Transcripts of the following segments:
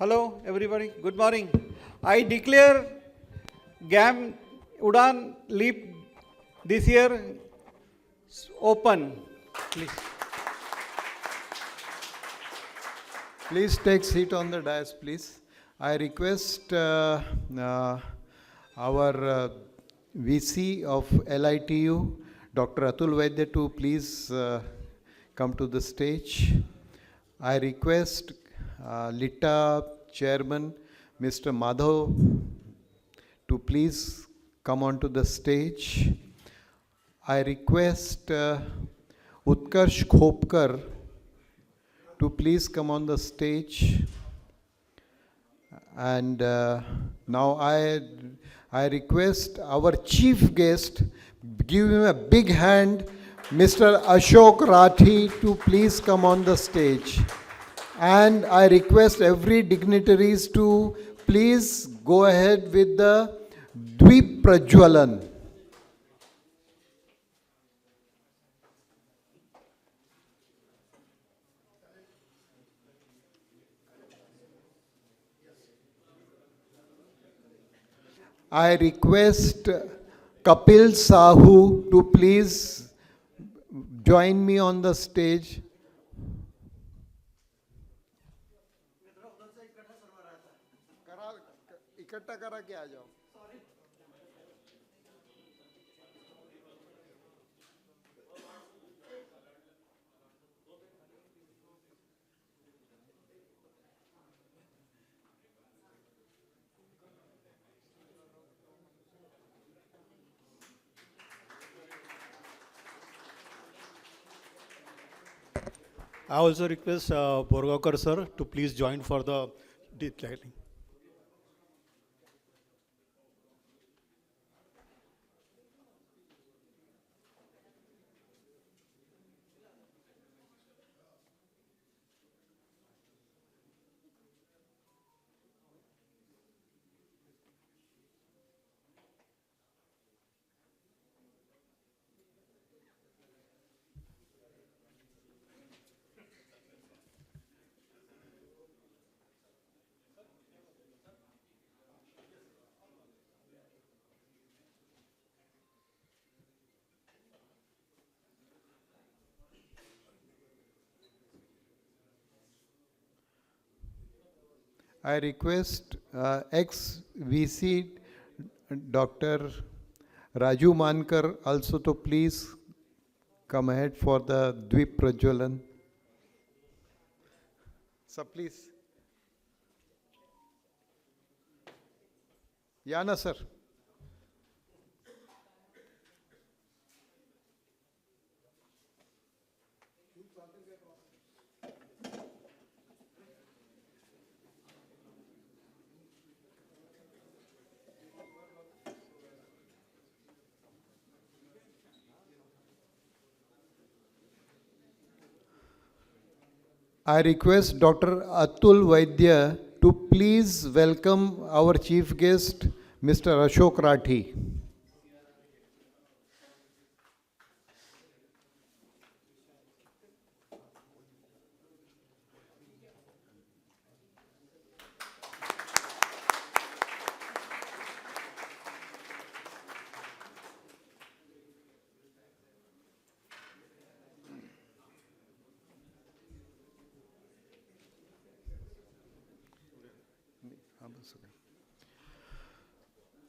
Hello, everybody. Good morning. I declare GAM Udan Leap this year open. Please. Please take seat on the dais, please. I request our VC of LITU, Dr. Atul Vaidya, to please come to the stage. I request LITA Chairman, Mr. Madhav, to please come onto the stage. I request Utkarsh Khopkar to please come on the stage. And now I request our chief guest, give him a big hand, Mr. Ashok Rathi, to please come on the stage. And I request every dignitaries to please go ahead with the Dweep Prajwalan. I request Kapil Sahu to please join me on the stage. इकट्ठा करा के आ जाओ. I also request Borgaonkar sir to please join for the declaring. I request ex-VC Dr. Raju Mankar also to please come ahead for the Dweep Prajwalan. So please. Yana sir. I request Dr. Atul Vaidya to please welcome our chief guest, Mr. Ashok Rathi.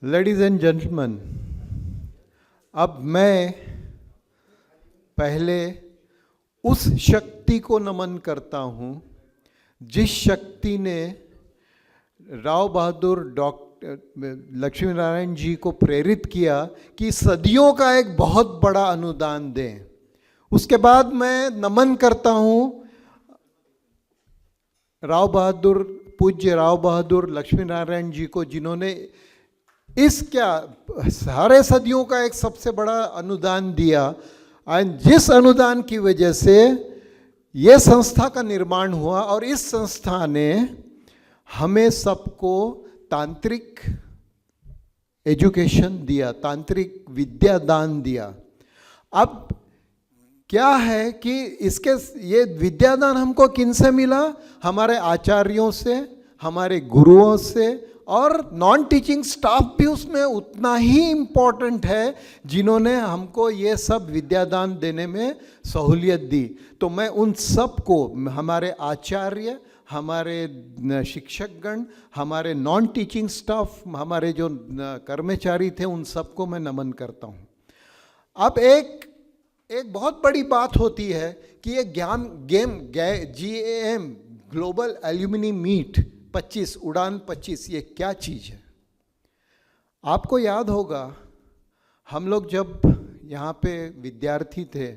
Ladies and gentlemen, अब मैं पहले उस शक्ति को नमन करता हूँ जिस शक्ति ने राव बहादुर डॉक्टर लक्ष्मी नारायण जी को प्रेरित किया कि सदियों का एक बहुत बड़ा अनुदान दें. उसके बाद मैं नमन करता हूँ पूज्य राव बहादुर लक्ष्मी नारायण जी को, जिन्होंने इस सारे सदियों का एक सबसे बड़ा अनुदान दिया. और जिस अनुदान की वजह से ये संस्था का निर्माण हुआ और इस संस्था ने हमें सबको तांत्रिक एजुकेशन दिया, तांत्रिक विद्या दान दिया. अब क्या है कि ये विद्यादान हमको किन से मिला? हमारे आचार्यों से, हमारे गुरुओं से, और नॉन टीचिंग स्टाफ भी उसमें उतना ही इम्पोर्टेंट है जिन्होंने हमको ये सब विद्यादान देने में सहूलियत दी। तो मैं उन सब को, हमारे आचार्य, हमारे शिक्षकगण, हमारे नॉन टीचिंग स्टाफ, हमारे जो कर्मचारी थे, उन सबको मैं नमन करता हूँ। अब एक बहुत बड़ी बात होती है कि ये GAM ग्लोबल एल्यूमिनी मीट 25 उड़ान 25 ये क्या चीज़ है? आपको याद होगा हम लोग जब यहाँ पे विद्यार्थी थे,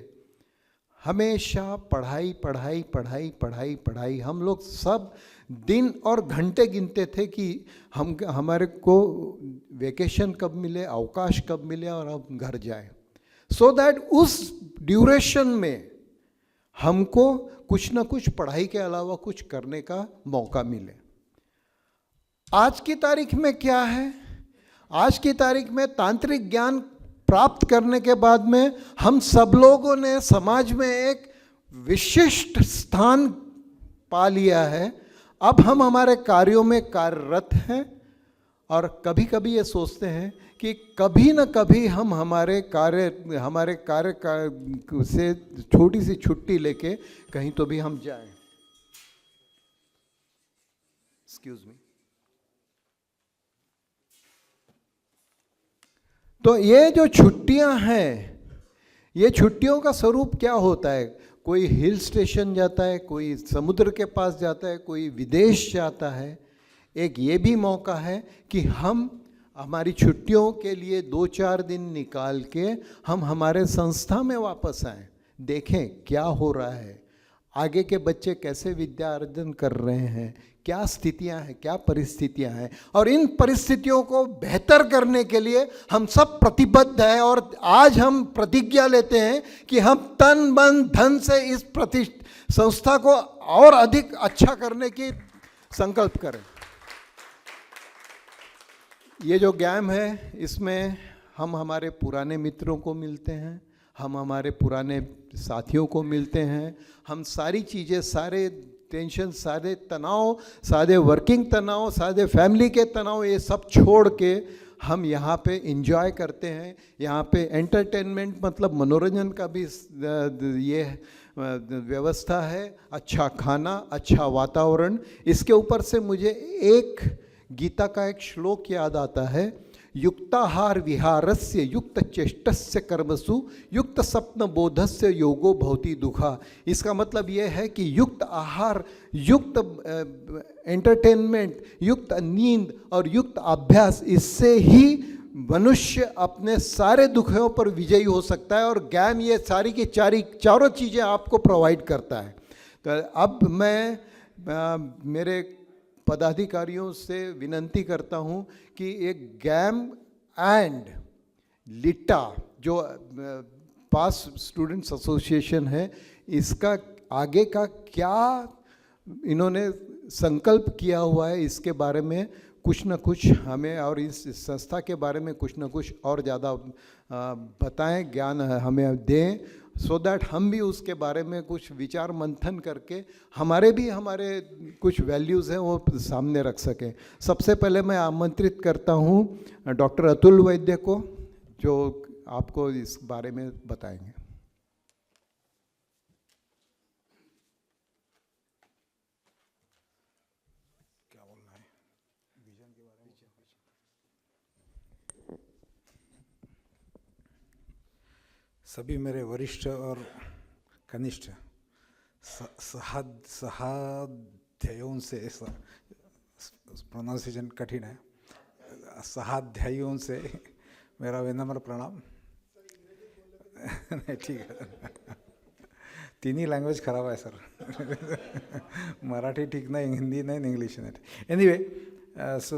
हमेशा पढ़ाई पढ़ाई पढ़ाई पढ़ाई पढ़ाई, हम लोग सब दिन और घंटे गिनते थे कि हमारे को वेकेशन कब मिले, अवकाश कब मिले और हम घर जाएं, सो दैट उस ड्यूरेशन में हमको कुछ ना कुछ पढ़ाई के अलावा कुछ करने का मौका मिले। आज की तारीख में क्या है? आज की तारीख में तांत्रिक ज्ञान प्राप्त करने के बाद में हम सब लोगों ने समाज में एक विशिष्ट स्थान पा लिया है। अब हम हमारे कार्यों में कार्यरत हैं और कभी कभी ये सोचते हैं कि कभी न कभी हम हमारे कार्य से छोटी सी छुट्टी लेके कहीं तो भी हम जाएं। Excuse me. तो ये जो छुट्टियां हैं, ये छुट्टियों का स्वरूप क्या होता है? कोई हिल स्टेशन जाता है, कोई समुद्र के पास जाता है, कोई विदेश जाता है। एक ये भी मौका है कि हम हमारी छुट्टियों के लिए 2-4 दिन निकाल के हम हमारे संस्था में वापस आएं, देखें क्या हो रहा है, आगे के बच्चे कैसे विद्या अर्जन कर रहे हैं, क्या स्थितियां हैं, क्या परिस्थितियां हैं, और इन परिस्थितियों को बेहतर करने के लिए हम सब प्रतिबद्ध हैं। और आज हम प्रतिज्ञा लेते हैं कि हम तन मन धन से इस संस्था को और अधिक अच्छा करने की संकल्प करें। ये जो GAM है, इसमें हम हमारे पुराने मित्रों को मिलते हैं, हम हमारे पुराने साथियों को मिलते हैं, हम सारी चीज़ें, सारे टेंशन, सारे तनाव, सारे वर्किंग तनाव, सारे फैमिली के तनाव, ये सब छोड़ के हम यहाँ पे एंजॉय करते हैं। यहाँ पे एंटरटेनमेंट मतलब मनोरंजन का भी ये व्यवस्था है, अच्छा खाना, अच्छा वातावरण। इसके ऊपर से मुझे एक गीता का एक श्लोक याद आता है, युक्ताहार विहारस्य युक्त चेष्टस्य कर्मसु युक्त स्वप्न बोधस्य योगो भवति दुखा। इसका मतलब ये है कि युक्त आहार, युक्त एंटरटेनमेंट, युक्त नींद और युक्त अभ्यास, इससे ही मनुष्य अपने सारे दुखों पर विजयी हो सकता है। और GAM ये सारी की चारों चीज़ें आपको प्रोवाइड करता है। तो अब मैं मेरे पदाधिकारियों से विनंती करता हूं कि एक GAM एंड लिटा जो पास स्टूडेंट्स एसोसिएशन है, इसका आगे का क्या इन्होंने संकल्प किया हुआ है, इसके बारे में कुछ न कुछ हमें, और इस संस्था के बारे में कुछ न कुछ और ज़्यादा बताएं, ज्ञान हमें दें, सो दैट हम भी उसके बारे में कुछ विचार मंथन करके हमारे कुछ वैल्यूज़ हैं वो सामने रख सकें। सबसे पहले मैं आमंत्रित करता हूँ डॉक्टर अतुल वैद्य को, जो आपको इस बारे में बताएंगे। क्या बोलना है विजन के बारे में? सभी मेरे वरिष्ठ और कनिष्ठ सहाध्यायों से, प्रोनाउंसिएशन कठिन है, सहाध्यायों से मेरा विनम्र प्रणाम। नहीं ठीक है, तीन ही लैंग्वेज खराब है सर। मराठी ठीक नहीं, हिंदी नहीं, इंग्लिश नहीं। Anyway, so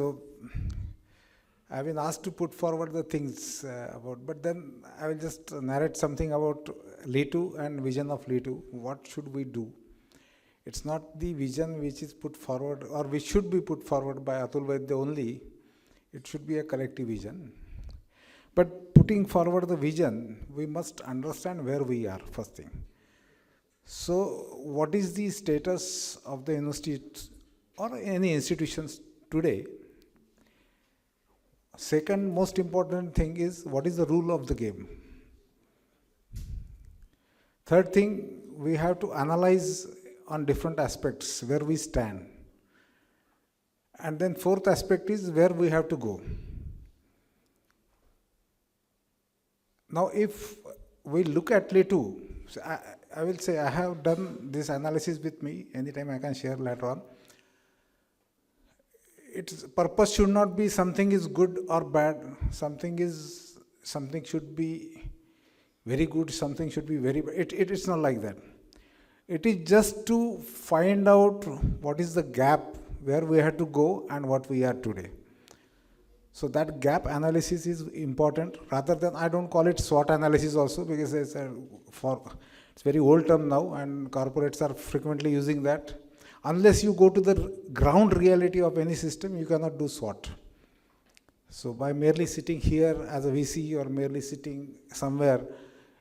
I've been asked to put forward the things about, but then I will just narrate something about LITU and vision of LITU. What should we do? It's not the vision which is put forward or which should be put forward by Atul Vaidya only. It should be a collective vision. But putting forward the vision, we must understand where we are, first thing. So what is the status of the or any institutions today, second most important thing is what is the rule of the game. Third thing, we have to analyze on different aspects where we stand. And then fourth aspect is where we have to go. Now, if we look at LETU, so I will say I have done this analysis with me. Anytime I can share later on. Its purpose should not be something is good or bad. Something should be very good. Something should be very bad. It is not like that. It is just to find out what is the gap where we have to go and what we are today. So that gap analysis is important. Rather than, I don't call it SWOT analysis also, because it's very old term now and corporates are frequently using that. Unless you go to the ground reality of any system, you cannot do SWOT. So by merely sitting here as a VC or merely sitting somewhere,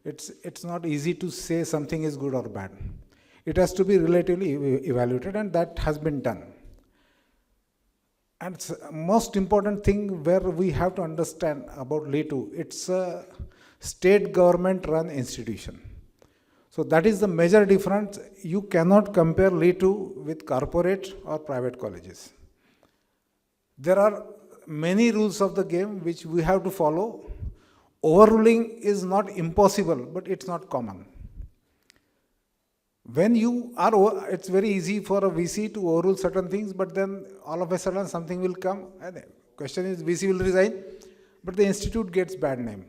it's not easy to say something is good or bad. It has to be relatively evaluated, and that has been done. And most important thing where we have to understand about LETU, it's a state government run institution. So that is the major difference. You cannot compare LETU with corporate or private colleges. There are many rules of the game which we have to follow. Overruling is not impossible, but it's not common. When you are, it's very easy for a VC to overrule certain things, but then all of a sudden something will come, and the question is VC will resign, but the institute gets bad name.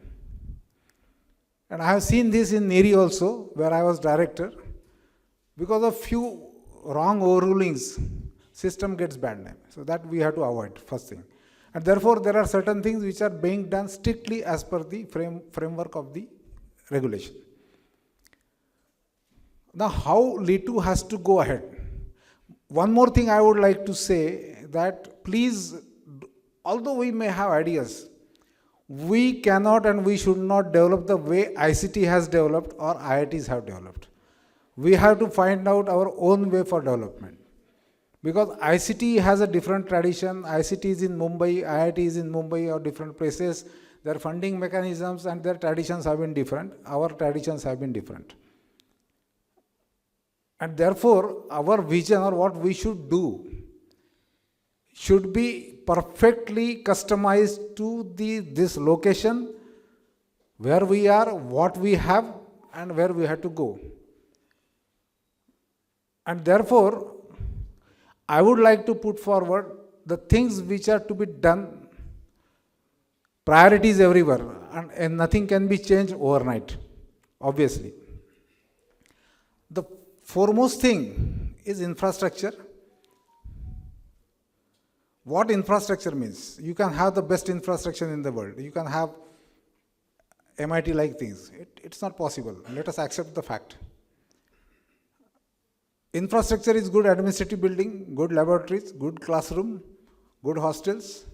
And I have seen this in NERI also, where I was director. Because of few wrong overrulings, system gets bad name. So that we have to avoid, first thing. And therefore, there are certain things which are being done strictly as per the framework of the regulation. Now, how LETU has to go ahead? One more thing I would like to say, that please, although we may have ideas, we cannot and we should not develop the way ICT has developed or IITs have developed. We have to find out our own way for development. Because ICT has a different tradition, ICT is in Mumbai, IIT is in Mumbai or different places, their funding mechanisms and their traditions have been different, our traditions have been different. And therefore, our vision or what we should do should be perfectly customized to this location, where we are, what we have, and where we have to go. And therefore, I would like to put forward the things which are to be done, priorities everywhere, and nothing can be changed overnight, obviously. The foremost thing is infrastructure. What infrastructure means? You can have the best infrastructure in the world. You can have MIT-like things. It's not possible. Let us accept the fact. Infrastructure is good administrative building, good laboratories, good classroom, good hostels.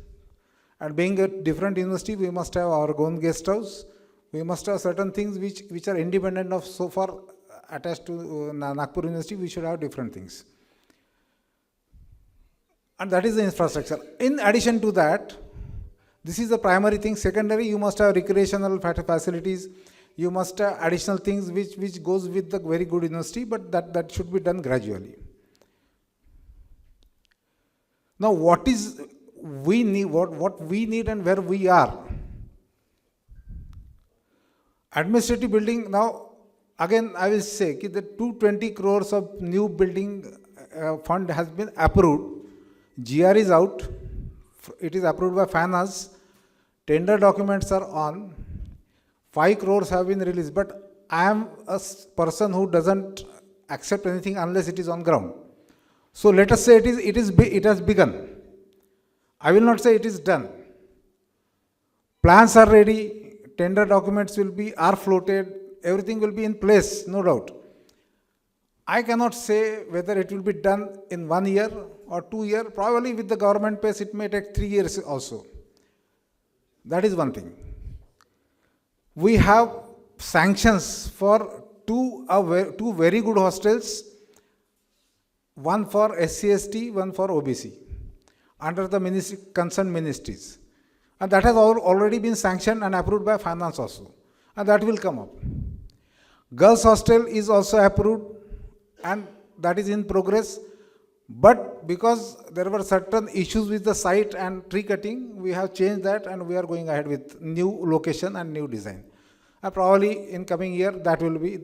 And being a different university, we must have our own guest house. We must have certain things which are independent of, so far attached to Nagpur University, we should have different things. And that is the infrastructure. In addition to that, this is the primary thing. Secondary, you must have recreational facilities. You must have additional things which goes with the very good university, but that should be done gradually. Now, what we need and where we are. Administrative building, now, again, I will say that the 220 crores of new building fund has been approved. GR is out. It is approved by FANAS. Tender documents are on. 5 crores have been released. But I am a person who doesn't accept anything unless it is on ground. So let us say it has begun. I will not say it is done. Plans are ready. Tender documents are floated. Everything will be in place, no doubt. I cannot say whether it will be done in 1 year or 2 years. Probably with the government pace, it may take 3 years also. That is one thing. We have sanctions for two very good hostels one for SC/ST, one for OBC, under the ministry, concerned ministries. And that has already been sanctioned and approved by finance also. And that will come up. Girls hostel is also approved and that is in progress. But because there were certain issues with the site and tree cutting, we have changed that and we are going ahead with new location and new design. And probably in coming year that will be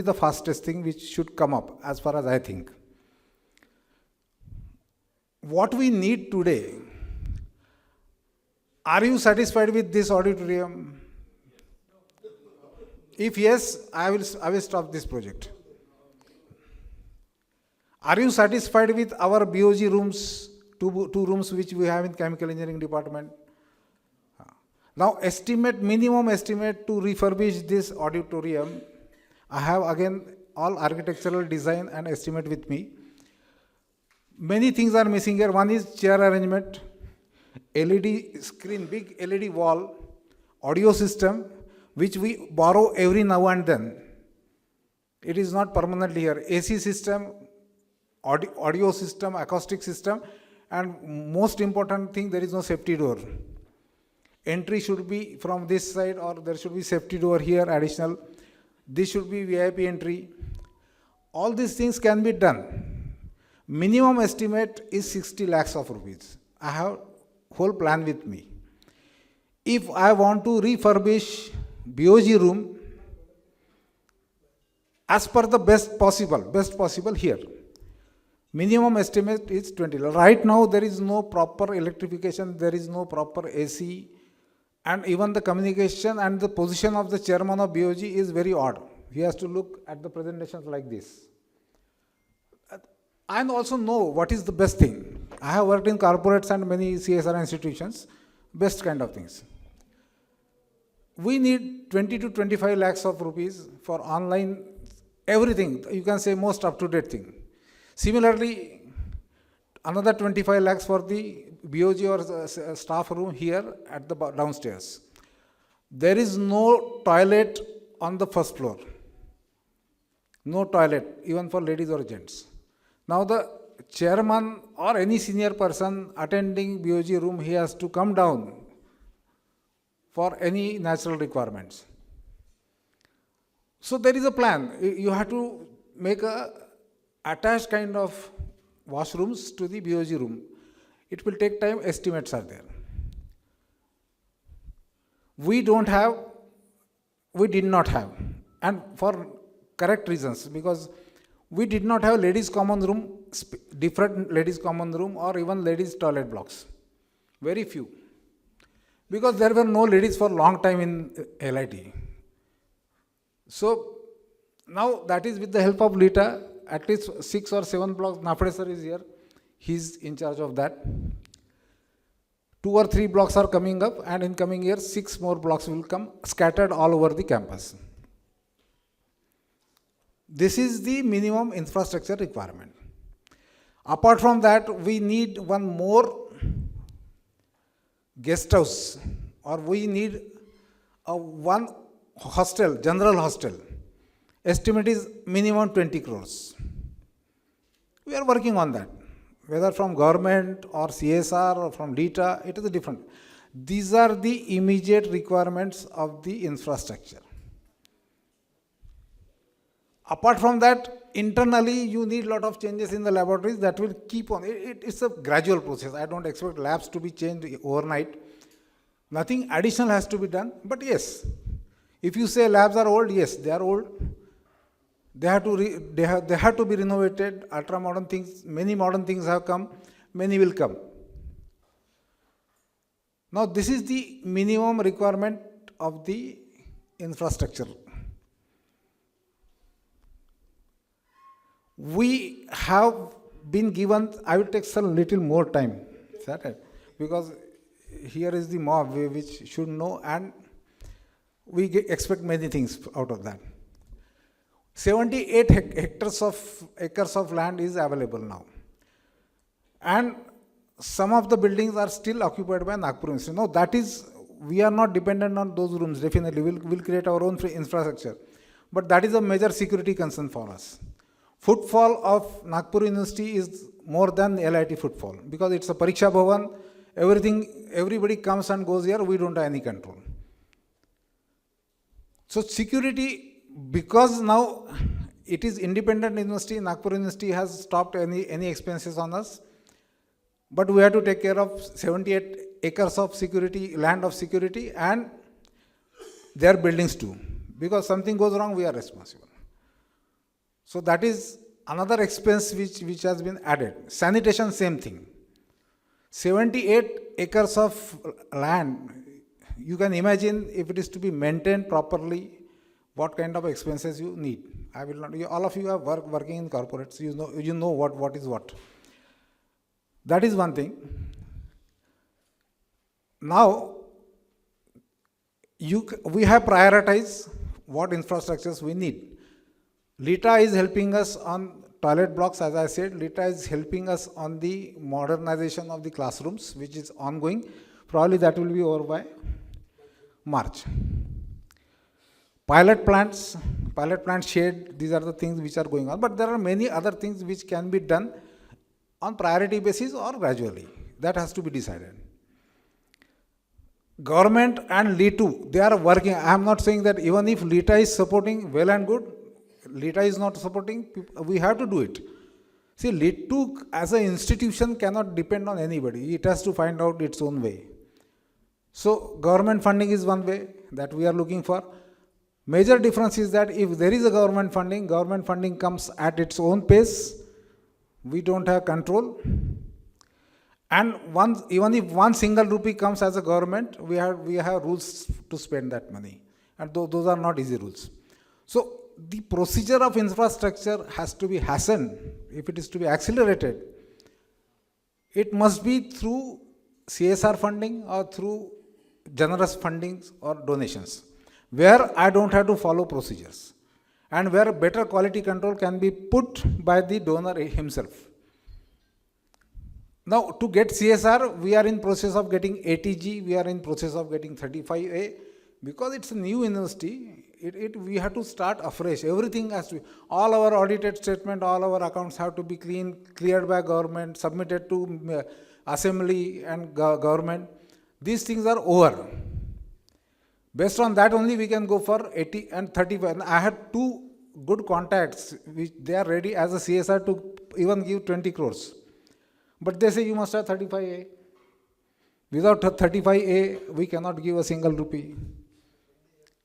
the fastest thing which should come up as far as I think. What we need today, are you satisfied with this auditorium? If yes, I will stop this project. Are you satisfied with our BOG rooms, two rooms which we have in chemical engineering department? Now minimum estimate to refurbish this auditorium. I have again all architectural design and estimate with me. Many things are missing here. One is chair arrangement, LED screen, big LED wall, audio system, which we borrow every now and then. It is not permanently here. AC system, audio system, acoustic system, and most important thing, there is no safety door. Entry should be from this side or there should be safety door here additional. This should be VIP entry. All these things can be done. Minimum estimate is 60 lakhs of rupees. I have whole plan with me. If I want to refurbish BOG room as per the best possible here, minimum estimate is 20 lakhs. Right now there is no proper electrification, there is no proper AC, and even the communication and the position of the chairman of BOG is very odd. He has to look at the presentations like this. I also know what is the best thing. I have worked in corporates and many CSR institutions, best kind of things. We need 20 to 25 lakhs of rupees for online, everything, you can say most up-to-date thing. Similarly, another 25 lakhs for the BOG or staff room here at the downstairs. There is no toilet on the first floor. No toilet, even for ladies or gents. Now the chairman or any senior person attending BOG room, he has to come down for any natural requirements. So there is a plan. You have to make a attached kind of washrooms to the BOG room. It will take time, estimates are there. We did not have, and for correct reasons, because we did not have ladies common room, different ladies common room or even ladies toilet blocks. Very few. Because there were no ladies for long time in LIT. So now that is with the help of LITA, at least 6 or 7 blocks, Nafade sir is here. He's in charge of that. 2 or 3 blocks are coming up, and in coming years 6 more blocks will come scattered all over the campus. This is the minimum infrastructure requirement. Apart from that, we need one more guest house, or we need one hostel, general hostel. Estimate is minimum 20 crores. We are working on that. Whether from government or CSR or from DITA, it is different. These are the immediate requirements of the infrastructure. Apart from that, internally you need a lot of changes in the laboratories that will keep on. It's a gradual process. I don't expect labs to be changed overnight. Nothing additional has to be done. But yes, if you say labs are old, yes, they are old. They have to be renovated. Ultra modern things, many modern things have come. Many will come. Now this is the minimum requirement of the infrastructure. We have been given, I will take some little more time, because here is the mob which should know, and we expect many things out of that. 78 acres of land is available now. And some of the buildings are still occupied by Nagpur Institute. No, that is, we are not dependent on those rooms, definitely. We'll create our own infrastructure. But that is a major security concern for us. footfall of Nagpur University is more than LIT footfall because it's a Pariksha Bhavan. Everybody comes and goes here. We don't have any control. So security, because now it is independent university, Nagpur University has stopped any expenses on us. But we have to take care of 78 acres of security, land of security, and their buildings too. Because something goes wrong, we are responsible. So that is another expense which has been added. Sanitation, same thing. 78 acres of land, you can imagine if it is to be maintained properly, what kind of expenses you need. I will not. All of you are working in corporates. You know what is what. That is one thing. Now, we have prioritized what infrastructures we need. LITA is helping us on toilet blocks, as I said. LITA is helping us on the modernization of the classrooms, which is ongoing. Probably that will be over by March. Pilot plants shade, these are the things which are going on. But there are many other things which can be done on priority basis or gradually. That has to be decided. Government and LITU, they are working. I am not saying that even if LITA is supporting, well and good. LITA is not supporting, we have to do it. See, LITU as an institution cannot depend on anybody. It has to find out its own way. So, government funding is one way that we are looking for. Major difference is that if there is a government funding comes at its own pace. We don't have control. And even if one single rupee comes as a government, we have rules to spend that money. And those are not easy rules. So, the procedure of infrastructure has to be hastened. If it is to be accelerated, it must be through CSR funding or through generous fundings or donations, where I don't have to follow procedures and where better quality control can be put by the donor himself. Now, to get CSR, we are in process of getting ATG, we are in process of getting 35A. Because it's a new university, we have to start afresh. Everything has to be, all our audited statement, all our accounts have to be cleared by government, submitted to assembly and government. These things are over. Based on that only we can go for 80 and 35. And I had two good contacts, which they are ready as a CSR to even give 20 crores. But they say you must have 35A. Without 35A, we cannot give a single rupee.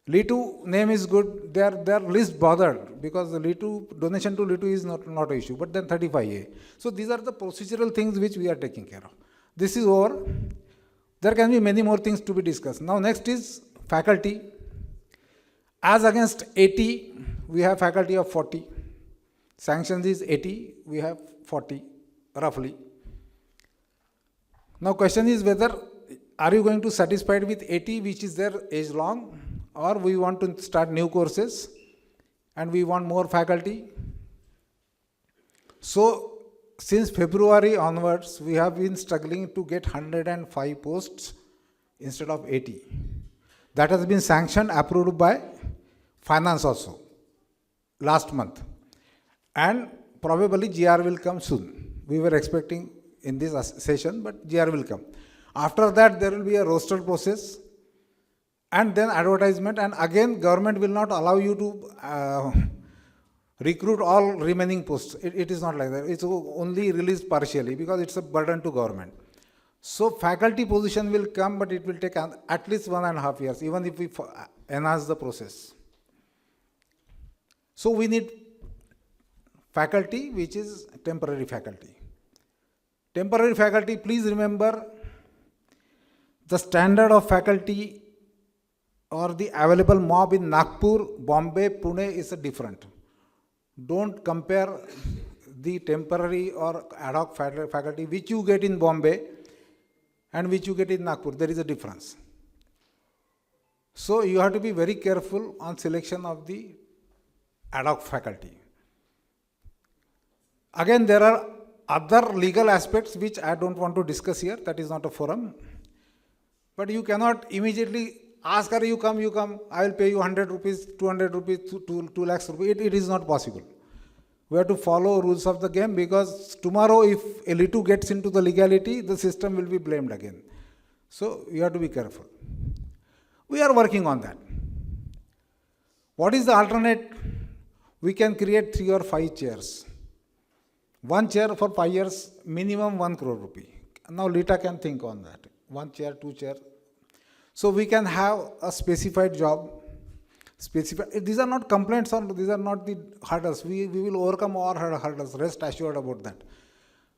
LITU name is good, they are least bothered because the LITU, donation to LITU is not an issue, but then 35A. So these are the procedural things which we are taking care of. This is over. There can be many more things to be discussed. Now next is faculty. As against 80, we have faculty of 40. Sanctions is 80, we have 40, roughly. Now question is whether, are you going to satisfied with 80, which is their age long, or we want to start new courses and we want more faculty. So since February onwards, we have been struggling to get 105 posts instead of 80. That has been sanctioned, approved by finance also last month. And probably GR will come soon. We were expecting in this session, but GR will come. After that, there will be a roster process and then advertisement, and again government will not allow you to recruit all remaining posts. It is not like that. It's only released partially because it's a burden to government. So faculty position will come, but it will take at least 1.5 years, even if we enhance the process. So we need faculty, which is temporary faculty. Temporary faculty, please remember, the standard of faculty or the available mob in Nagpur, Bombay, Pune is different. Don't compare the temporary or ad hoc faculty which you get in Bombay and which you get in Nagpur. There is a difference. So you have to be very careful on selection of the ad hoc faculty. Again, there are other legal aspects which I don't want to discuss here. That is not a forum. But you cannot immediately ask her, you come, I will pay you 100 rupees, 200 rupees, 2 lakhs rupees. It is not possible. We have to follow rules of the game, because tomorrow if a L2 gets into the legality, the system will be blamed again. So you have to be careful. We are working on that. What is the alternate? We can create 3 or 5 chairs. One chair for 5 years, minimum 1 crore rupee. Now Lita can think on that. 1 chair, 2 chair. So we can have a specified job. These are not complaints, or these are not the hurdles. We will overcome all hurdles, rest assured about that.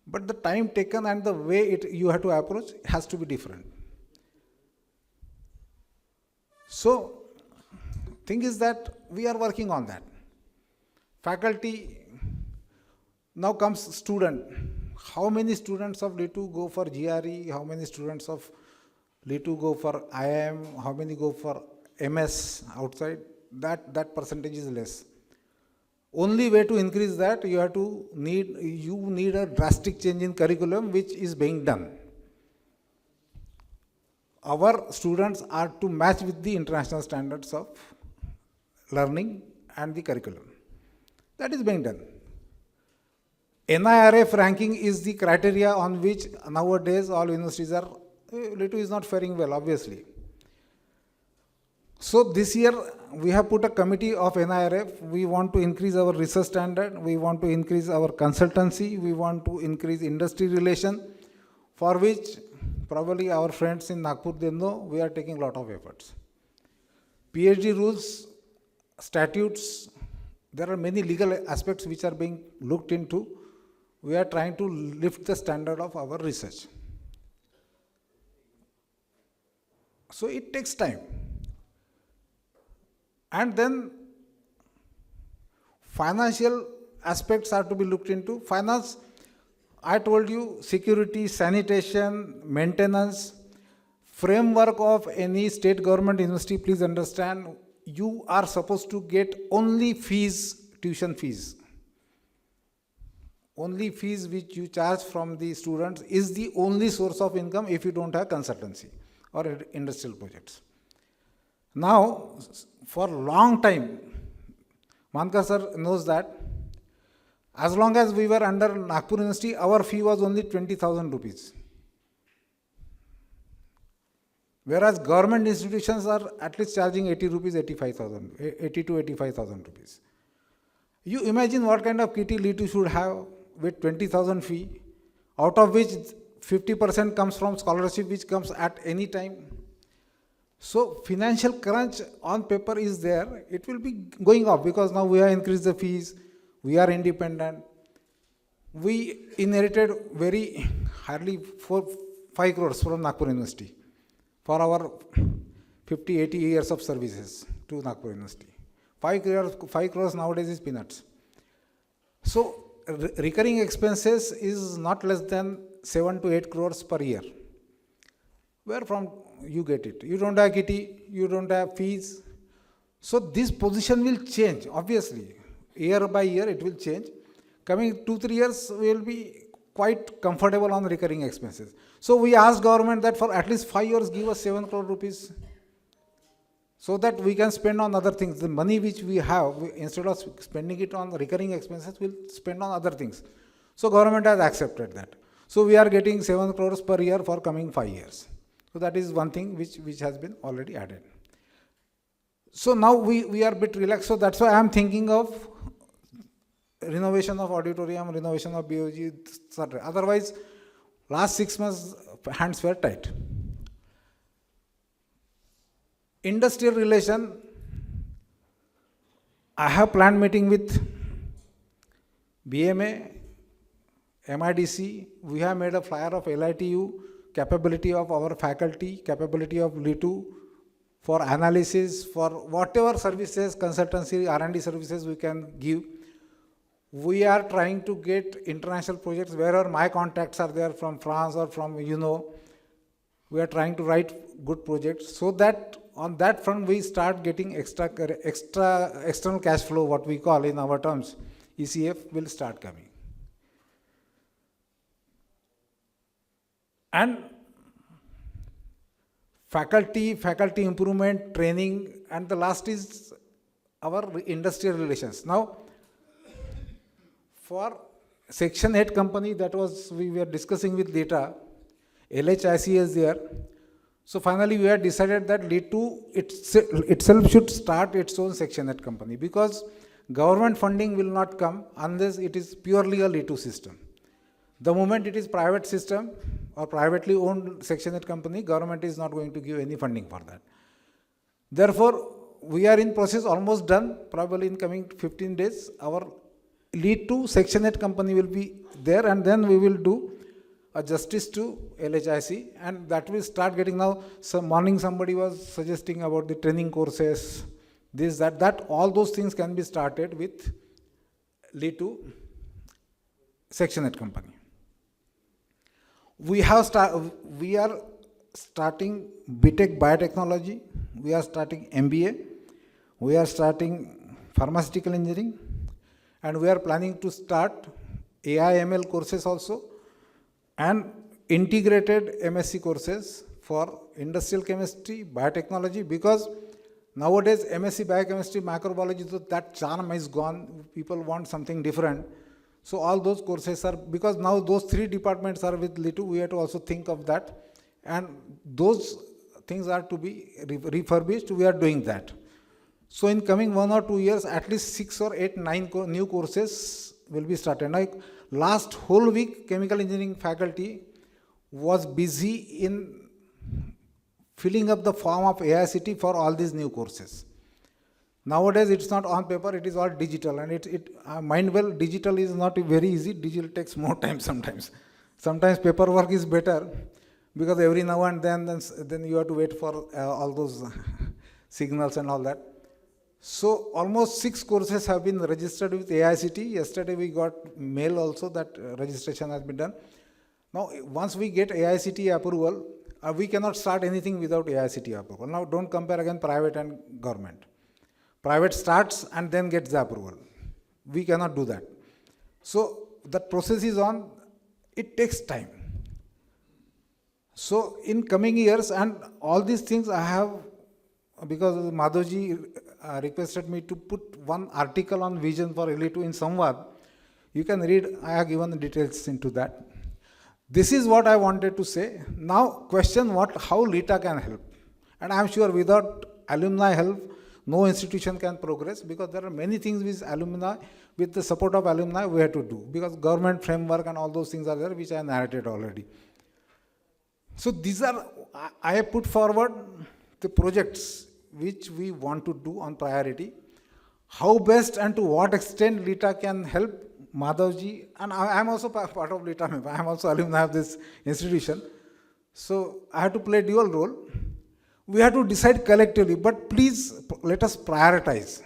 But the time taken and the way you have to approach has to be different. So, thing is that we are working on that. Faculty, now comes student. How many students of L2 go for GRE? How many students of L2 go for IIM? How many go for MS outside? That percentage is less. Only way to increase that, you need a drastic change in curriculum, which is being done. Our students are to match with the international standards of learning and the curriculum. That is being done. NIRF ranking is the criteria on which nowadays all universities are. L2 is not faring well, obviously. So this year we have put a committee of NIRF. We want to increase our research standard. We want to increase our consultancy. We want to increase industry relation, for which probably our friends in Nagpur, they know we are taking a lot of efforts. PhD rules, statutes, there are many legal aspects which are being looked into. We are trying to lift the standard of our research. So it takes time. And then financial aspects are to be looked into. Finance, I told you, security, sanitation, maintenance, framework of any state government university. Please understand, you are supposed to get only fees, tuition fees. Only fees which you charge from the students is the only source of income if you don't have consultancy or industrial projects. Now, for a long time, Mankar sir knows that as long as we were under Nagpur University, our fee was only 20,000 rupees. Whereas government institutions are at least charging 80 to 85,000 rupees. You imagine what kind of kitty L2 should have with 20,000 fee, out of which 50% comes from scholarship, which comes at any time. So financial crunch on paper is there. It will be going up because now we have increased the fees. We are independent. We inherited hardly 5 crores from Nagpur University for our 50-80 years of services to Nagpur University. 5 crores nowadays is peanuts. So recurring expenses is not less than 7 to 8 crores per year. Where from you get it? You don't have kitty, you don't have fees. So this position will change, obviously. Year by year it will change. Coming 2-3 years, we will be quite comfortable on recurring expenses. So we asked government that for at least 5 years, give us 7 crore rupees so that we can spend on other things. The money which we have, instead of spending it on recurring expenses, we'll spend on other things. So government has accepted that. So we are getting 7 crores per year for coming 5 years. So that is one thing which has been already added. So now we are a bit relaxed. So that's why I am thinking of renovation of auditorium, renovation of BOG, etc. Otherwise, last 6 months, hands were tight. Industrial relation, I have planned meeting with BMA, MIDC. We have made a flyer of LITU, capability of our faculty, capability of L2 for analysis, for whatever services, consultancy, R&D services we can give. We are trying to get international projects wherever my contacts are there from France or from, we are trying to write good projects so that on that front we start getting external cash flow, what we call in our terms, ECF will start coming. And faculty improvement, training, and the last is our industrial relations. Now, for Section 8 company, that was, we were discussing with data, LHIC is there. So finally we had decided that LETU itself should start its own Section 8 company, because government funding will not come unless it is purely a LETU system. The moment it is private system or privately owned Section 8 company, government is not going to give any funding for that. Therefore, we are in process, almost done, probably in coming 15 days, our LETU Section 8 company will be there, and then we will do a justice to LHIC, and that will start getting now. Some morning somebody was suggesting about the training courses, this, that, all those things can be started with LETU Section 8 company. We are starting BTech Biotechnology, we are starting MBA, we are starting pharmaceutical engineering, and we are planning to start AI ML courses also, and integrated MSc courses for industrial chemistry, biotechnology, because nowadays MSc biochemistry, microbiology, so that charm is gone, people want something different. So all those courses are, because now those 3 departments are with LETU, we have to also think of that, and those things are to be refurbished, we are doing that. So in coming 1 or 2 years, at least 6 or 8, 9 new courses will be started. Like last whole week, chemical engineering faculty was busy in filling up the form of AICT for all these new courses. Nowadays, it's not on paper, it is all digital, and mind well, digital is not very easy, digital takes more time sometimes. Sometimes paperwork is better, because every now and then you have to wait for all those signals and all that. So almost 6 courses have been registered with AICT. Yesterday we got mail also that registration has been done. Now once we get AICT approval, we cannot start anything without AICT approval. Now don't compare again private and government. Private starts and then gets the approval. We cannot do that. So that process is on, it takes time. So in coming years, and all these things I have, because Madhavji requested me to put one article on vision for LETU in Samvad. You can read, I have given the details into that. This is what I wanted to say. Now question how LETA can help. And I am sure without alumni help, no institution can progress, because there are many things with alumni, with the support of alumni we have to do, because government framework and all those things are there, which I narrated already. So these are, I have put forward the projects which we want to do on priority. How best and to what extent LETA can help Madhavji, and I am also part of LETA, I am also alumni of this institution. So I have to play dual role. We have to decide collectively, but please let us prioritize.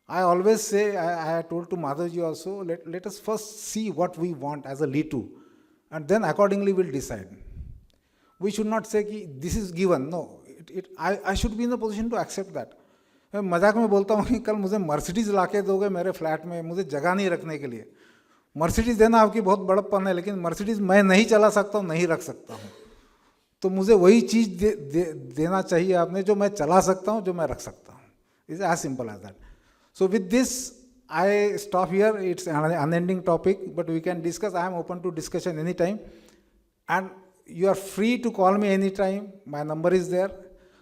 I always say, I told to Madhavji also, let us first see what we want as a LETU, and then accordingly we'll decide. We should not say कि this is given. No, I should be in a position to accept that. मैं मजाक में बोलता हूँ कि कल मुझे Mercedes लाके दोगे मेरे फ्लैट में, मुझे जगह नहीं रखने के लिए. मर्सिडीज़ देना आपकी बहुत बड़प्पन है, लेकिन मर्सिडीज़ मैं नहीं चला सकता हूँ, नहीं रख सकता हूँ. तो मुझे वही चीज़ देना चाहिए आपने जो मैं चला सकता हूँ, जो मैं रख सकता हूँ. It's as simple as that. So with this, I stop here. It's an unending topic, but we can discuss. I am open to discussion anytime. And you are free to call me anytime. My number is there.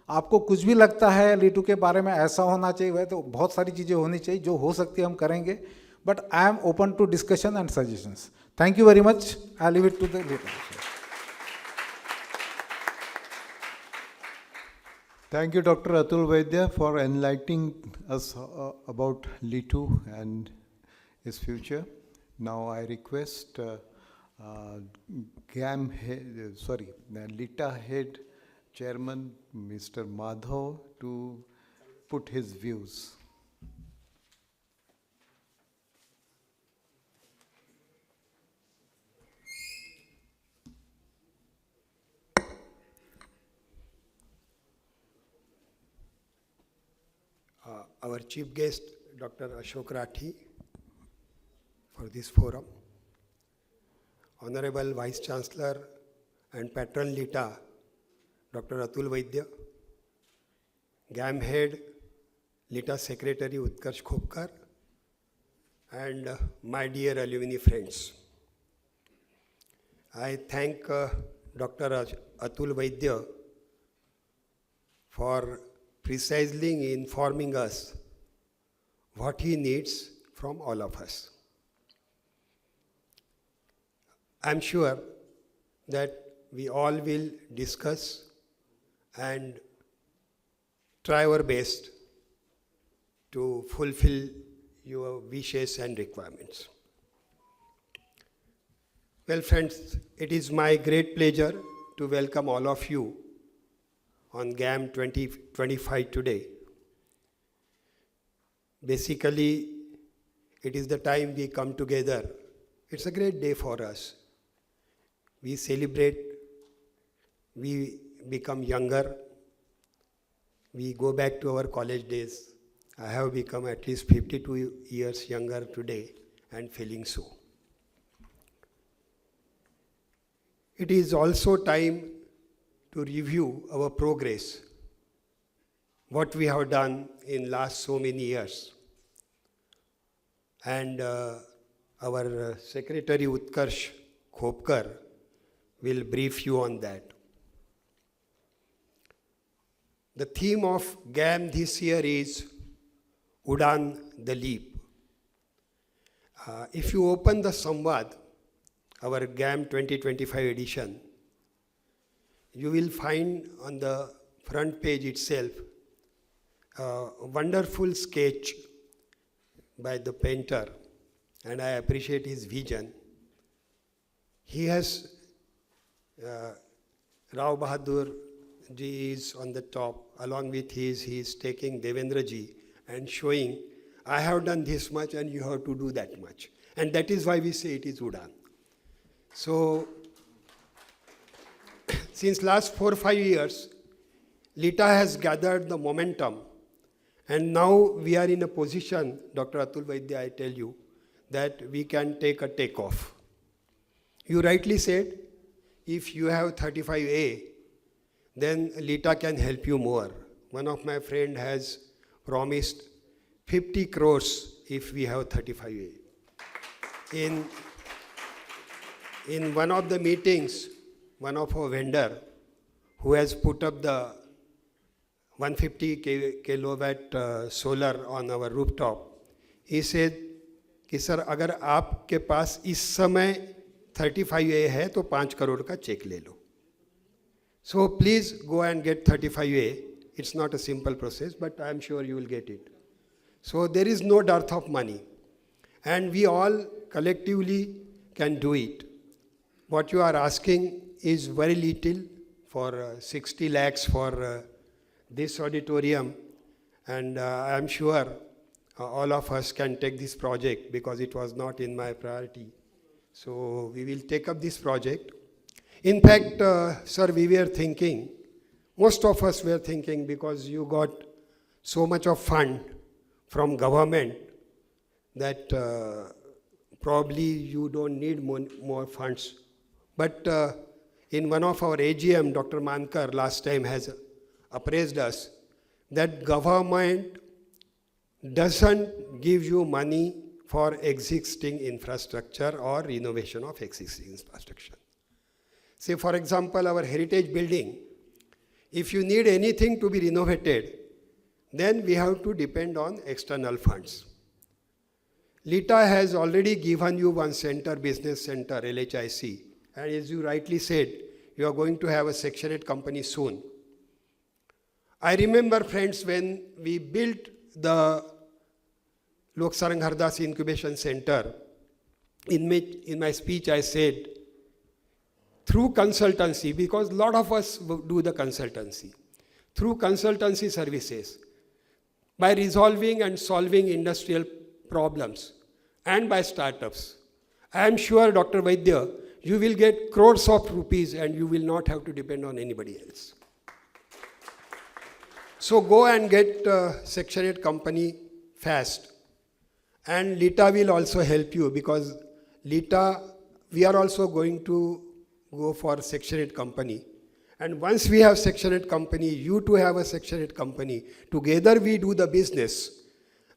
आपको कुछ भी लगता है LETU के बारे में ऐसा होना चाहिए, वह तो बहुत सारी चीज़ें होनी चाहिए, जो हो सकती है हम करेंगे. But I am open to discussion and suggestions. Thank you very much. I leave it to the later. Thank you, Dr. Atul Vaidya, for enlightening us about LETU and its future. Now I request LETA Head Chairman, Mr. Madhav, to put his views. Our chief guest, Dr. Ashok Rathi, for this forum. Honorable Vice Chancellor and Patron LETA, Dr. Atul Vaidya. GAM Head, LETA Secretary Utkarsh Khopkar. and my dear alumni friends. I thank Dr. Atul Vaidya for precisely informing us what he needs from all of us. I'm sure that we all will discuss and try our best to fulfill your wishes and requirements. Well, friends, it is my great pleasure to welcome all of you on GAM 2025 today. Basically, it is the time we come together. It's a great day for us. We celebrate, we become younger, we go back to our college days. I have become at least 52 years younger today and feeling so. It is also time to review our progress, what we have done in last so many years. And our Secretary Utkarsh Khopkar will brief you on that. The theme of GAM this year is Udaan the Leap. If you open the Samvad, our GAM 2025 edition, you will find on the front page itself a wonderful sketch by the painter, and I appreciate his vision. He has Rao Bahadur ji is on the top, along with he is taking Devendra ji and showing, I have done this much and you have to do that much. And that is why we say it is Udaan. So, since last 4 or 5 years, Lita has gathered the momentum, and now we are in a position, Dr. Atul Vaidya, I tell you, that we can take a takeoff. You rightly said, if you have 35A, then Lita can help you more. One of my friend has promised 50 crores if we have 35A. In one of the meetings, one of our vendor who has put up the 150 kilowatt solar on our rooftop, he said कि sir अगर आपके पास इस समय 35A है तो 5 करोड़ का check ले लो. So please go and get 35A. It's not a simple process, but I'm sure you will get it. So there is no dearth of money, and we all collectively can do it. What you are asking is very little for 60 lakhs for this auditorium, and I'm sure all of us can take this project because it was not in my priority. So we will take up this project. In fact, sir, we were thinking, most of us were thinking, because you got so much of fund from government that probably you don't need more funds. But in one of our AGM, Dr. Mankar last time has appraised us that government doesn't give you money for existing infrastructure or renovation of existing infrastructure. Say, for example, our heritage building, if you need anything to be renovated, then we have to depend on external funds. Lita has already given you one center, business center, LHIC, and as you rightly said, you are going to have a Section 8 company soon. I remember, friends, when we built the Lok Sarang Hardas Incubation Center, in my speech I said, through consultancy, because a lot of us do the consultancy, through consultancy services, by resolving and solving industrial problems, and by startups, I am sure, Dr. Vaidya, you will get crores of rupees and you will not have to depend on anybody else. So go and get Section 8 company fast. And Lita will also help you, because Lita, we are also going to go for Section 8 company. And once we have Section 8 company, you too have a Section 8 company. Together we do the business.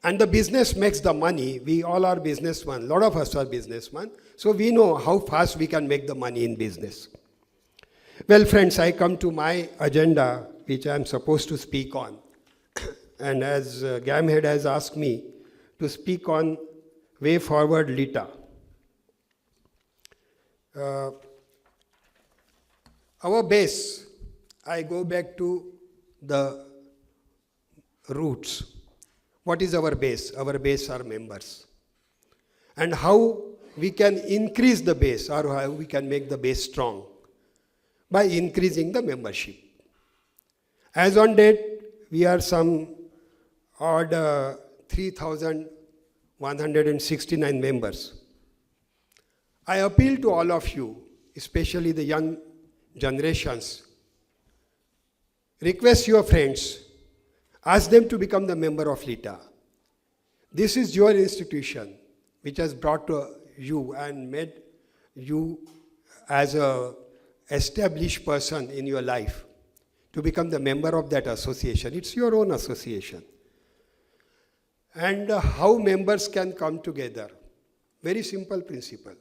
And the business makes the money. We all are businessmen. A lot of us are businessmen. So we know how fast we can make the money in business. Well, friends, I come to my agenda, which I am supposed to speak on. And as GAM head has asked me to speak on Way Forward LITA. Our base, I go back to the roots. What is our base? Our base are members. And how we can increase the base or how we can make the base strong? By increasing the membership. As on date, we are some odd 3,169 members. I appeal to all of you, especially the young generations, request your friends, ask them to become the member of LITA. This is your institution which has brought to you and made you as a established person in your life to become the member of that association. It's your own association. And how members can come together. Very simple principle.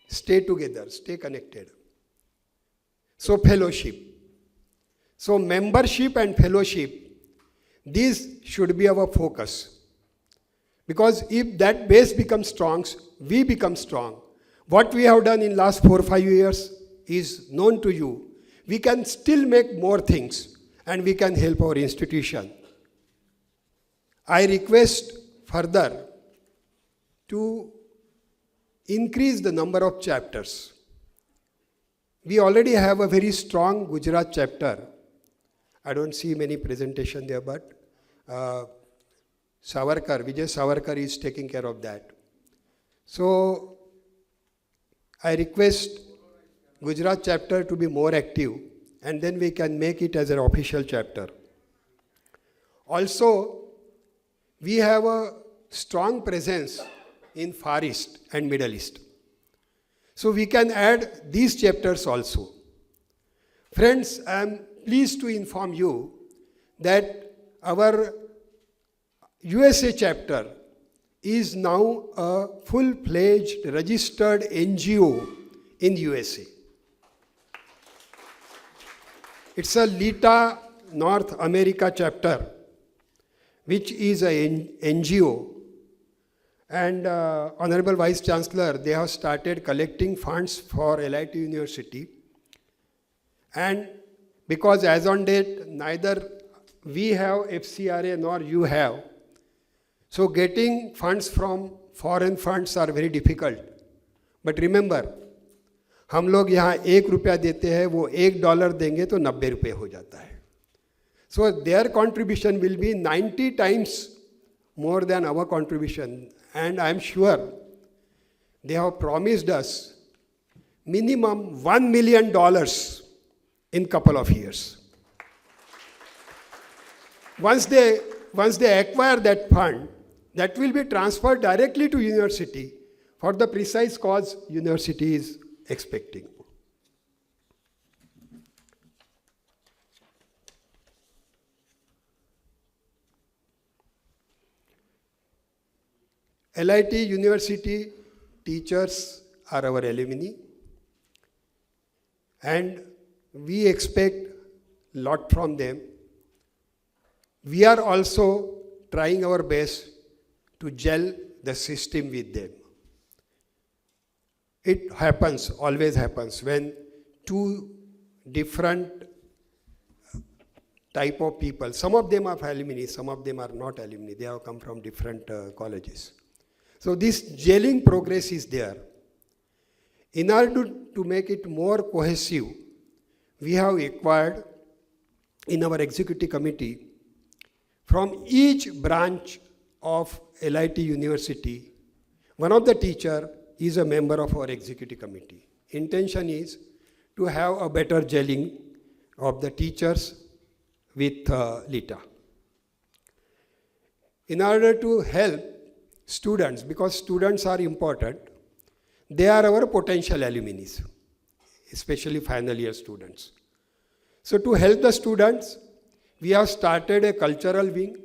Stay together, stay connected. So fellowship. So membership and fellowship, these should be our focus. Because if that base becomes strong, we become strong. What we have done in last 4 or 5 years is known to you. We can still make more things and we can help our institution. I request further to increase the number of chapters. We already have a very strong Gujarat chapter. I don't see many presentation there, but Savarkar, Vijay Savarkar is taking care of that. So I request Gujarat chapter to be more active and then we can make it as an official chapter. Also, we have a strong presence in Far East and Middle East. So we can add these chapters also. Friends, I am pleased to inform you that our USA chapter is now a full-fledged registered NGO in USA. It's a LITA North America chapter, which is an NGO. And Honorable Vice Chancellor, they have started collecting funds for LIT University. And because as on date, neither we have FCRA nor you have, so getting funds from foreign funds are very difficult. But remember, हम लोग यहाँ 1 रुपया देते हैं, वो $1 देंगे तो 90 रुपये हो जाता है. So their contribution will be 90 times more than our contribution. And I am sure they have promised us minimum $1 million in couple of years. Once they acquire that fund, that will be transferred directly to university for the precise cause university is expecting. LIT University teachers are our alumni and we expect a lot from them. We are also trying our best to gel the system with them. It happens, always happens, when two different type of people, some of them are alumni, some of them are not alumni, they have come from different colleges. So this gelling progress is there. In order to make it more cohesive, we have acquired in our executive committee from each branch of LIT University, one of the teacher is a member of our executive committee. Intention is to have a better gelling of the teachers with LITA. In order to help students, because students are important, they are our potential alumni, especially final year students. So to help the students, we have started a cultural wing.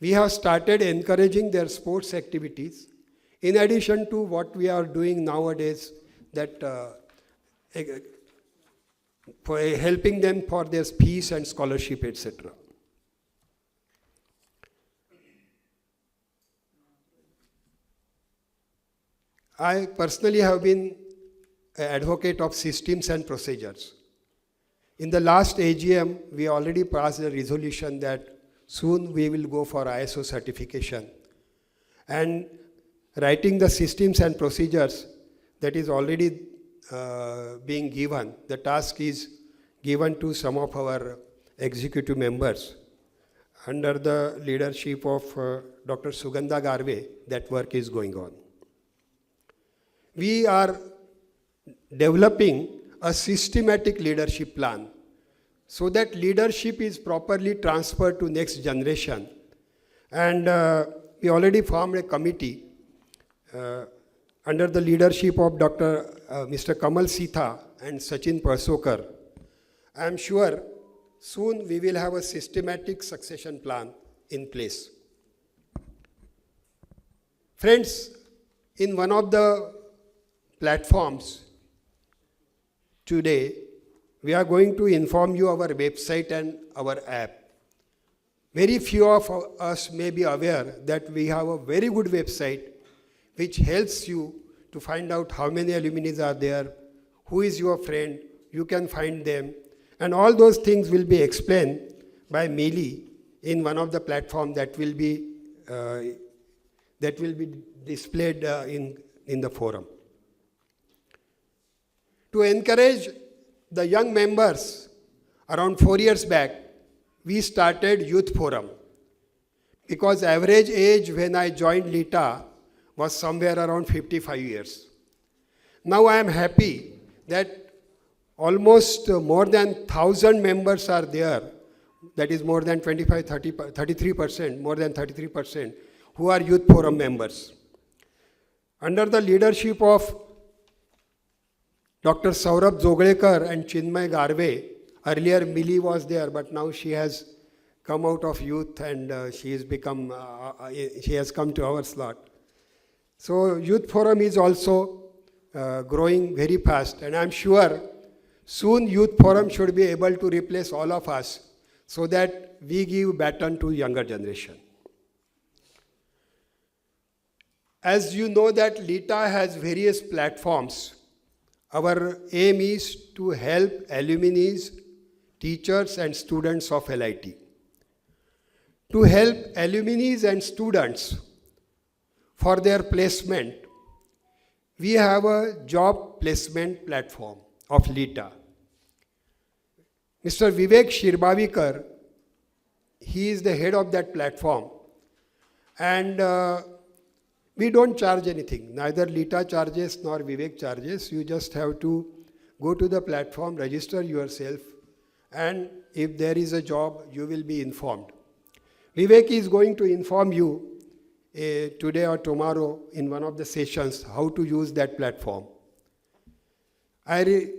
we have started encouraging their sports activities in addition to what we are doing nowadays, that for helping them for their fees and scholarship, etc. I personally have been an advocate of systems and procedures. In the last AGM, we already passed a resolution that soon we will go for ISO certification. And writing the systems and procedures that is already being given, the task is given to some of our executive members. Under the leadership of Dr. Sugandha Garve, that work is going on. We are developing a systematic leadership plan so that leadership is properly transferred to next generation. And we already formed a committee under the leadership of Mr. Kamal Sitha and Sachin Parsokar. I am sure soon we will have a systematic succession plan in place. Friends, in one of the platforms today, we are going to inform you our website and our app. Very few of us may be aware that we have a very good website which helps you to find out how many alumni are there, who is your friend, you can find them, and all those things will be explained by Mili in one of the platforms that will be displayed in the forum. To encourage the young members, around 4 years back, we started Youth Forum. Because average age when I joined LITA was somewhere around 55 years. Now I am happy that almost more than 1,000 members are there, that is more than 33%, more than 33%, who are Youth Forum members. Under the leadership of Dr. Saurabh Zoglekar and Chinmay Garve, earlier Mili was there, but now she has come out of youth and she has come to our slot. So Youth Forum is also growing very fast, and I'm sure soon Youth Forum should be able to replace all of us so that we give baton to younger generation. As you know that LITA has various platforms. Our aim is to help alumni, teachers and students of LIT. To help alumni and students for their placement, we have a job placement platform of LITA. Mr. Vivek Shirbavikar, he is the head of that platform, and we don't charge anything. Neither LITA charges nor Vivek charges. You just have to go to the platform, register yourself, and if there is a job, you will be informed. Vivek is going to inform you today or tomorrow in one of the sessions how to use that platform. I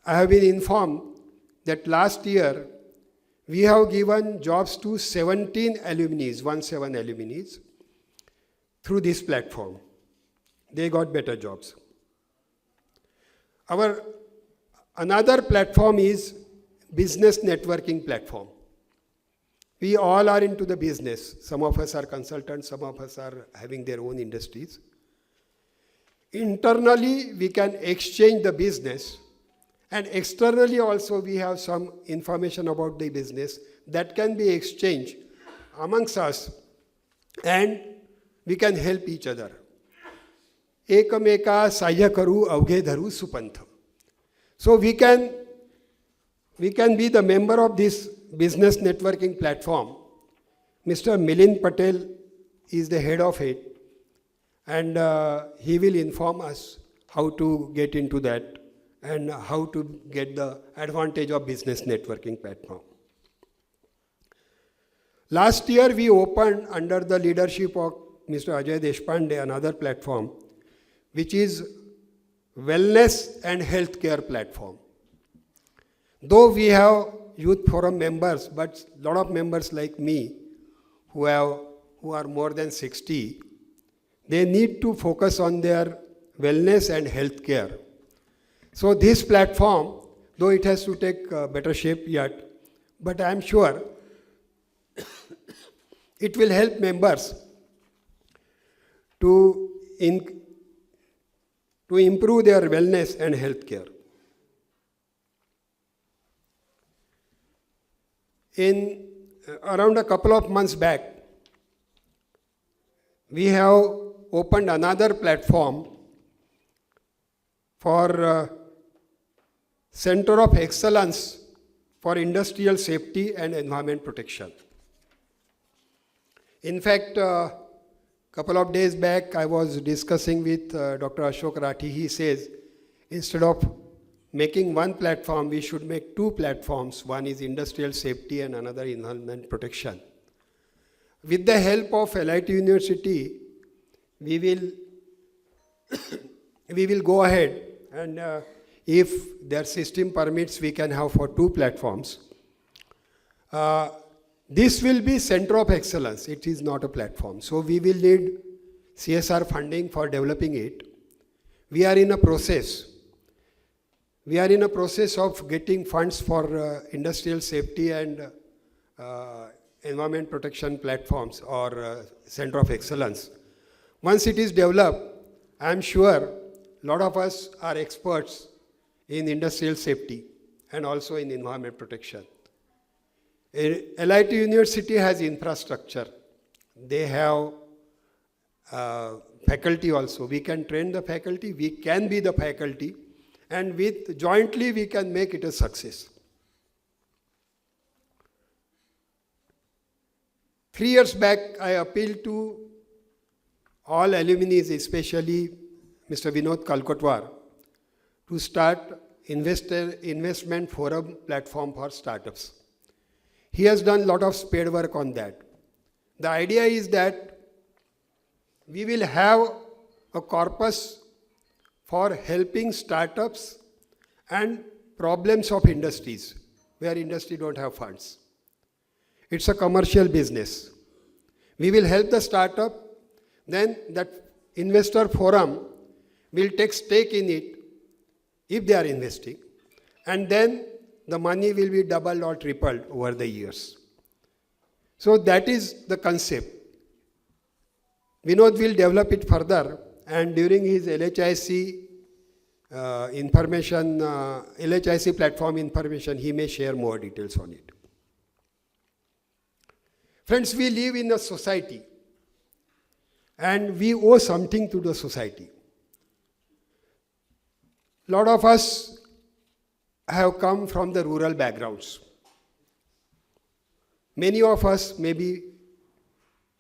have been informed that last year we have given jobs to 17 alumni, 17 alumni, through this platform. They got better jobs. Our another platform is business networking platform. We all are into the business. Some of us are consultants, some of us are having their own industries. Internally, we can exchange the business, and externally also we have some information about the business that can be exchanged amongst us, and we can help each other. Ekameka sahya karu avge dharu supantha. So we can be the member of this business networking platform. Mr. Milind Patel is the head of it, and he will inform us how to get into that and how to get the advantage of business networking platform. Last year we opened under the leadership of Mr. Ajay Deshpande another platform, which is wellness and healthcare platform. Though we have Youth Forum members, but a lot of members like me who are more than 60, they need to focus on their wellness and health care. So this platform, though it has to take better shape yet, but I am sure it will help members to improve their wellness and health care. In around a couple of months back, we have opened another platform for Center of Excellence for Industrial Safety and Environment Protection. In fact, a couple of days back, I was discussing with Dr. Ashok Rathi. He says, instead of making one platform, we should make two platforms. One is industrial safety and another environment protection. With the help of LIT University, we will go ahead and if their system permits, we can have for two platforms. This will be Center of Excellence. It is not a platform. So we will need CSR funding for developing it. We are in a process. We are in a process of getting funds for industrial safety and environment protection platforms or Center of Excellence. Once it is developed, I am sure a lot of us are experts in industrial safety and also in environment protection. LIT University has infrastructure. They have faculty also. We can train the faculty, we can be the faculty, and jointly we can make it a success. 3 years back, I appealed to all alumni, especially Mr. Vinod Kalkotwar, to start investment forum platform for startups. He has done a lot of spade work on that. The idea is that we will have a corpus for helping startups and problems of industries where industry don't have funds. It's a commercial business. We will help the startup, then that investor forum will take stake in it if they are investing, and then the money will be doubled or tripled over the years. So that is the concept. Vinod will develop it further, and during his LHIC LHIC platform information, he may share more details on it. Friends, we live in a society and we owe something to the society. A lot of us have come from the rural backgrounds. Many of us may be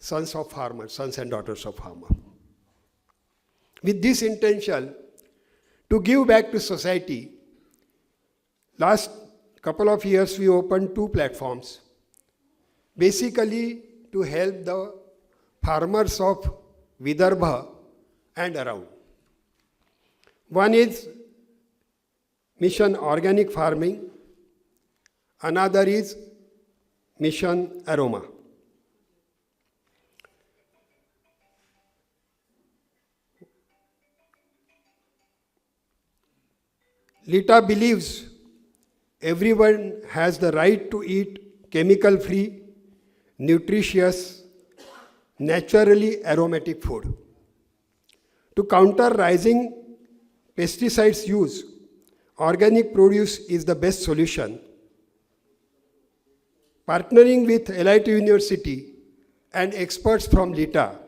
sons of farmers, sons and daughters of farmers. With this intention to give back to society, last couple of years we opened two platforms, basically to help the farmers of Vidarbha and around. One is Mission Organic Farming, another is Mission Aroma. Lita believes everyone has the right to eat chemical-free, nutritious, naturally aromatic food. To counter rising pesticides use, organic produce is the best solution. Partnering with LIT University and experts from Lita,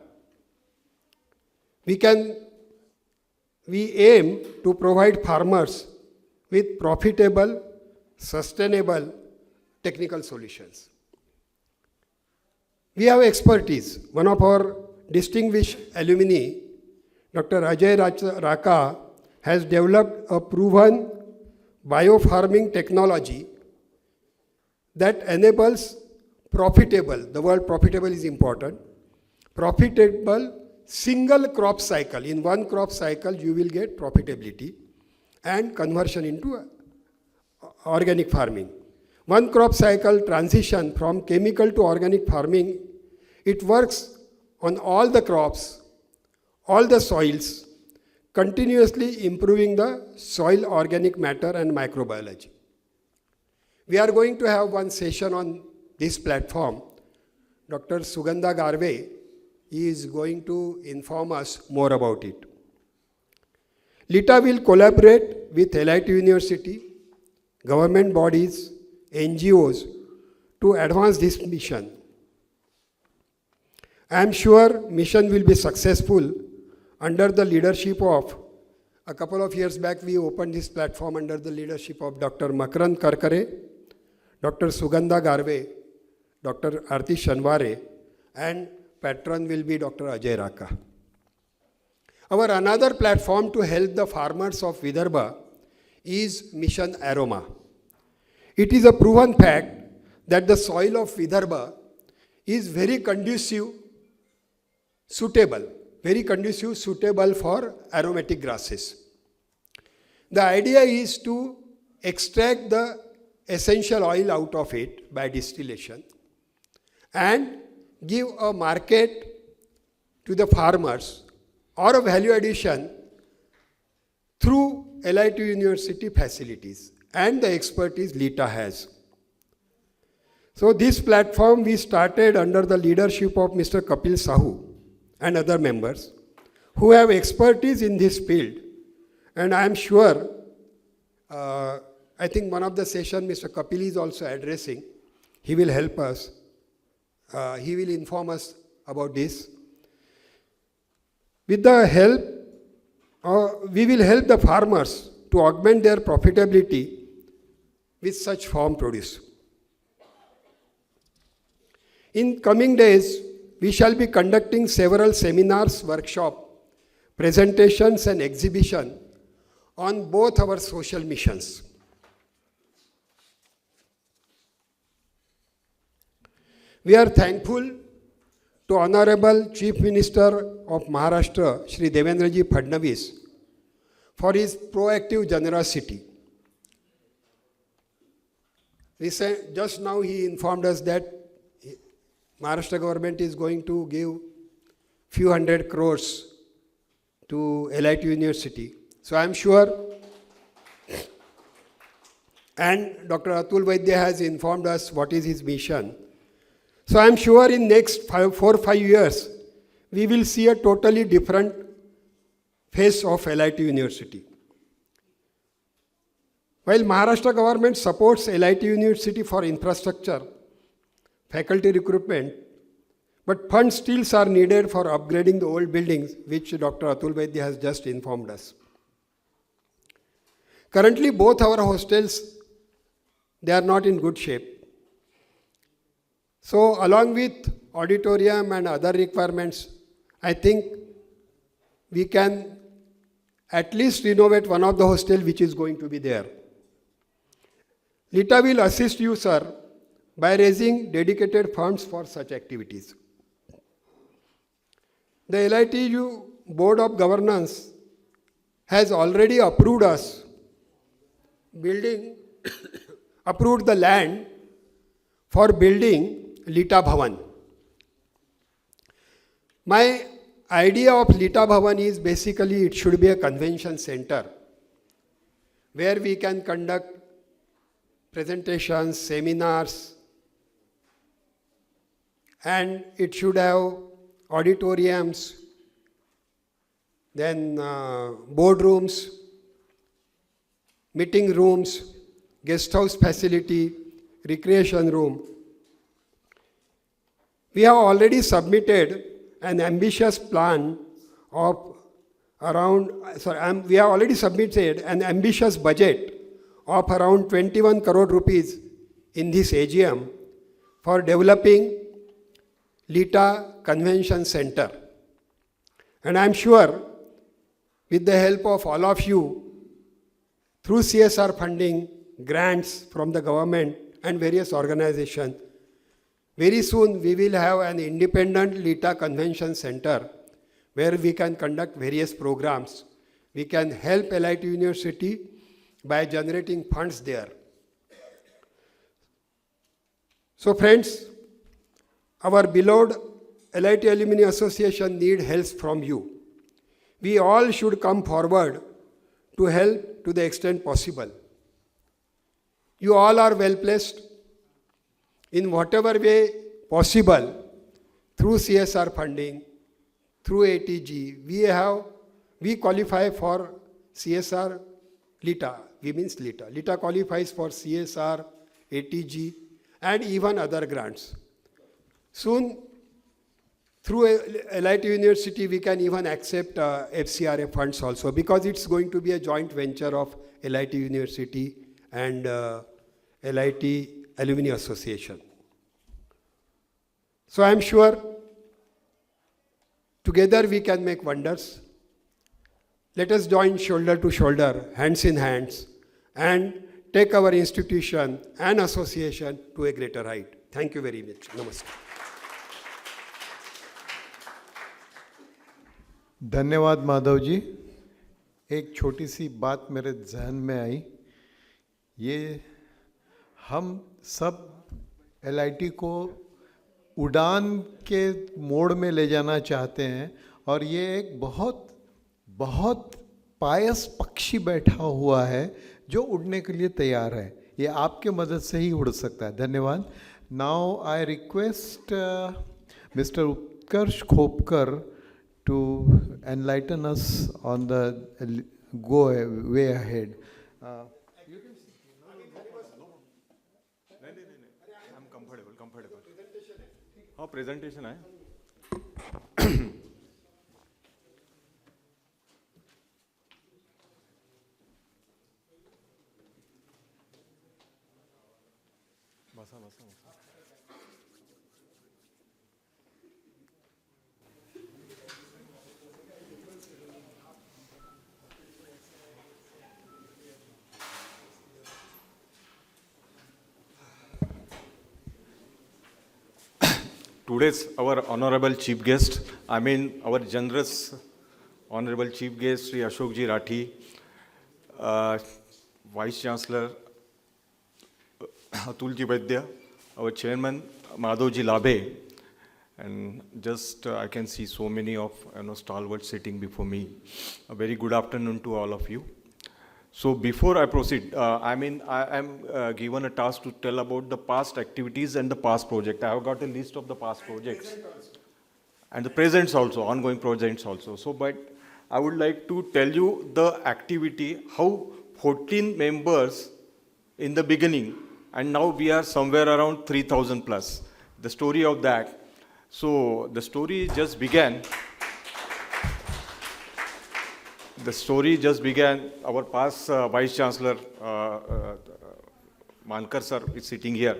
we aim to provide farmers with profitable, sustainable, technical solutions. We have expertise. One of our distinguished alumni, Dr. Ajay Raka, has developed a proven biofarming technology that enables profitable, the word profitable is important, profitable single crop cycle. In one crop cycle, you will get profitability and conversion into organic farming. One crop cycle transition from chemical to organic farming It works on all the crops, all the soils, continuously improving the soil organic matter and microbiology. We are going to have one session on this platform. Dr. Sugandha Garve is going to inform us more about it. LITA will collaborate with LIT University, government bodies, NGOs to advance this mission. I am sure mission will be successful under the leadership of, a couple of years back we opened this platform under the leadership of Dr. Makarand Karkare, Dr. Sugandha Garve, Dr. Arti Shanware, and patron will be Dr. Ajay Raka. Our another platform to help the farmers of Vidarbha is Mission Aroma. It is a proven fact that the soil of Vidarbha is very conducive, suitable for aromatic grasses. The idea is to extract the essential oil out of it by distillation and give a market to the farmers or a value addition through LIT University facilities and the expertise LITA has. So this platform we started under the leadership of Mr. Kapil Sahu and other members who have expertise in this field. And I am sure, I think one of the sessions Mr. Kapil is also addressing. He will help us. He will inform us about this. With the help, we will help the farmers to augment their profitability with such farm produce. In coming days, we shall be conducting several seminars, workshops, presentations and exhibition on both our social missions. We are thankful to Honorable Chief Minister of Maharashtra, Shri Devendraji Fadnavis, for his proactive generosity. Just now he informed us that Maharashtra government is going to give few hundred crores to LIT University. So I am sure, and Dr. Atul Vaidya has informed us what is his mission. So I am sure in next 4 or 5 years, we will see a totally different face of LIT University. While Maharashtra government supports LIT University for infrastructure, faculty recruitment, but funds still are needed for upgrading the old buildings, which Dr. Atul Vaidya has just informed us. Currently, both our hostels, they are not in good shape. So, along with auditorium and other requirements, I think we can at least renovate one of the hostels which is going to be there. LITA will assist you, sir, by raising dedicated funds for such activities. The LITU Board of Governance has already approved us approved the land for building LITA Bhavan. My idea of LITA Bhavan is basically it should be a convention center where we can conduct presentations, seminars, and it should have auditoriums, then boardrooms, meeting rooms, guest house facility, recreation room. We have already submitted an ambitious plan of we have already submitted an ambitious budget of around 21 crore rupees in this AGM for developing LITA Convention Center. And I am sure with the help of all of you, through CSR funding, grants from the government and various organizations, very soon we will have an independent LITA Convention Center where we can conduct various programs. We can help LIT University by generating funds there. So friends, our beloved LIT Alumni Association need help from you. We all should come forward to help to the extent possible. You all are well placed in whatever way possible through CSR funding, through ATG. We qualify for CSR LITA. We means LITA. LITA qualifies for CSR, ATG, and even other grants. Soon, through LIT University, we can even accept FCRA funds also, because it's going to be a joint venture of LIT University and LIT Alumni Association. So I'm sure together we can make wonders. Let us join shoulder to shoulder, hands in hands, and take our institution and association to a greater height. Thank you very much. Namaste. धन्यवाद माधव जी। एक छोटी सी बात मेरे जहन में आई, ये हम सब LIT को उड़ान के मोड़ में ले जाना चाहते हैं, और ये एक बहुत बहुत पायस पक्षी बैठा हुआ है जो उड़ने के लिए तैयार है। ये आपके मदद से ही उड़ सकता है। धन्यवाद। Now I request mister Utkarsh Khopkar to enlighten us on the way ahead. I'm comfortable. हाँ, presentation है. बसा. Today's our honorable chief guest, our generous honorable chief guest, Sri Ashok Ji Rathi, Vice Chancellor Atul Ji Vaidya, our chairman Madhav Ji Labhe, and just I can see so many of stalwarts sitting before me. A very good afternoon to all of you. So before I proceed, I am given a task to tell about the past activities and the past project. I have got a list of the past projects and the presents also, ongoing projects also. So, but I would like to tell you the activity, how 14 members in the beginning, and now we are somewhere around 3,000 plus. The story of that. So the story just began. The story just began. Our past Vice Chancellor, Mankar sir, is sitting here.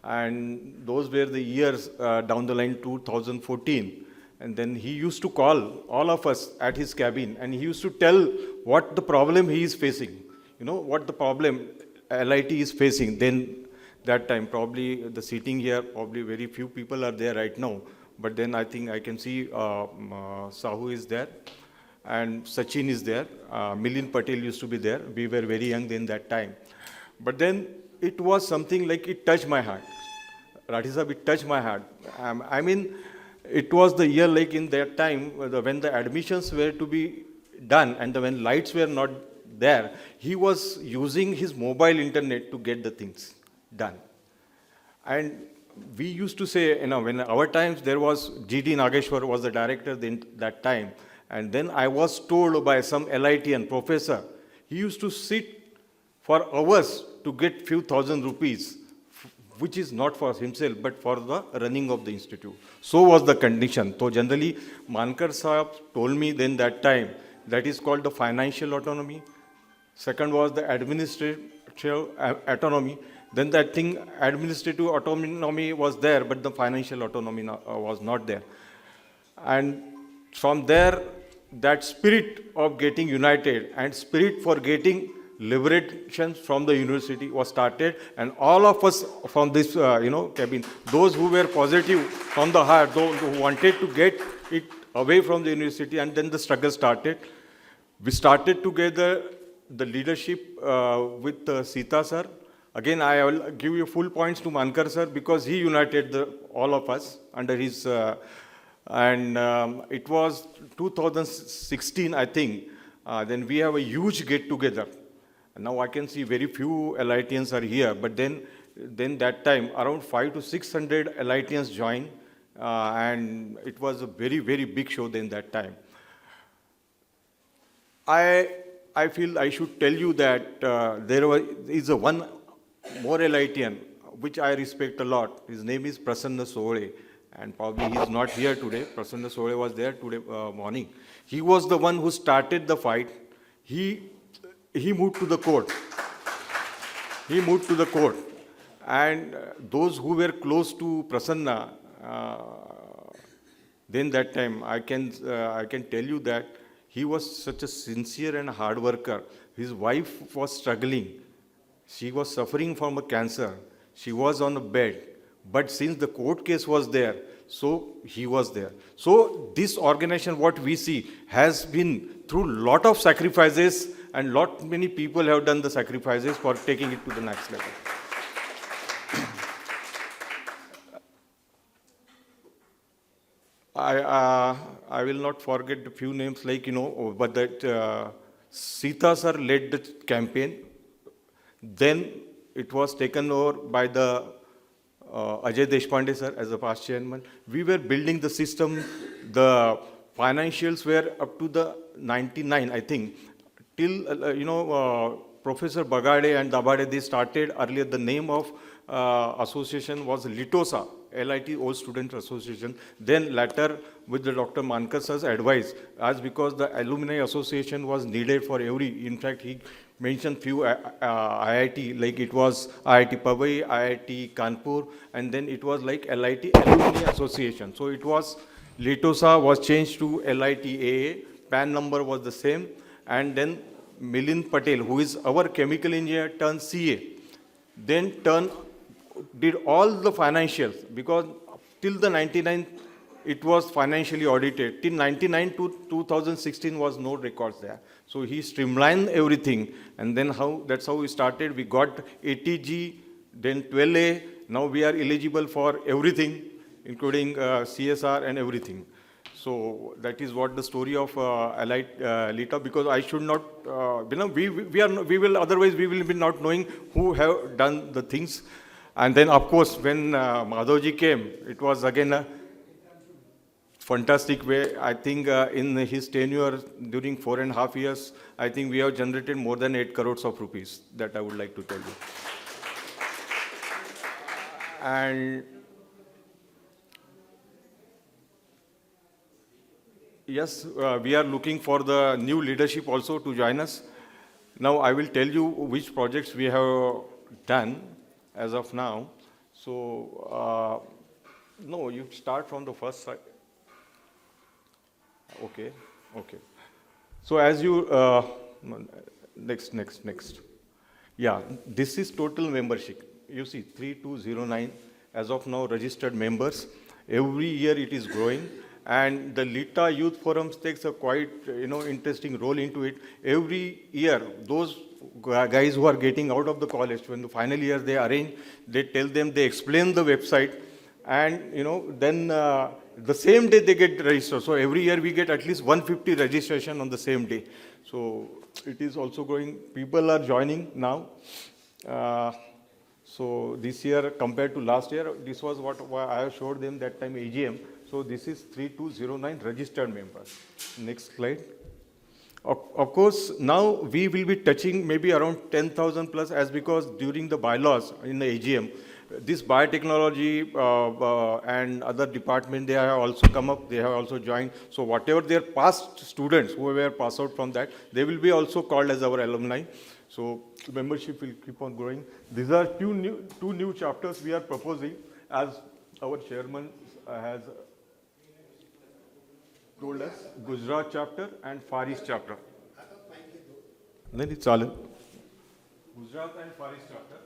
And those were the years down the line, 2014. And then he used to call all of us at his cabin, and he used to tell what the problem he is facing. What the problem LIT is facing. Then that time, probably the sitting here, probably very few people are there right now. But then I think I can see Sahu is there. And Sachin is there, Milind Patel used to be there. We were very young then that time. But then it was something like it touched my heart. Rathi Sahib, it touched my heart. It was the year like in that time when the admissions were to be done and when lights were not there, he was using his mobile internet to get the things done. And we used to say, when our times there was G.D. Nageshwar was the director then that time. And then I was told by some LITian professor, he used to sit for hours to get few thousand rupees, which is not for himself, but for the running of the institute. So was the condition. So generally, Mankar Sahib told me then that time, that is called the financial autonomy. Second was the administrative autonomy. Then that thing, administrative autonomy was there, but the financial autonomy was not there. And from there, that spirit of getting united and spirit for getting liberation from the university was started, and all of us from this, cabin, those who were positive from the heart, those who wanted to get it away from the university, and then the struggle started. We started together the leadership with Sita sir. Again, I will give you full points to Mankar sir because he united all of us under his And it was 2016, I think. Then we have a huge get-together. Now I can see very few LITians are here, but then that time around 500 to 600 LITians joined, and it was a very, very big show then that time. I feel I should tell you that is a one more LITian which I respect a lot. His name is Prasanna Sohle, and probably he is not here today. Prasanna Sohle was there today morning. He was the one who started the fight. He moved to the court. He moved to the court, and those who were close to Prasanna, then that time I can tell you that he was such a sincere and hard worker. His wife was struggling. She was suffering from a cancer. She was on a bed. But since the court case was there, so he was there. So this organization, what we see, has been through lot of sacrifices, and many people have done the sacrifices for taking it to the next level. I will not forget a few names like, but that Sita sir led the campaign. Then it was taken over by the Ajay Deshpande sir as the past chairman. We were building the system. The financials were up to the 99, I think. Till, Professor Bagade and Dabade, they started earlier. The name of association was LITOSA, LIT Old Student Association. Then later, with the Dr. Mankar sir's advice, as because the alumni association was needed for every, in fact, he mentioned few IIT, like it was IIT Powai, IIT Kanpur, and then it was like LIT Alumni Association. So it was, LITOSA was changed to LITAA, PAN number was the same, and then Milind Patel, who is our chemical engineer, turned CA, then did all the financials, because till the 99 it was financially audited. Till 99 to 2016 was no records there. So he streamlined everything, and then that's how we started. We got ATG, then 12A. Now we are eligible for everything, including CSR and everything. So that is what the story of LITA, because I should not, we will, otherwise we will be not knowing who have done the things. And then of course when Madhavji came, it was again a fantastic way. I think in his tenure during 4.5 years, I think we have generated more than 8 crores of rupees. That I would like to tell you. And yes, we are looking for the new leadership also to join us. Now I will tell you which projects we have done as of now. So, no, you start from the first side. Okay. So as you, next. Yeah, this is total membership. You see, 3209 as of now registered members. Every year it is growing. And the LITA Youth Forums takes a quite, interesting role into it. Every year, those guys who are getting out of the college, when the final year they arrange, they tell them, they explain the website, and, then the same day they get registered. So every year we get at least 150 registration on the same day. So it is also growing. People are joining now. So this year compared to last year, this was what I showed them that time AGM. So this is 3209 registered members. Next slide. Of course, now we will be touching maybe around 10,000 plus, as because during the bylaws in the AGM, this biotechnology and other department, they have also come up, they have also joined. So whatever their past students who were passed out from that, they will be also called as our alumni. So membership will keep on growing. These are two new chapters we are proposing, as our chairman has told us, Gujarat chapter and Far East chapter. Then it's all Gujarat and Far East chapter.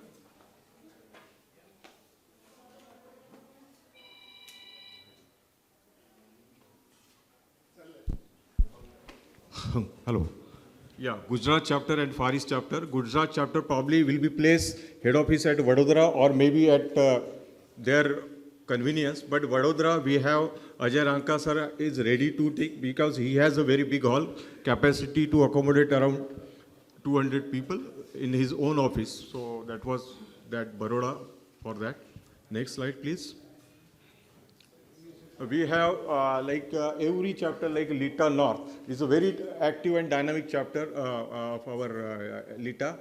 Hello. Yeah, Gujarat chapter and Far East chapter. Gujarat chapter probably will be placed head office at Vadodara, or maybe at their convenience. But Vadodara, we have Ajay Ranka sir is ready to take because he has a very big hall, capacity to accommodate around 200 people in his own office. So that was that Baroda for that. Next slide, please. We have every chapter like Lita North is a very active and dynamic chapter of our Lita.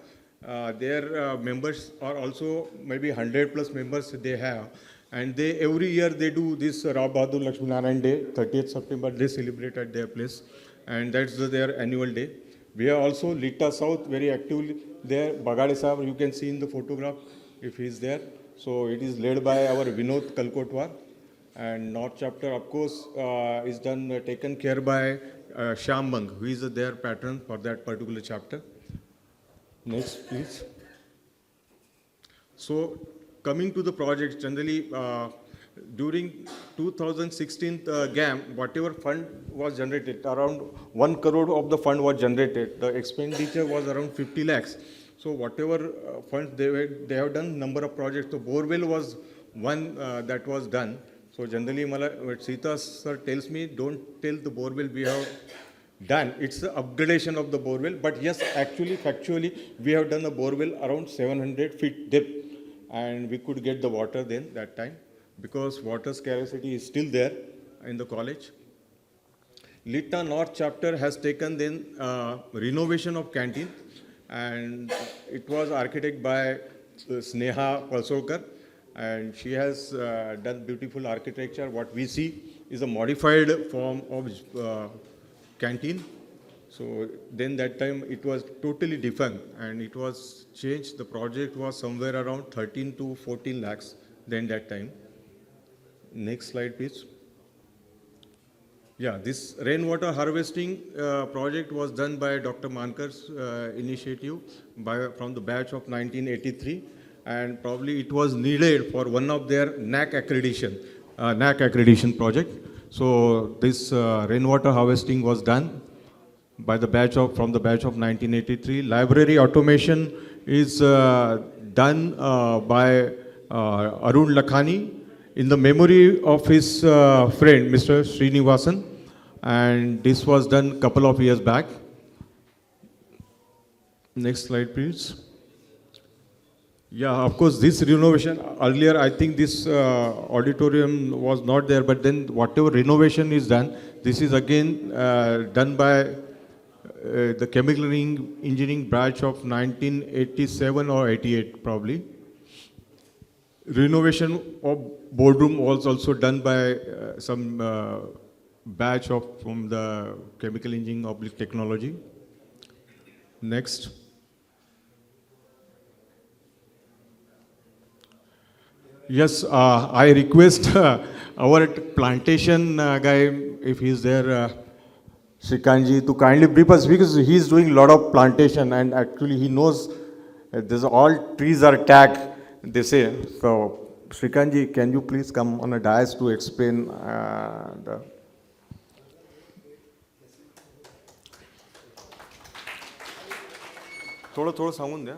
Their members are also maybe 100 plus members they have, and they every year they do this Rao Bahadur Lakshmi Narayan Day, 30th September they celebrate at their place, and that's their annual day. We have also Lita South very actively there. Bagade Sahab, you can see in the photograph if he is there. So it is led by our Vinod Kalkotwar. And North chapter, of course, is taken care by Shyam Bang, who is their patron for that particular chapter. Next, please. So, coming to the project, generally, during 2016 GAM, whatever fund was generated, around 1 crore of the fund was generated. The expenditure was around 50 lakhs. So, whatever funds they have done, number of projects. So, borewell was one that was done. So generally, Sita sir tells me, don't tell the borewell we have done. It's the upgradation of the borewell. But yes, actually, factually, we have done a borewell around 700 feet depth. And we could get the water then that time because water scarcity is still there in the college. Lita North chapter has taken then renovation of canteen. And it was architect by Sneha Palsolkar. And she has done beautiful architecture. What we see is a modified form of canteen. So then that time it was totally different and it was changed. The project was somewhere around 13 to 14 lakhs then that time. Next slide, please. Yeah, this rainwater harvesting project was done by Dr. Mankar's initiative from the batch of 1983. And probably it was needed for one of their NAC accreditation project. So this rainwater harvesting was done by the from the batch of 1983. Library automation is done by Arun Lakhani in the memory of his friend, Mr. Srinivasan. And this was done a couple of years back. Next slide, please. Yeah, of course, this renovation, earlier I think this auditorium was not there, but then whatever renovation is done, this is again done by the chemical engineering branch of 1987 or 88 probably. Renovation of boardroom was also done by some batch from the chemical engineering oblique technology. Next. Yes, I request our plantation guy, if he's there, Srikanji, to kindly brief us because he's doing a lot of plantation and actually he knows there's all trees are tagged, they say. So, Srikanji, can you please come on a dais to explain थोडं सांगून द्या.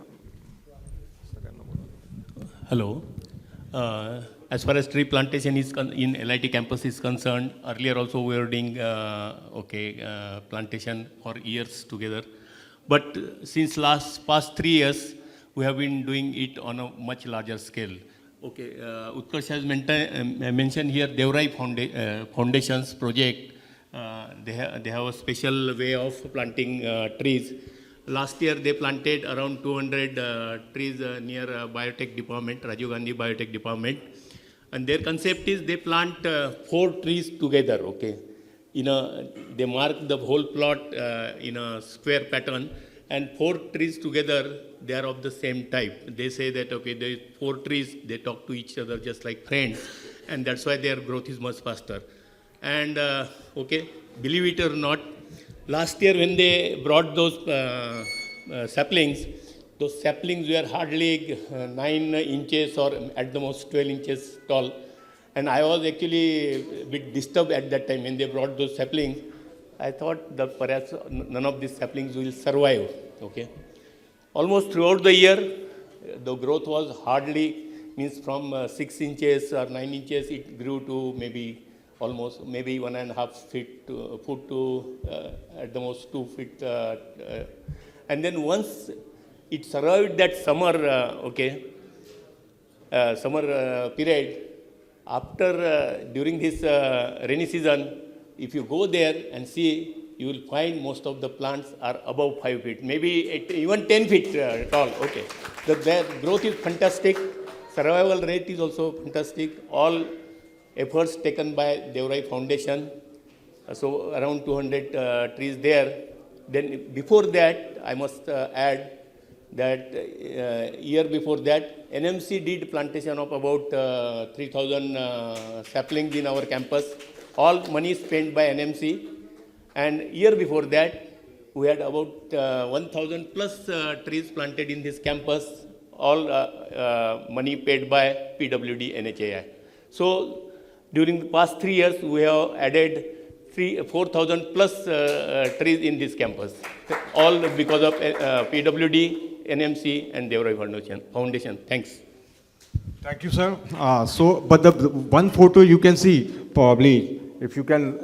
Hello. As far as tree plantation is in LIT campus is concerned, earlier also we were doing plantation for years together. But since past 3 years, we have been doing it on a much larger scale. Okay, Utkarsh has mentioned here Devrai Foundations project. They have a special way of planting trees. Last year, they planted around 200 trees near biotech department, Rajiv Gandhi Biotech Department. And their concept is they plant 4 trees together, okay? They mark the whole plot in a square pattern, and 4 trees together, they are of the same type. They say that, okay, there is 4 trees, they talk to each other just like friends, and that's why their growth is much faster. And, believe it or not, last year when they brought those saplings were hardly 9 inches or at the most 12 inches tall. And I was actually a bit disturbed at that time when they brought those saplings. I thought that perhaps none of these saplings will survive. Okay. Almost throughout the year, the growth was hardly means from 6 inches or 9 inches, it grew to maybe almost maybe 1.5 feet to, foot to at the most 2 feet. And then once it survived that summer, summer period, after during this rainy season, if you go there and see, you will find most of the plants are above 5 feet, maybe even 10 feet tall. Okay, their growth is fantastic. Survival rate is also fantastic. All efforts taken by Devrai Foundation. So around 200 trees there. Then before that, I must add that year before that, NMC did plantation of about 3,000 saplings in our campus. All money spent by NMC. And year before that, we had about 1,000 plus trees planted in this campus, all money paid by PWD NHAI. So during the past 3 years, we have added 4,000 plus trees in this campus, all because of PWD, NMC, and Devrai Foundation. Thanks. Thank you, sir. But the one photo you can see, probably, if you can,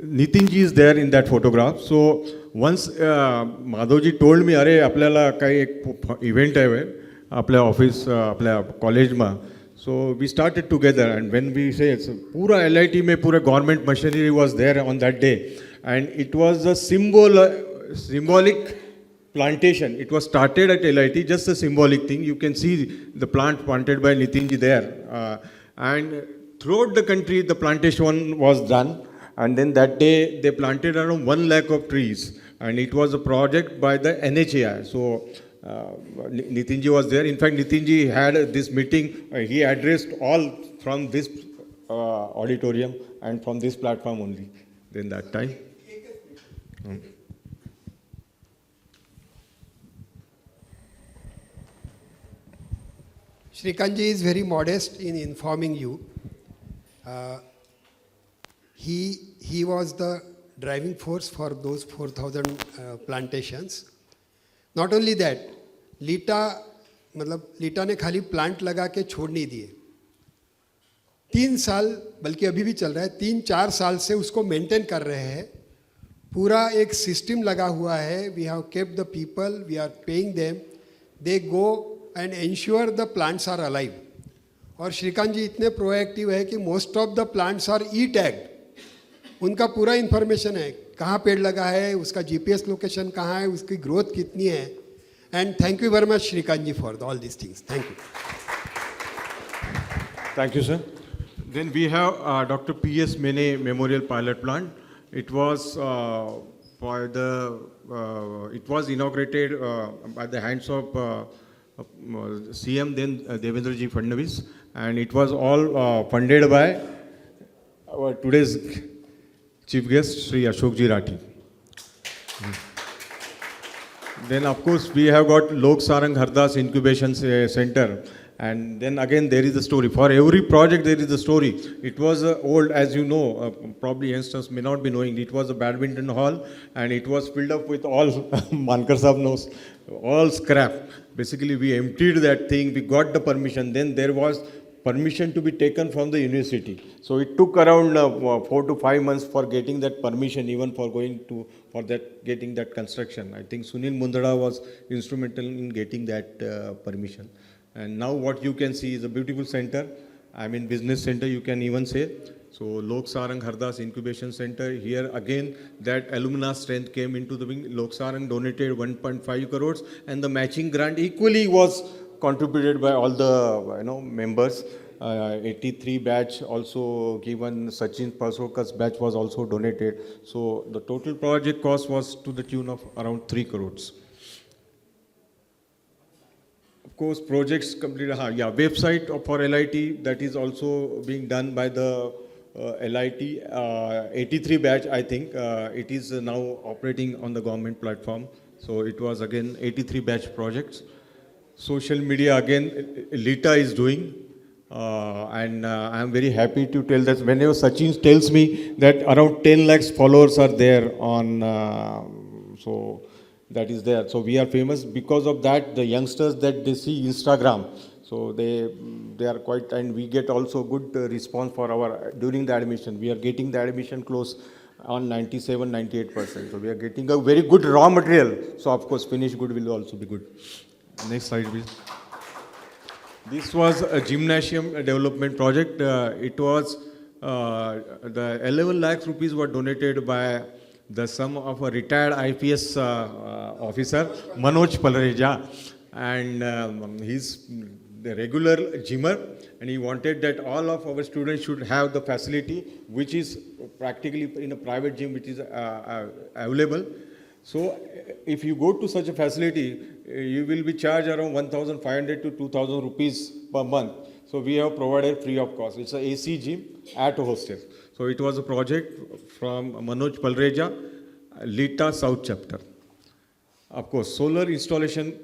Nitinji is there in that photograph. So once Madhavji told me, अरे आपल्याला काही एक event आहे आपल्या office, आपल्या college मा. So we started together, and when we say पूरा LIT में पूरा government machinery was there on that day, and it was a symbolic plantation. It was started at LIT, just a symbolic thing. You can see the plant planted by Nitinji there, and throughout the country the plantation was done. And then that day they planted around 1 lakh of trees, and it was a project by the NHAI. So Nitinji was there. In fact, Nitinji had this meeting. He addressed all from this auditorium and from this platform only. Then that time. Srikanji is very modest in informing you. He was the driving force for those 4,000 plantations. Not only that, लीटा ने खाली plant लगा के छोड़ नहीं दिए. 3 साल, बल्कि अभी भी चल रहा है, 3-4 साल से उसको मेंटेन कर रहे हैं. पूरा एक सिस्टम लगा हुआ है. We have kept the people, we are paying them, they go and ensure the plants are alive. और श्रीकांत जी इतने प्रोएक्टिव है कि most of the plants are e tagged. उनका पूरा इन्फॉर्मेशन है, कहाँ पेड़ लगा है, उसका GPS लोकेशन कहाँ है, उसकी ग्रोथ कितनी है. And thank you very much Srikanth ji for all this things. Thank you. Thank you, sir. Then we have Dr. P.S. Mene Memorial Pilot Plant. It was it was inaugurated by the hands of CM then Devendra Ji Fadnavis, and it was all funded by our today's chief guest, Sri Ashok Ji Rathi. Then of course we have got Lok Sarang Hardas Incubation Center. And then again there is a story. For every project there is a story. It was old, as you know, probably youngsters may not be knowing, it was a badminton hall, and it was filled up with all, Mankar Sahab knows, all scrap. Basically we emptied that thing, we got the permission, then there was permission to be taken from the university. So it took around 4 to 5 months for getting that permission, even for getting that construction. I think Sunil Mundara was instrumental in getting that permission. And now what you can see is a beautiful center. I mean business center you can even say. So Lok Sarang Hardas Incubation Center, here again that alumni strength came into the wing. Lok Sarang donated 1.5 crores and the matching grant equally was contributed by all the members. 83 batch also given, Sachin Pasokar's batch was also donated. So the total project cost was to the tune of around 3 crores. Of course, projects completed. Website for LIT, that is also being done by the LIT 83 batch, I think. It is now operating on the government platform. So it was again 83 batch projects. Social media again, Lita is doing. And I am very happy to tell that whenever Sachin tells me that around 10 lakhs followers are there on, so that is there. So we are famous because of that. The youngsters that they see Instagram, so they are quite, and we get also good response for our during the admission. We are getting the admission close on 97-98%. So we are getting a very good raw material. So of course, finished good will also be good. Next slide, please. This was a gymnasium development project. It was the 11 lakhs rupees were donated by the son of a retired IPS officer, Manoj Palreja, and he's the regular gymmer, and he wanted that all of our students should have the facility, which is practically in a private gym, which is available. So if you go to such a facility, you will be charged around 1,500 to 2,000 rupees per month. So we have provided free of cost. It's a AC gym at a hostel. So it was a project from Manoj Palreja, Lita South Chapter. Of course, solar installation,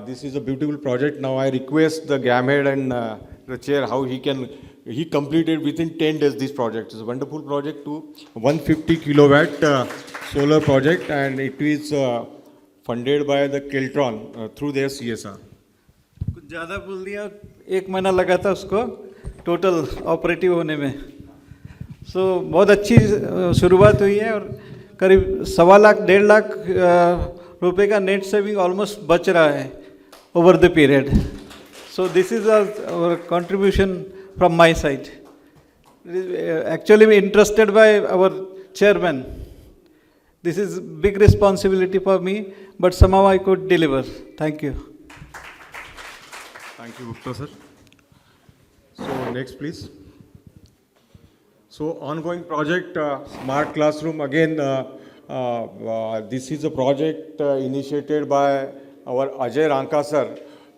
this is a beautiful project. Now I request the GAM head and the chair how he completed within 10 days this project. It's a wonderful project to 150 kilowatt solar project, and it is funded by the Keltron through their CSR. कुछ ज़्यादा बोल दिया, 1 महीना लगा था उसको total operative होने में. सो बहुत अच्छी शुरुआत हुई है और करीब 1.25 लाख 1.5 लाख रुपए का नेट सेविंग ऑलमोस्ट बच रहा है over the period. So this is our contribution from my side. Actually interested by our chairman. This is big responsibility for me, but somehow I could deliver. Thank you. Thank you, Gupta sir. So next, please. So ongoing project, Smart Classroom. Again, this is a project initiated by our Ajay Ranka sir,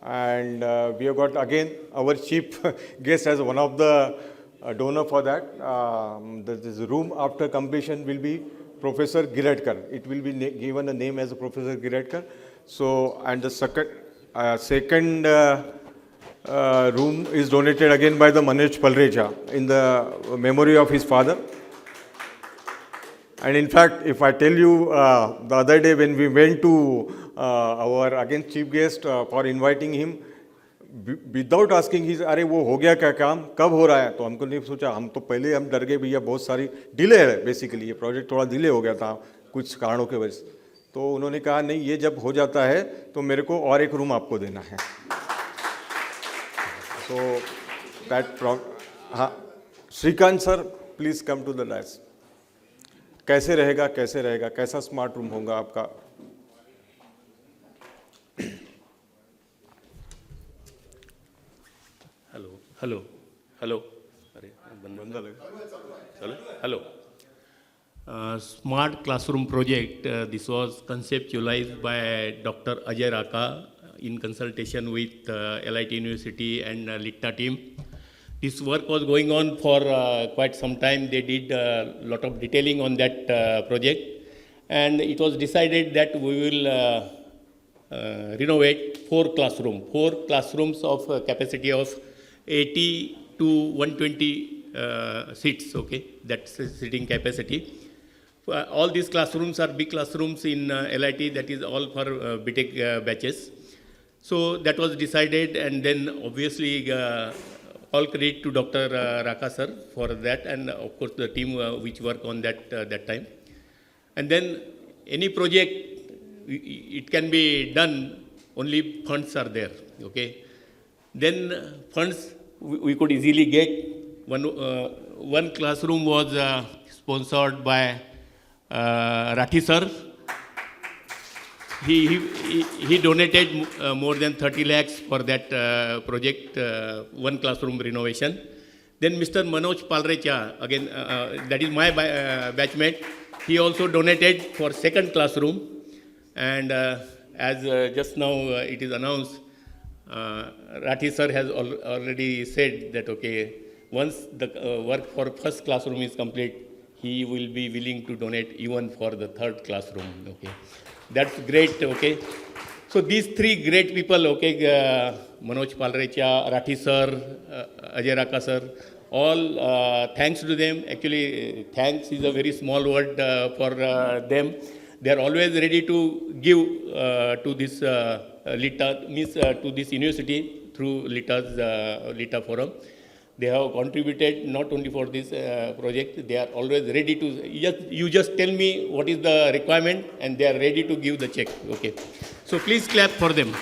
and we have got again our chief guest as one of the donor for that. This room after completion will be Professor Giradkar. It will be given a name as a Professor Giradkar. So, and the second room is donated again by the Manoj Palreja in the memory of his father. And in fact, if I tell you, the other day when we went to our again chief guest for inviting him, without asking ही अरे वो हो गया क्या काम, कब हो रहा है, तो हमको नहीं सोचा. हम तो पहले हम डर गए भैया बहुत सारी डिले है. बेसिकली ये प्रोजेक्ट थोड़ा डिले हो गया था कुछ कारणों के वजह से. तो उन्होंने कहा नहीं, ये जब हो जाता है तो मेरे को और एक रूम आपको देना है. सो दैट हाँ, Srikanth sir please come to the dais. कैसे रहेगा, कैसे रहेगा, कैसा स्मार्ट रूम होगा आपका? Hello. Hello. Smart Classroom project. This was conceptualized by Dr. Ajay Raka in consultation with LIT University and LITTA team. This work was going on for quite some time. They did a lot of detailing on that project, and it was decided that we will renovate 4 classrooms of capacity of 80 to 120 seats, okay, that's sitting capacity. All these classrooms are big classrooms in LIT, that is all for BTech batches. So that was decided, and then obviously all credit to Dr. Raka sir for that, and of course the team which worked on that time. And then any project, it can be done, only funds are there, okay. Then funds we could easily get. One classroom was sponsored by Rathi sir. He donated more than 30 lakhs for that project, one classroom renovation. Then Mr. Manoj Palrecha, again, that is my batchmate, he also donated for second classroom. And as just now it is announced, Rathi sir has already said that, okay, once the work for first classroom is complete, he will be willing to donate even for the third classroom, okay. That's great, okay. So these 3 great people, okay, Manoj Palrecha, Rathi sir, Ajay Raka sir, all thanks to them. Actually, thanks is a very small word for them. They are always ready to give to this LITA, means to this university through LITA forum. They have contributed not only for this project, they are always ready to, you just tell me what is the requirement and they are ready to give the check. Okay. So please clap for them.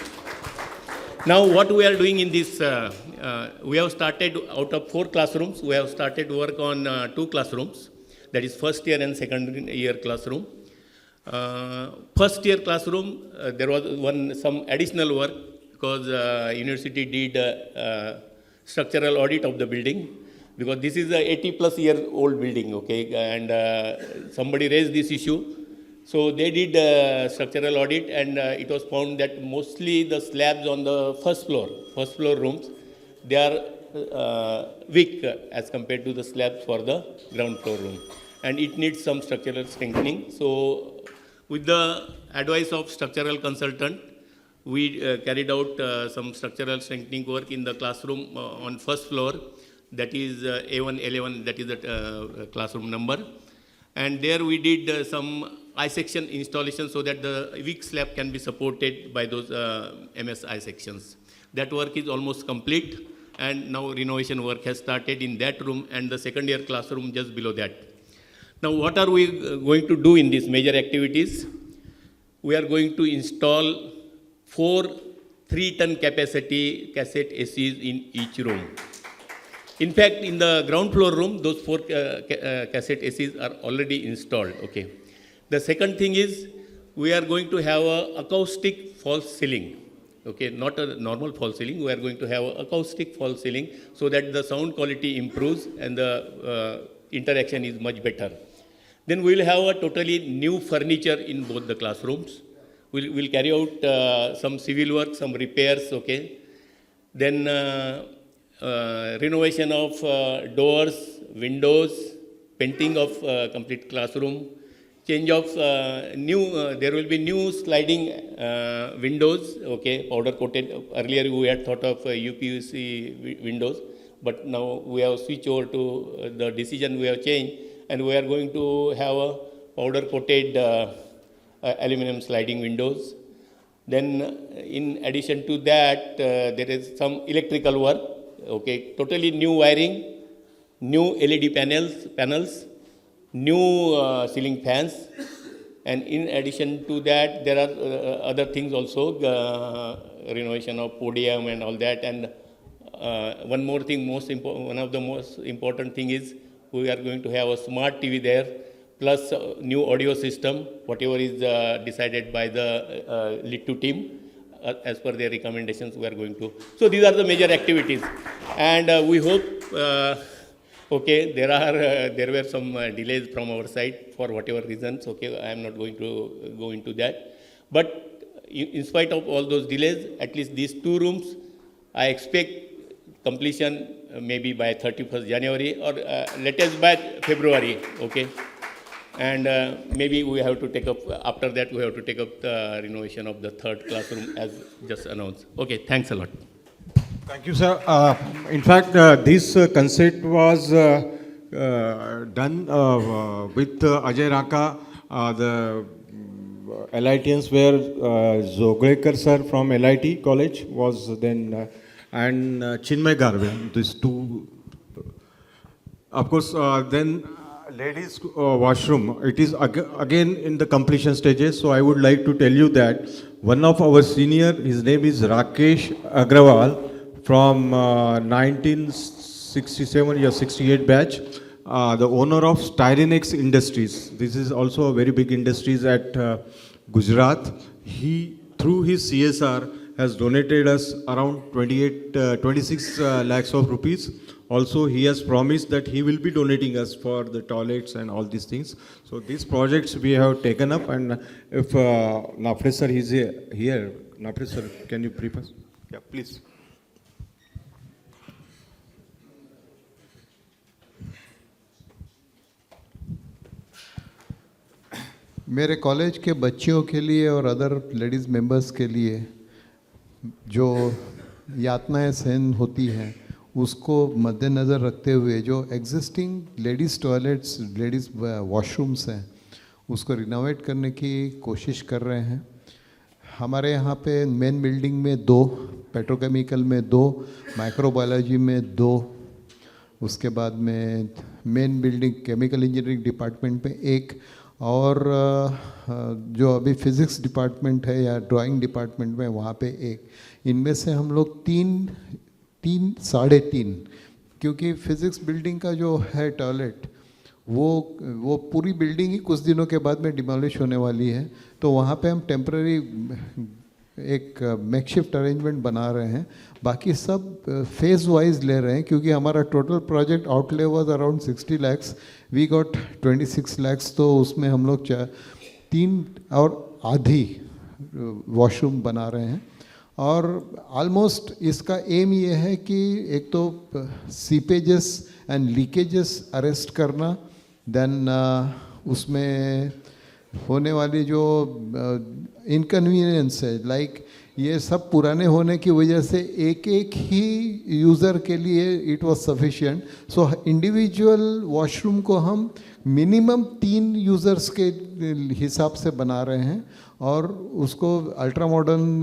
Now what we are doing in this, we have started out of 4 classrooms, we have started work on 2 classrooms, that is first year and second year classroom. First year classroom, there was some additional work because university did structural audit of the building, because this is a 80+ year old building, okay, and somebody raised this issue. So they did structural audit, and it was found that mostly the slabs on the first floor rooms, they are weak as compared to the slabs for the ground floor room, and it needs some structural strengthening. So with the advice of structural consultant, we carried out some structural strengthening work in the classroom on first floor, that is A111, that is the classroom number. And there we did some I-section installation so that the weak slab can be supported by those MS I-sections. That work is almost complete, and now renovation work has started in that room and the second year classroom just below that. Now what are we going to do in these major activities? We are going to install 4 3-ton capacity cassette ACs in each room. In fact, in the ground floor room, those 4 cassette ACs are already installed. Okay. The second thing is, we are going to have a acoustic false ceiling. Okay, not a normal false ceiling. We are going to have a acoustic false ceiling so that the sound quality improves and the interaction is much better. Then we will have a totally new furniture in both the classrooms. We'll carry out some civil work, some repairs, okay. Then renovation of doors, windows, painting of complete classroom, change of there will be new sliding windows, okay, powder coated. Earlier we had thought of UPVC windows, but now we have switched over to the decision we have changed, and we are going to have a powder coated aluminum sliding windows. Then in addition to that, there is some electrical work, okay, totally new wiring, new LED panels, new ceiling fans, and in addition to that, there are other things also, renovation of podium and all that. And one more thing, one of the most important thing is we are going to have a smart TV there, plus new audio system, whatever is decided by the LIT2 team. As per their recommendations, we are going to. So these are the major activities, and we hope. Okay, there were some delays from our side for whatever reasons. Okay, I am not going to go into that. But in spite of all those delays, at least these 2 rooms, I expect completion maybe by 31st January or latest by February. Okay. And maybe we have to take up, after that we have to take up the renovation of the 3rd classroom as just announced. Okay, thanks a lot. Thank you, sir. In fact, this concert was done with Ajay Raka. The LITians were Zoglekar sir from LIT College was then, and Chinmay Garve, these 2. Of course, then ladies washroom, it is again in the completion stages. So I would like to tell you that one of our senior, his name is Rakesh Agrawal from 1967 or 68 batch, the owner of Styrenex Industries. This is also a very big industries at Gujarat. He, through his CSR, has donated us around 26 lakhs of rupees. Also, he has promised that he will be donating us for the toilets and all these things. So these projects we have taken up, and if Nafre sir is here, Nafre sir, can you brief us? Yeah, please. मेरे college के बच्चियों के लिए और other ladies members के लिए जो यातनाएं सहन होती हैं उसको मद्देनज़र रखते हुए जो existing ladies toilets, ladies washrooms हैं उसको रिनोवेट करने की कोशिश कर रहे हैं। हमारे यहाँ पे मेन बिल्डिंग में 2, पेट्रोकेमिकल में 2, माइक्रोबायोलॉजी में 2, उसके बाद में main building chemical engineering department में 1, और जो अभी फिज़िक्स डिपार्टमेंट है या ड्राइंग डिपार्टमेंट में वहाँ पे 1। इनमें से हम लोग 3 3.5, क्योंकि फिज़िक्स बिल्डिंग का जो है टॉयलेट वो पूरी बिल्डिंग ही कुछ दिनों के बाद में डिमोलिश होने वाली है, तो वहाँ पे हम टेम्पररी एक मेकशिफ्ट अरेंजमेंट बना रहे हैं। बाकी सब फेज़ वाइज ले रहे हैं, क्योंकि हमारा total project outlay was around 60 lakhs, we got 26 lakhs, तो उसमें हम लोग 3 और आधी वॉशरूम बना रहे हैं। और ऑलमोस्ट इसका एम ये है कि एक तो सीपेजेस एंड लीकेजेस अरेस्ट करना, देन उसमें होने वाली जो इनकन्वीनियंस है, लाइक ये सब पुराने होने की वजह से एक ही यूज़र के लिए it was sufficient. So individual washroom को हम मिनिमम 3 यूज़र्स के हिसाब से बना रहे हैं, और उसको अल्ट्रा मॉडर्न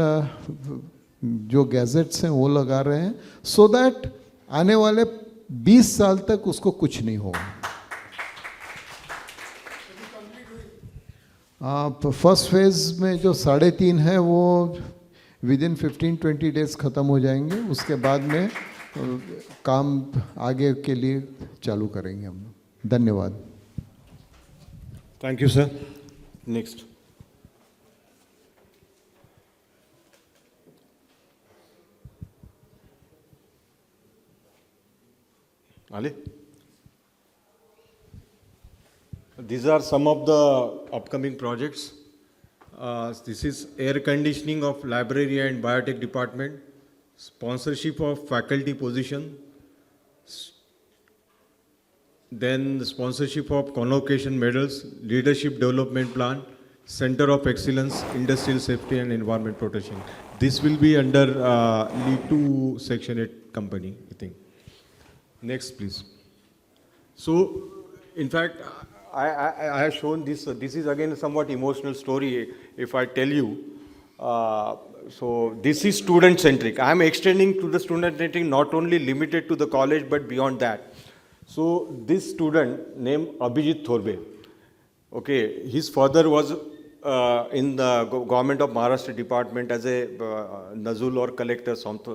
जो गैजेट्स हैं वो लगा रहे हैं, सो दैट आने वाले 20 साल तक उसको कुछ नहीं होगा। फर्स्ट फेज़ में जो 3.5 है वो विदिन 15-20 डेज ख़त्म हो जाएंगे, उसके बाद में काम आगे के लिए चालू करेंगे हम लोग। धन्यवाद। Thank you, sir. Next. Ali? These are some of the upcoming projects. This is air conditioning of library and biotech department, sponsorship of faculty position, then the sponsorship of convocation medals, leadership development plan, center of excellence, industrial safety and environment protection. This will be under LEAD2 Section 8 company, I think. Next, please. So, in fact, I have shown this. This is again a somewhat emotional story. If I tell you, so this is student-centric. I am extending to the student-centric, not only limited to the college, but beyond that. So this student named Abhijit Thorbe. Okay, his father was in the government of Maharashtra department as a Nazul or collector, sort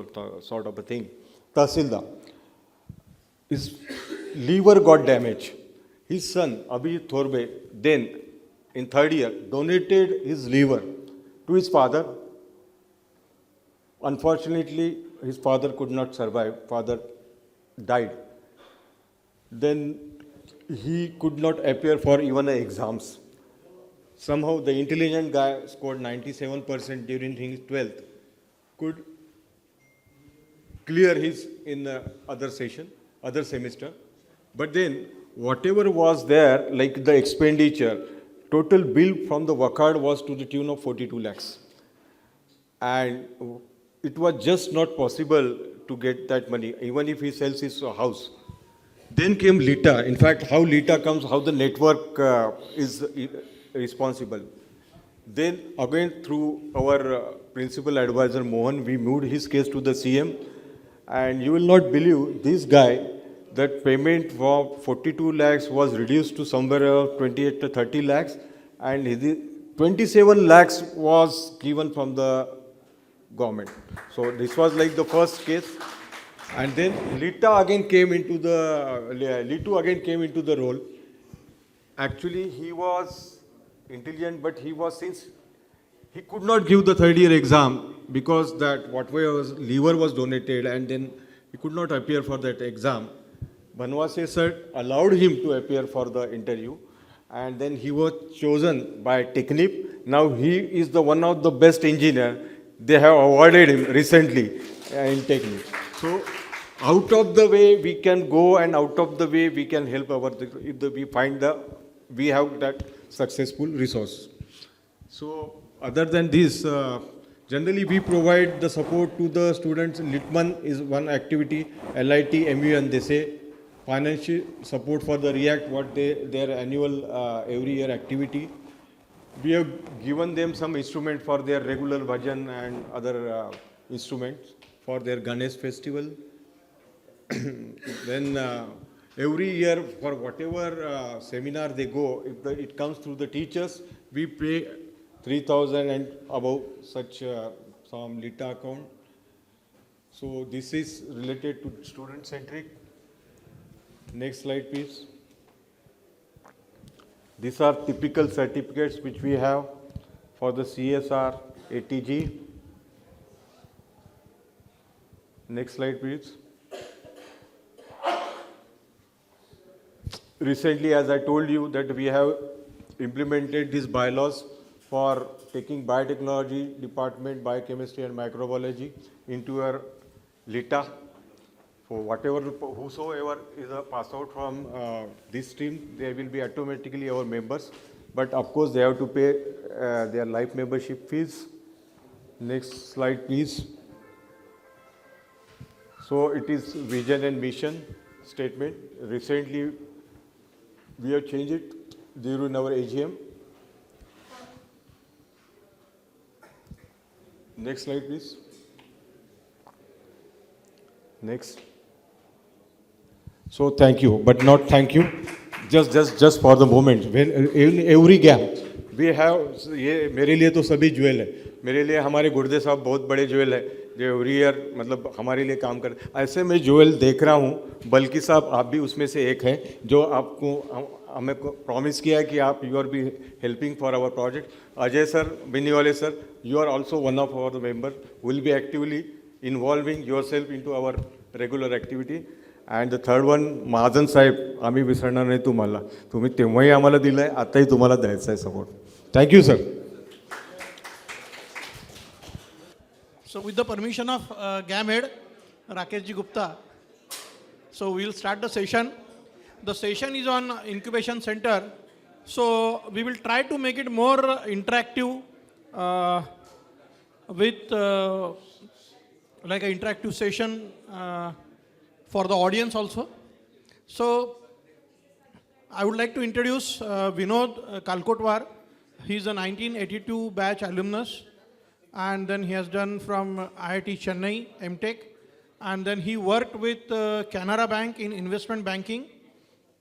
of a thing, Tahsildar. His liver got damaged. His son, Abhijit Thorbe, then in 3rd year, donated his liver to his father. Unfortunately, his father could not survive. Father died. Then he could not appear for even exams. Somehow the intelligent guy scored 97% during his 12th, could clear his in the other semester. But then whatever was there, like the expenditure, total bill from the Wakad was to the tune of 42 lakhs. And it was just not possible to get that money, even if he sells his house. Then came LITA. In fact, how LITA comes, how the network is responsible. Then again through our principal advisor Mohan, we moved his case to the CM. And you will not believe this guy, that payment for 42 lakhs was reduced to somewhere around 28 to 30 lakhs. And 27 lakhs was given from the government. So this was like the first case. And then LITA again came into LITU again came into the role. Actually, he was intelligent, but since he could not give the 3rd year exam because that liver was donated, and then he could not appear for that exam. Banwase sir allowed him to appear for the interview, and then he was chosen by Technip. Now he is one of the best engineer. They have awarded him recently in Technip. So out of the way we can go, and out of the way we can help we have that successful resource. So other than this, generally we provide the support to the students. Litman is one activity, LIT, MU, and they say financial support for the REACT, their annual every year activity. we have given them some instrument for their regular bhajan and other instruments for their Ganesh festival. Then every year for whatever seminar they go, if it comes through the teachers, we pay 3,000 and above such some Lita account. So this is related to student centric. Next slide, please. These are typical certificates which we have for the CSR, ATG. Next slide, please. Recently, as I told you, that we have implemented these bylaws for taking biotechnology department, biochemistry and microbiology into our LITA. For whatever, whosoever is a pass out from this stream, they will be automatically our members. But of course, they have to pay their life membership fees. Next slide, please. So it is vision and mission statement. Recently, we have changed it during our AGM. Next slide, please. Next. So thank you, but not thank you. Just for the moment. When in every gap we have, ये मेरे लिए तो सभी jewel है. मेरे लिए हमारे गुर्दे साहब बहुत बड़े ज्वेल है जो एवरी ईयर मतलब हमारे लिए काम कर. ऐसे मैं ज्वेल देख रहा हूँ. बल्कि साहब आप भी उसमें से एक हैं जो आपको हमें प्रॉमिस किया है कि आप you are be helping for our project. Ajay sir, Binniwale sir, you are also one of our member, will be actively involving yourself into our regular activity. And the third one, Mahajan साहेब, आम्ही विसरणार नाही तुम्हाला. तुम्ही तेव्हाही आम्हाला दिलं आहे, आताही तुम्हाला द्यायचा आहे support. Thank you sir. So with the permission of GAM head, Rakesh Ji Gupta, so we'll start the session. The session is on incubation center. So we will try to make it more interactive with like an interactive session for the audience also. So I would like to introduce Vinod Kalkotwar. He is a 1982 batch alumnus, and then he has done from IIT Chennai, MTech, and then he worked with Canara Bank in investment banking.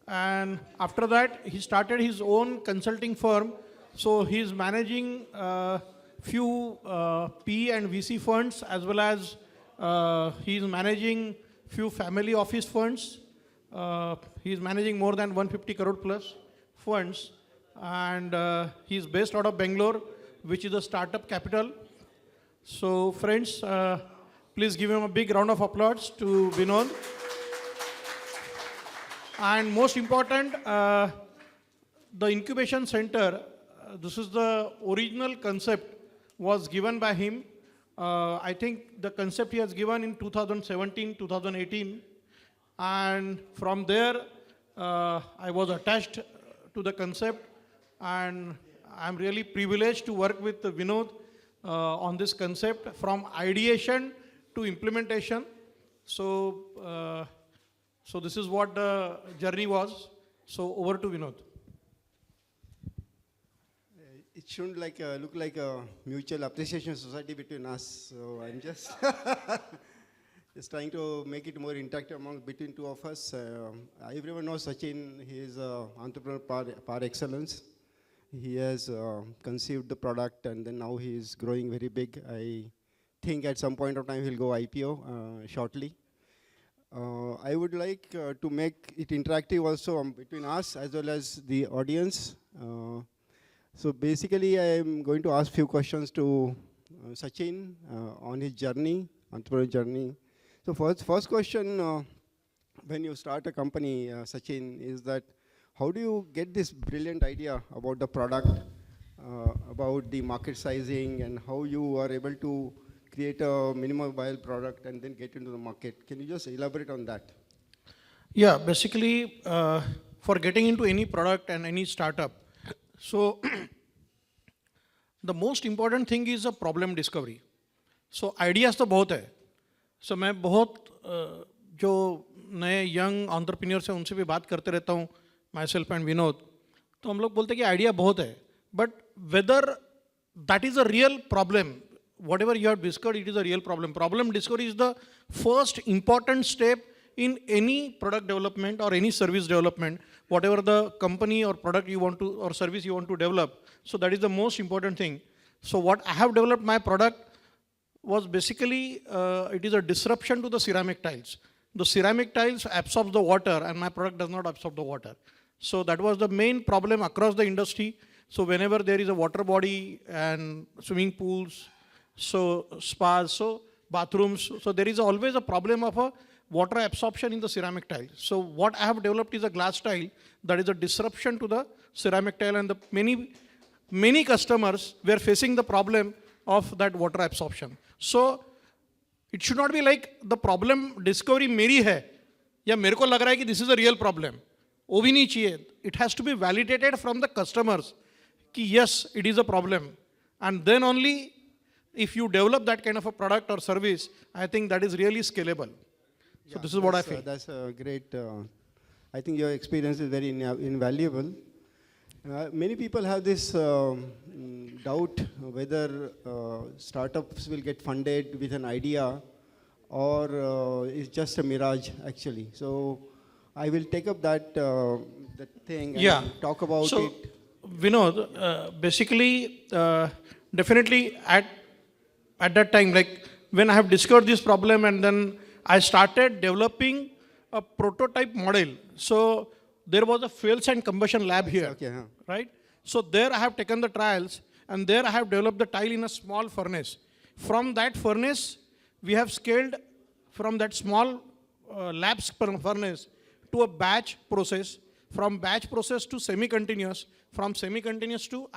And after that, he started his own consulting firm. So he is managing few P and VC funds, as well as he is managing few family office funds. He is managing more than 150 crore plus funds. And he is based out of Bangalore, which is a startup capital. So friends, please give him a big round of applause to Vinod. And most important, the incubation center, this is the original concept was given by him. I think the concept he has given in 2017, 2018. And from there, I was attached to the concept, and I'm really privileged to work with Vinod on this concept from ideation to implementation. So, so this is what the journey was. So over to Vinod. It shouldn't look like a mutual appreciation society between us. So I'm just just trying to make it more interactive between two of us. Everyone knows Sachin. He is an entrepreneur par excellence. He has conceived the product, and then now he is growing very big. I think at some point of time he'll go IPO shortly. I would like to make it interactive also between us as well as the audience. So basically, I am going to ask few questions to Sachin on his journey, entrepreneurial journey. So first question, when you start a company, Sachin, is that how do you get this brilliant idea about the product, about the market sizing, and how you are able to create a minimum viable product and then get into the market? Can you just elaborate on that? Yeah, basically, for getting into any product and any startup, so the most important thing is a problem discovery. So ideas तो बहुत है. So मैं बहुत जो नए young entrepreneurs हैं उनसे भी बात करते रहता हूँ, myself and Vinod. तो हम लोग बोलते हैं कि आइडिया बहुत है, but whether that is a real problem, whatever you have discovered, it is a real problem. Problem discovery is the first important step in any product development or any service development, whatever the company or product you want to, or service you want to develop. So that is the most important thing. So what I have developed my product was basically, it is a disruption to the ceramic tiles. The ceramic tiles absorbs the water and my product does not absorb the water. So that was the main problem across the industry. So whenever there is a water body and swimming pools, so spas, so bathrooms, so there is always a problem of a water absorption in the ceramic tile. So what I have developed is a glass tile that is a disruption to the ceramic tile, and the many customers were facing the problem of that water absorption. So it should not be like the problem discovery मेरी है या मेरे को लग रहा है कि this is a real problem. वो भी नहीं चाहिए. It has to be validated from the customers कि yes, it is a problem. And then only if you develop that kind of a product or service, I think that is really scalable. So this is what I feel. That's a great, I think your experience is very invaluable. Many people have this doubt whether startups will get funded with an idea or it's just a mirage actually. So I will take up that thing and talk about so, it. Vinod, basically, definitely at that time, like when I have discovered this problem and then I started developing a prototype model. So there was a fuels and combustion lab here, Okay, huh. right? So there I have taken the trials and there I have developed the tile in a small furnace. From that furnace, we have scaled from that small lab furnace to a batch process, from batch process to semi-continuous, from semi-continuous to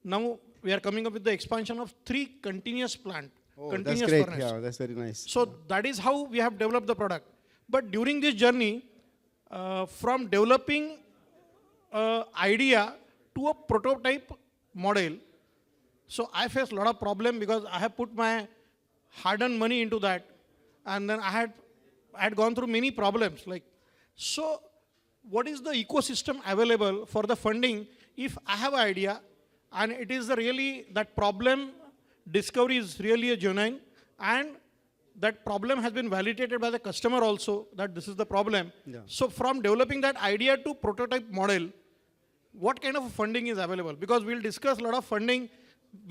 now we are coming up with the expansion of 3 continuous plant. Oh, continuous that's great. furnace. Yeah, that's very nice. So that is how we have developed the product. But during this journey, from developing idea to a prototype model, so I faced a lot of problem because I have put my hard-earned money into that, and then I had gone through many problems. Like, so what is the ecosystem available for the funding if I have an idea and it is really that problem discovery is really a genuine, and that problem has been validated by the customer also that this is the problem. Yeah. So from developing that idea to prototype model, what kind of funding is available? Because we'll discuss a lot of funding.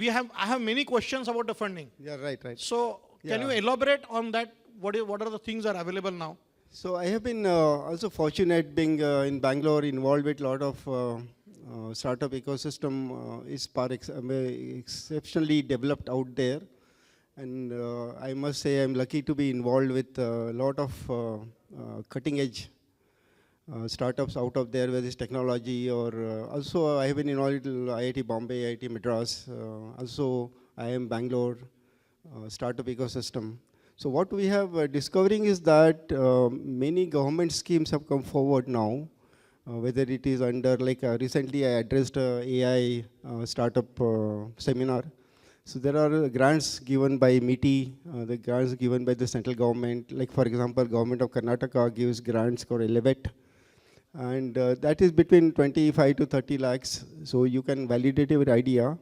I have many questions about the funding. Yeah, right. So can you elaborate on that? What are the things that are available now? So I have been also fortunate being in Bangalore, involved with a lot of startup ecosystem is exceptionally developed out there. And I must say I'm lucky to be involved with a lot of cutting edge startups out of there with this technology, or also I have been involved with IIT Bombay, IIT Madras, also IIM Bangalore startup ecosystem. So what we have discovering is that many government schemes have come forward now, whether it is under, like recently I addressed AI startup seminar. So there are grants given by MITI, the grants given by the central government, like for example, government of Karnataka gives grants called Elevate, and that is between 25 to 30 lakhs. So you can validate your idea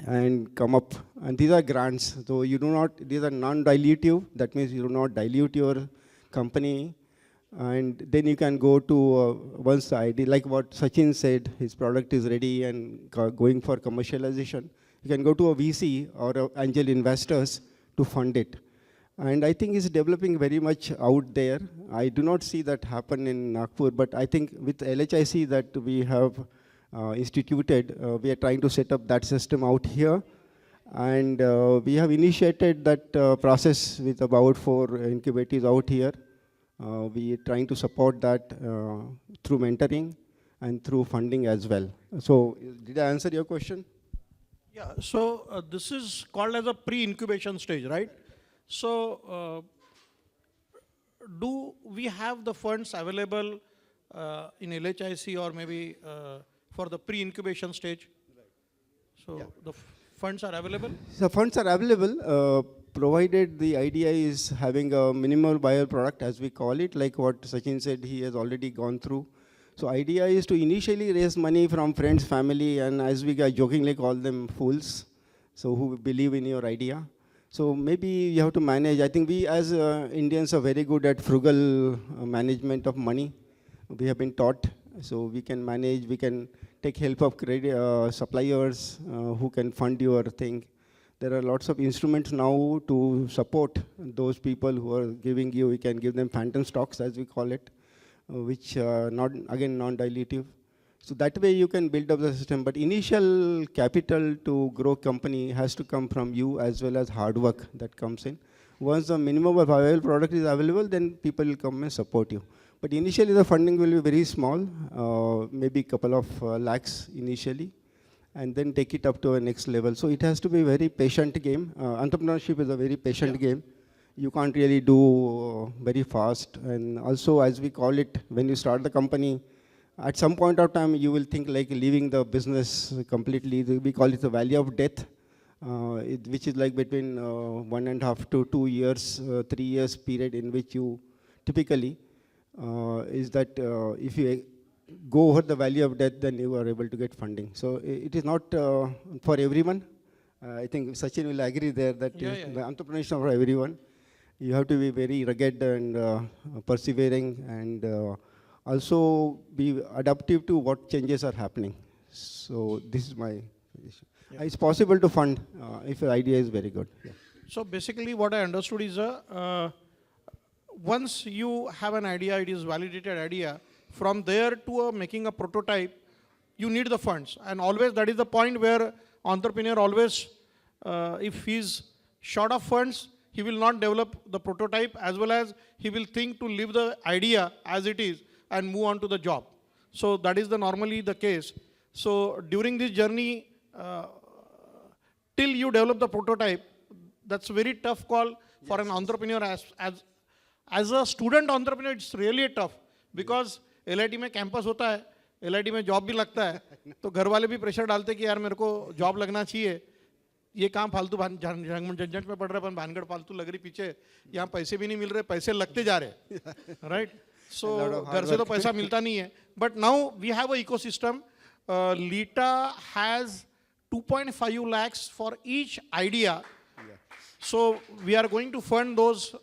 and come up, and these are grants. So you do not, these are non-dilutive, that means you do not dilute your company, and then you can go to once the idea, like what Sachin said, his product is ready and going for commercialization. You can go to a VC or angel investors to fund it. And I think it's developing very much out there. I do not see that happen in Nagpur, but I think with LHIC that we have instituted, we are trying to set up that system out here. And we have initiated that process with about 4 incubators out here. We are trying to support that through mentoring and through funding as well. So did I answer your question? Yeah, so this is called as a pre-incubation stage, right? So do we have the funds available in LHIC or maybe for the pre-incubation stage? So the funds are available? So funds are available, provided the idea is having a minimal viable product, as we call it, like what Sachin said, he has already gone through. So idea is to initially raise money from friends, family, and as we jokingly call them fools, so who believe in your idea. So maybe you have to manage. I think we as Indians are very good at frugal management of money. We have been taught, so we can manage, we can take help of credit, suppliers who can fund your thing. There are lots of instruments now to support those people who are giving you. We can give them phantom stocks, as we call it, which not again non-dilutive. So that way you can build up the system. But initial capital to grow company has to come from you as well as hard work that comes in. Once the minimum viable product is available, then people will come and support you. But initially the funding will be very small, maybe a couple of lakhs initially, and then take it up to a next level. So it has to be a very patient game. Entrepreneurship is a very patient game. You can't really do very fast. And also, as we call it, when you start the company, at some point of time, you will think like leaving the business completely. We call it the valley of death, which is like between 1.5 to 2 years, 3 years period in which you typically is that if you go over the valley of death, then you are able to get funding. So it is not for everyone. I think Sachin will agree there that the entrepreneurship is not for everyone. You have to be very rugged and persevering and also be adaptive to what changes are happening. So this is my position. It's possible to fund if your idea is very good. Yeah. So basically what I understood is once you have an idea, it is validated idea, from there to making a prototype, you need the funds. And always that is the point where entrepreneur always, if he's short of funds, he will not develop the prototype, as well as he will think to leave the idea as it is and move on to the job. So that is normally the case. So during this journey, till you develop the prototype, that's a very tough call for an entrepreneur. As a student entrepreneur, it's really tough, because LIT में campus होता है, LIT में job भी लगता है, तो घर वाले भी प्रेशर डालते कि यार मेरे को जॉब लगना चाहिए, ये काम फालतू झंझट में पड़ रहा है, पर भानगढ़ फालतू लग रही पीछे, यहाँ पैसे भी नहीं मिल रहे, पैसे लगते जा रहे, राइट? सो घर से तो पैसा मिलता नहीं है. But now we have an ecosystem. LITA has 2.5 lakhs for each idea. So we are going to fund those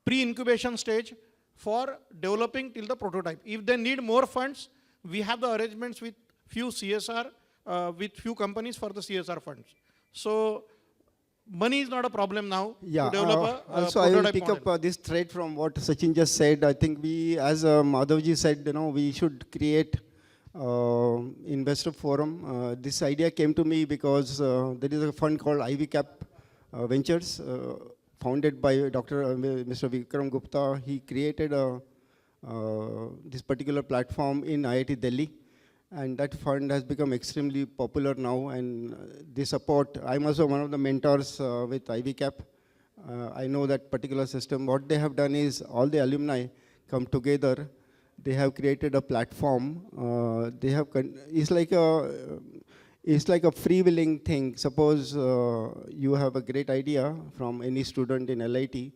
pre-incubation stage for developing till the prototype. If they need more funds, we have the arrangements with few CSR, with few companies for the CSR funds. So money is not a problem now to develop a also I will pick up this thread from what Sachin just said. I think we, as Madhavji said, we should create investor forum. This idea came to me because there is a fund called IVCAP Ventures, founded by Mr. Vikram Gupta. He created this particular platform in IIT Delhi, and that fund has become extremely popular now, and they support. I'm also one of the mentors with IVCAP. I know that particular system. What they have done is all the alumni come together. They have created a platform. It's like a freewheeling thing. Suppose you have a great idea from any student in LIT,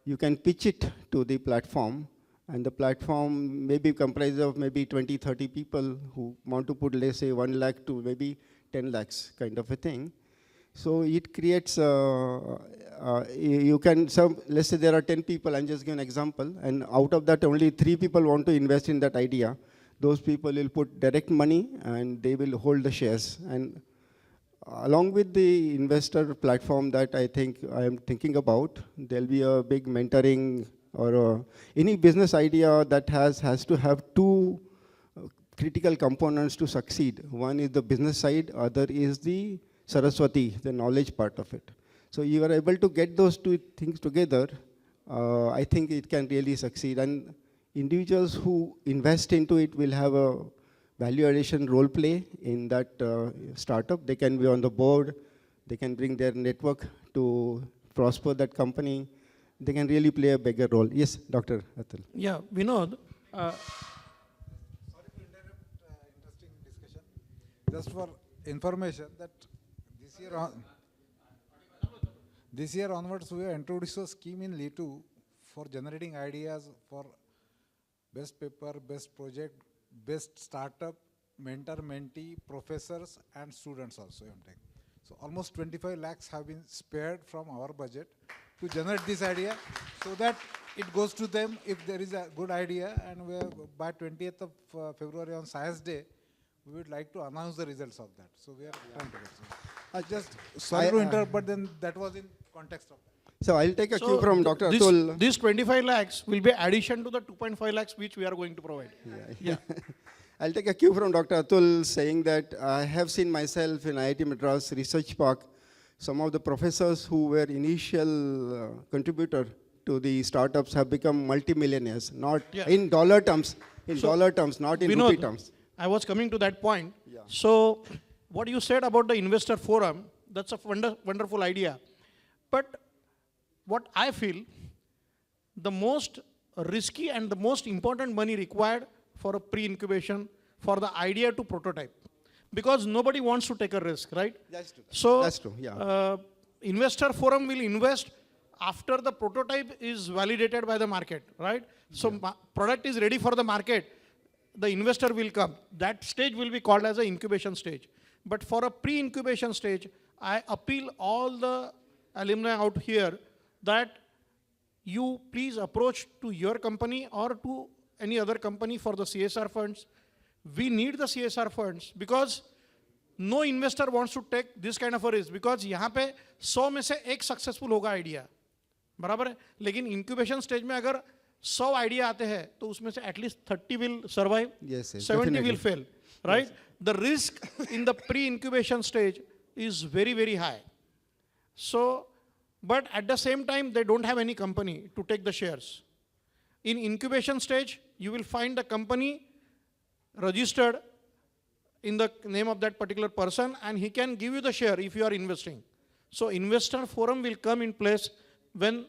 you can pitch it to the platform, and the platform may be comprised of maybe 20, 30 people who want to put, let's say, 1 lakh to maybe 10 lakhs kind of a thing. So it creates, let's say there are 10 people, I'm just giving an example, and out of that only 3 people want to invest in that idea. Those people will put direct money and they will hold the shares. And along with the investor platform that I think I am thinking about, there'll be a big mentoring, or any business idea that has to have 2 critical components to succeed. One is the business side, other is the Saraswati, the knowledge part of it. So you are able to get those 2 things together, I think it can really succeed. And individuals who invest into it will have a value addition role play in that startup. They can be on the board, they can bring their network to prosper that company. They can really play a bigger role. Yes, Dr. Atul. Yeah, Vinod. Sorry to interrupt, interesting discussion. Just for information that this year onwards we have introduced a scheme in LITU for generating ideas for best paper, best project, best startup, mentor, mentee, professors and students also MTech. So almost 25 lakhs have been spared from our budget to generate this idea so that it goes to them if there is a good idea, and we are, by 20th of February on Science Day, we would like to announce the results of that. So we are trying to get sorry to interrupt, but then that was in context of that. So I'll take a cue from Dr. this, Atul. This 25 lakhs will be addition to the 2.5 lakhs which we are going to provide. Yeah. I'll take a cue from Dr. Atul saying that I have seen myself in IIT Madras Research Park, some of the professors who were initial contributor to the startups have become multimillionaires, not in dollar terms, not in Vinod, rupee terms. I was coming to that point. So what you said about the investor forum, that's a wonderful idea. But what I feel, the most risky and the most important money required for a pre-incubation, for the idea to prototype. Because nobody wants to take a risk, right? That's true. So, That's true, yeah. investor forum will invest after the prototype is validated by the market, right? So, product is ready for the market, the investor will come. That stage will be called as an incubation stage. But for a pre-incubation stage, I appeal all the alumni out here that you please approach to your company or to any other company for the CSR funds. We need the CSR funds because no investor wants to take this kind of a risk, because यहाँ पे 100 में से एक successful होगा idea, बराबर है? लेकिन incubation stage में अगर 100 idea आते हैं तो उसमें से at least 30 will survive, Yes, yes, 70 definitely. will fail, right? The risk in the pre-incubation stage is very, very high. So, but at the same time, they don't have any company to take the shares. In incubation stage, you will find the company registered in the name of that particular person, and he can give you the share if you are investing. So investor forum will come in place when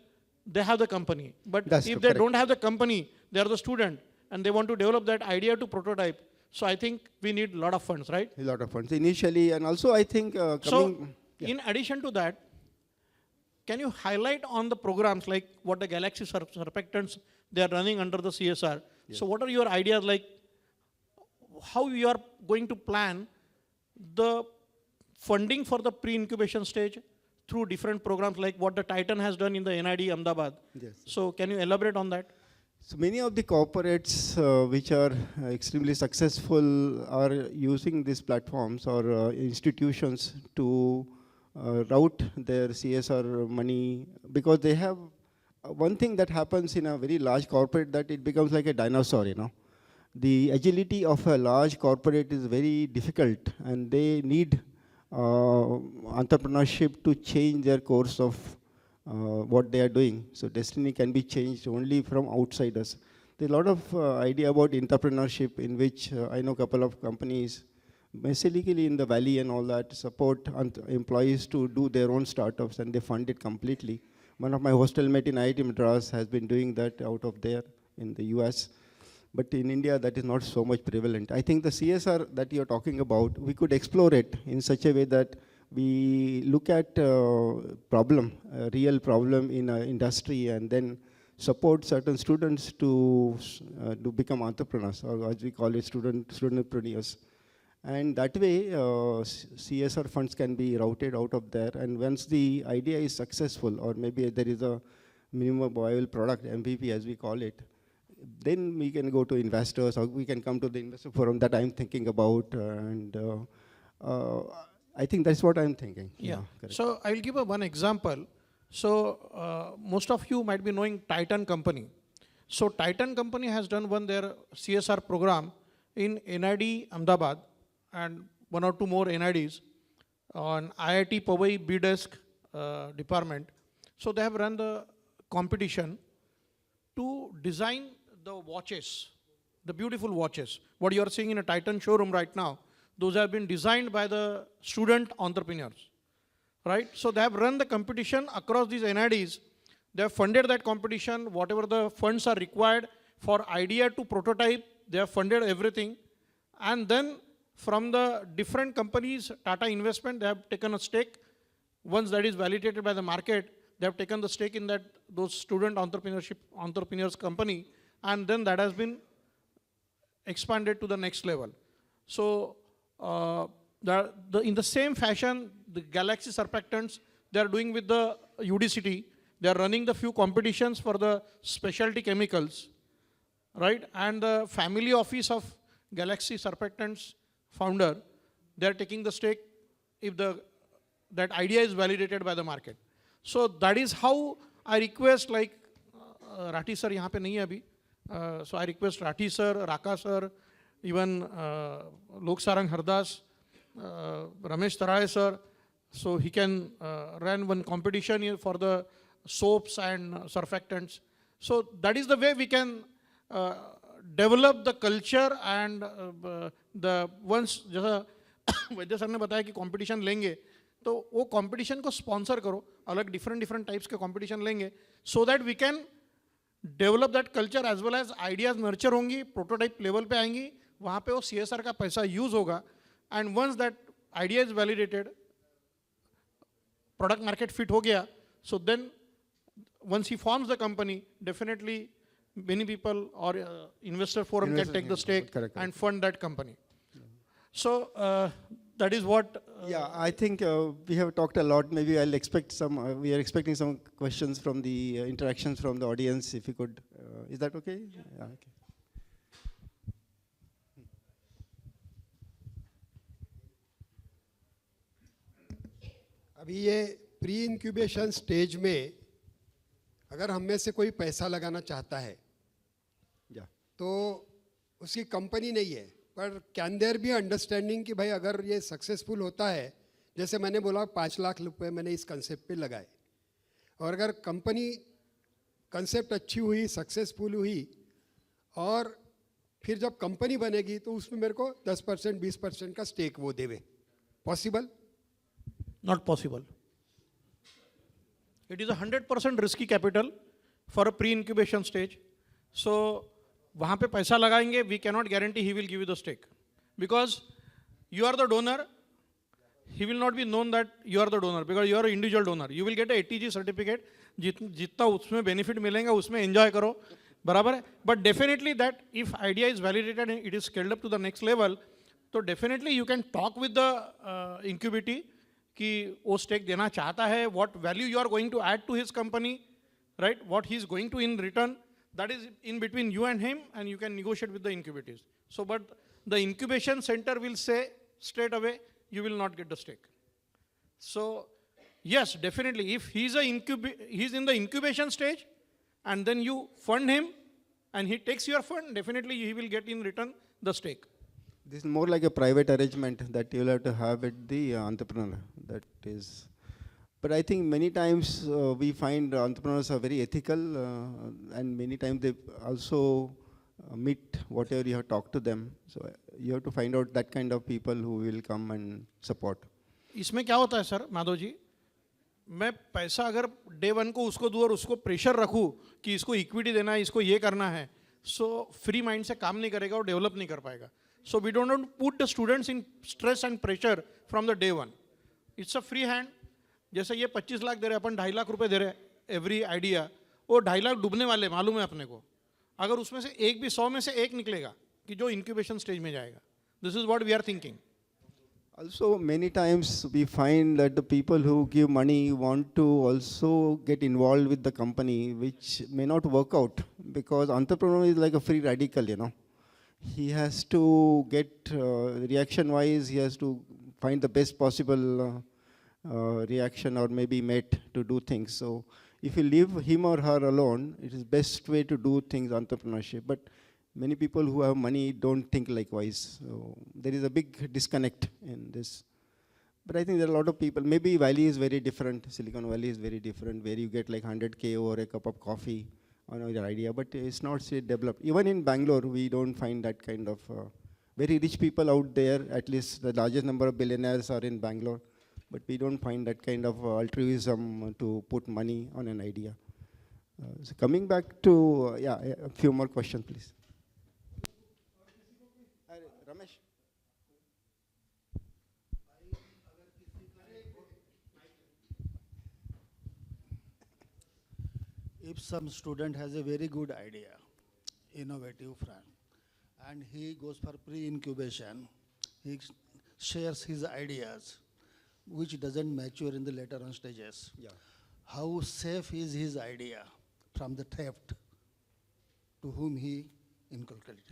they have the company. But That's if true, they correct. don't have the company, they are the student, and they want to develop that idea to prototype. So I think we need a lot of funds, right? A lot of funds initially, and also I think So in addition to that, can you highlight on the programs like what the Galaxy Surfactants they are running under the CSR? So what are your ideas, like how you are going to plan the funding for the pre-incubation stage through different programs like what the Titan has done in the NID Ahmedabad? Yes. So can you elaborate on that? So many of the corporates which are extremely successful are using these platforms or institutions to route their CSR money, because they have one thing that happens in a very large corporate, that it becomes like a dinosaur, you know. The agility of a large corporate is very difficult, and they need entrepreneurship to change their course of what they are doing. So destiny can be changed only from outsiders. There's a lot of idea about entrepreneurship, in which I know a couple of companies, basically in the valley and all that, support employees to do their own startups, and they fund it completely. One of my hostel mate in IIT Madras has been doing that out of there in the US. But in India, that is not so much prevalent. I think the CSR that you're talking about, we could explore it in such a way that we look at problem, a real problem in an industry, and then support certain students to become entrepreneurs, or as we call it, studentpreneurs. And that way, CSR funds can be routed out of there. And once the idea is successful, or maybe there is a minimum viable product, MVP as we call it, then we can go to investors, or we can come to the investor forum that I'm thinking about. And I think that's what I'm thinking. Yeah. Correct. So I will give one example. So most of you might be knowing Titan Company. So Titan Company has done their CSR program in NID Ahmedabad and one or two more NIDs on IIT Powai BDesk department. So they have run the competition to design the watches, the beautiful watches. What you are seeing in a Titan showroom right now, those have been designed by the student entrepreneurs, right? So they have run the competition across these NIDs. They have funded that competition, whatever the funds are required for idea to prototype, they have funded everything. And then from the different companies, Tata Investment, they have taken a stake. Once that is validated by the market, they have taken the stake in those student entrepreneurs company, and then that has been expand it to the next level. So in the same fashion, the Galaxy Surfactants, they are doing with the UDCT. They are running the few competitions for the specialty chemicals, right? And the family office of Galaxy Surfactants founder, they are taking the stake if that idea is validated by the market. So that is how I request, like Rathi sir यहाँ पे नहीं है अभी, so I request Rathi sir, Raka sir, even Lok Sarang Hardas, Ramesh Tarai sir, so he can run one competition for the soaps and surfactants. So that is the way we can develop the culture and the once जैसा वैद्य sir ने बताया कि competition लेंगे तो वो competition को sponsor करो, अलग डिफरेंट टाइप्स के कंपटीशन लेंगे, so that we can develop that culture as well as ideas nurture होंगी, प्रोटोटाइप लेवल पे आएंगी, वहाँ पे वो CSR का पैसा यूज होगा, and once that idea is validated, product market fit हो गया, so then once he forms the company, definitely many people or investor forum can take the stake and fund that company. So that is what. Yeah, I think we have talked a lot. Maybe I'll expect some. We are expecting some questions from the interactions from the audience. If you could, is that okay? Yeah, okay. अभी ये pre incubation stage में अगर हम में से कोई पैसा लगाना चाहता है Yeah. तो उसकी कंपनी नहीं है, पर कैन देयर बी अंडरस्टैंडिंग कि भाई अगर ये सक्सेसफुल होता है, जैसे मैंने बोला 5 लाख रुपए मैंने इस कंसेप्ट पे लगाए, और अगर कंपनी कंसेप्ट अच्छी हुई, सक्सेसफुल हुई, और फिर जब कंपनी बनेगी तो उसमें मेरे को 10% 20% का स्टेक वो देवे, possible? Not possible. It is a 100% risky capital for a pre-incubation stage. So वहाँ पे पैसा लगाएंगे, we cannot guarantee he will give you the stake, because you are the donor. He will not be known that you are the donor because you are an individual donor. You will get a ATG certificate. जितना उसमें benefit मिलेगा उसमें enjoy करो, बराबर है. But definitely that if idea is validated and it is scaled up to the next level, तो definitely you can talk with the incubity कि वो stake देना चाहता है, what value you are going to add to his company, right? What he is going to in return. That is in between you and him, and you can negotiate with the incubators. So, but the incubation center will say straight away, you will not get the stake. So, yes, definitely, if he's in the incubation stage, and then you fund him, and he takes your fund, definitely he will get in return the stake. This is more like a private arrangement that you'll have to have with the entrepreneur. That is. But I think many times we find entrepreneurs are very ethical, and many times they also meet whatever you have talked to them. So you have to find out that kind of people who will come and support. इसमें क्या होता है sir Madhav ji, मैं पैसा अगर day one को उसको दूँ और उसको प्रेशर रखूँ कि इसको इक्विटी देना है, इसको ये करना है, सो फ्री माइंड से काम नहीं करेगा और डेवलप नहीं कर पाएगा. So we don't put the students in stress and pressure from the day one. It's a free hand. जैसे ये 25 लाख दे रहे, अपन 2.5 लाख रुपए दे रहे एवरी आइडिया, वो 2.5 लाख डूबने वाले मालूम है अपने को. अगर उसमें से एक भी 100 में से एक निकलेगा कि जो इंक्यूबेशन स्टेज में जाएगा, this is what we are thinking. Also, many times we find that the people who give money want to also get involved with the company, which may not work out because entrepreneur is like a free radical, you know. He has to get reaction-wise, he has to find the best possible reaction or maybe mate to do things. So if you leave him or her alone, it is best way to do things, entrepreneurship. But many people who have money don't think likewise. So there is a big disconnect in this. But I think there are a lot of people, maybe Valley is very different, Silicon Valley is very different, where you get like 100K over a cup of coffee on your idea, but it's not say developed. Even in Bangalore, we don't find that kind of very rich people out there, at least the largest number of billionaires are in Bangalore, but we don't find that kind of altruism to put money on an idea. So coming back to, a few more questions, please. Ramesh. If some student has a very good idea, innovative plan, and he goes for pre-incubation. He shares his ideas, which doesn't mature in the later on stages. Yeah. How safe is his idea from the theft to whom he inculcated?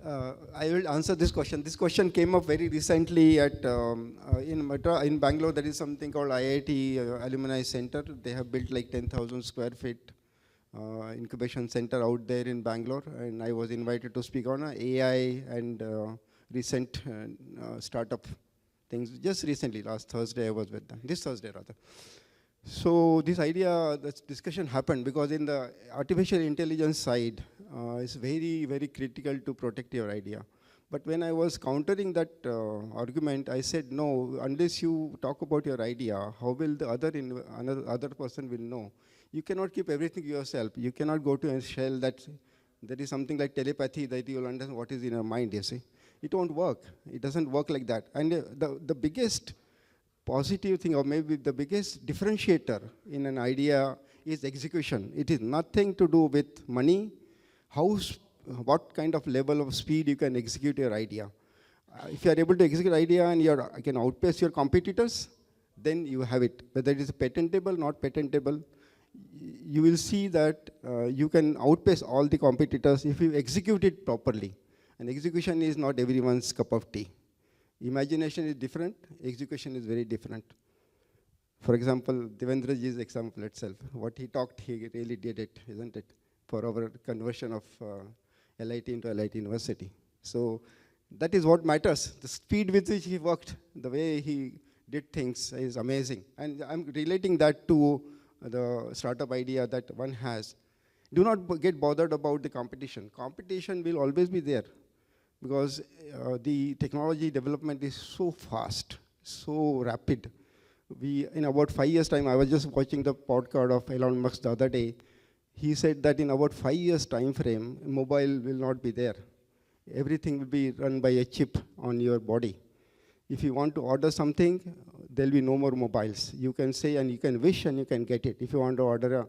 I will answer this question. This question came up very recently at in Bangalore. There is something called IIT Alumni Center. They have built like 10,000 square feet incubation center out there in Bangalore, and I was invited to speak on AI and recent startup things. Just recently, last Thursday, I was with them. This Thursday, rather. So this idea, this discussion happened because in the artificial intelligence side, it's very, very critical to protect your idea. But when I was countering that argument, I said, no, unless you talk about your idea, how will the other person will know? You cannot keep everything yourself. You cannot go to a shell that there is something like telepathy that you will understand what is in your mind, you see. It won't work. It doesn't work like that. And the biggest positive thing, or maybe the biggest differentiator in an idea is execution. It is nothing to do with money, what kind of level of speed you can execute your idea. If you are able to execute idea and you can outpace your competitors, then you have it. Whether it is patentable, not patentable, you will see that you can outpace all the competitors if you execute it properly. And execution is not everyone's cup of tea. Imagination is different, execution is very different. For example, Devendraji's example itself, what he talked, he really did it, isn't it? For our conversion of LIT into LIT University. So that is what matters. The speed with which he worked, the way he did things is amazing. And I'm relating that to the startup idea that one has. Do not get bothered about the competition. Competition will always be there, because the technology development is so fast, so rapid. In about 5 years' time, I was just watching the podcast of Elon Musk the other day. He said that in about 5 years' time frame, mobile will not be there. Everything will be run by a chip on your body. If you want to order something, there will be no more mobiles. You can say and you can wish and you can get it. If you want to order a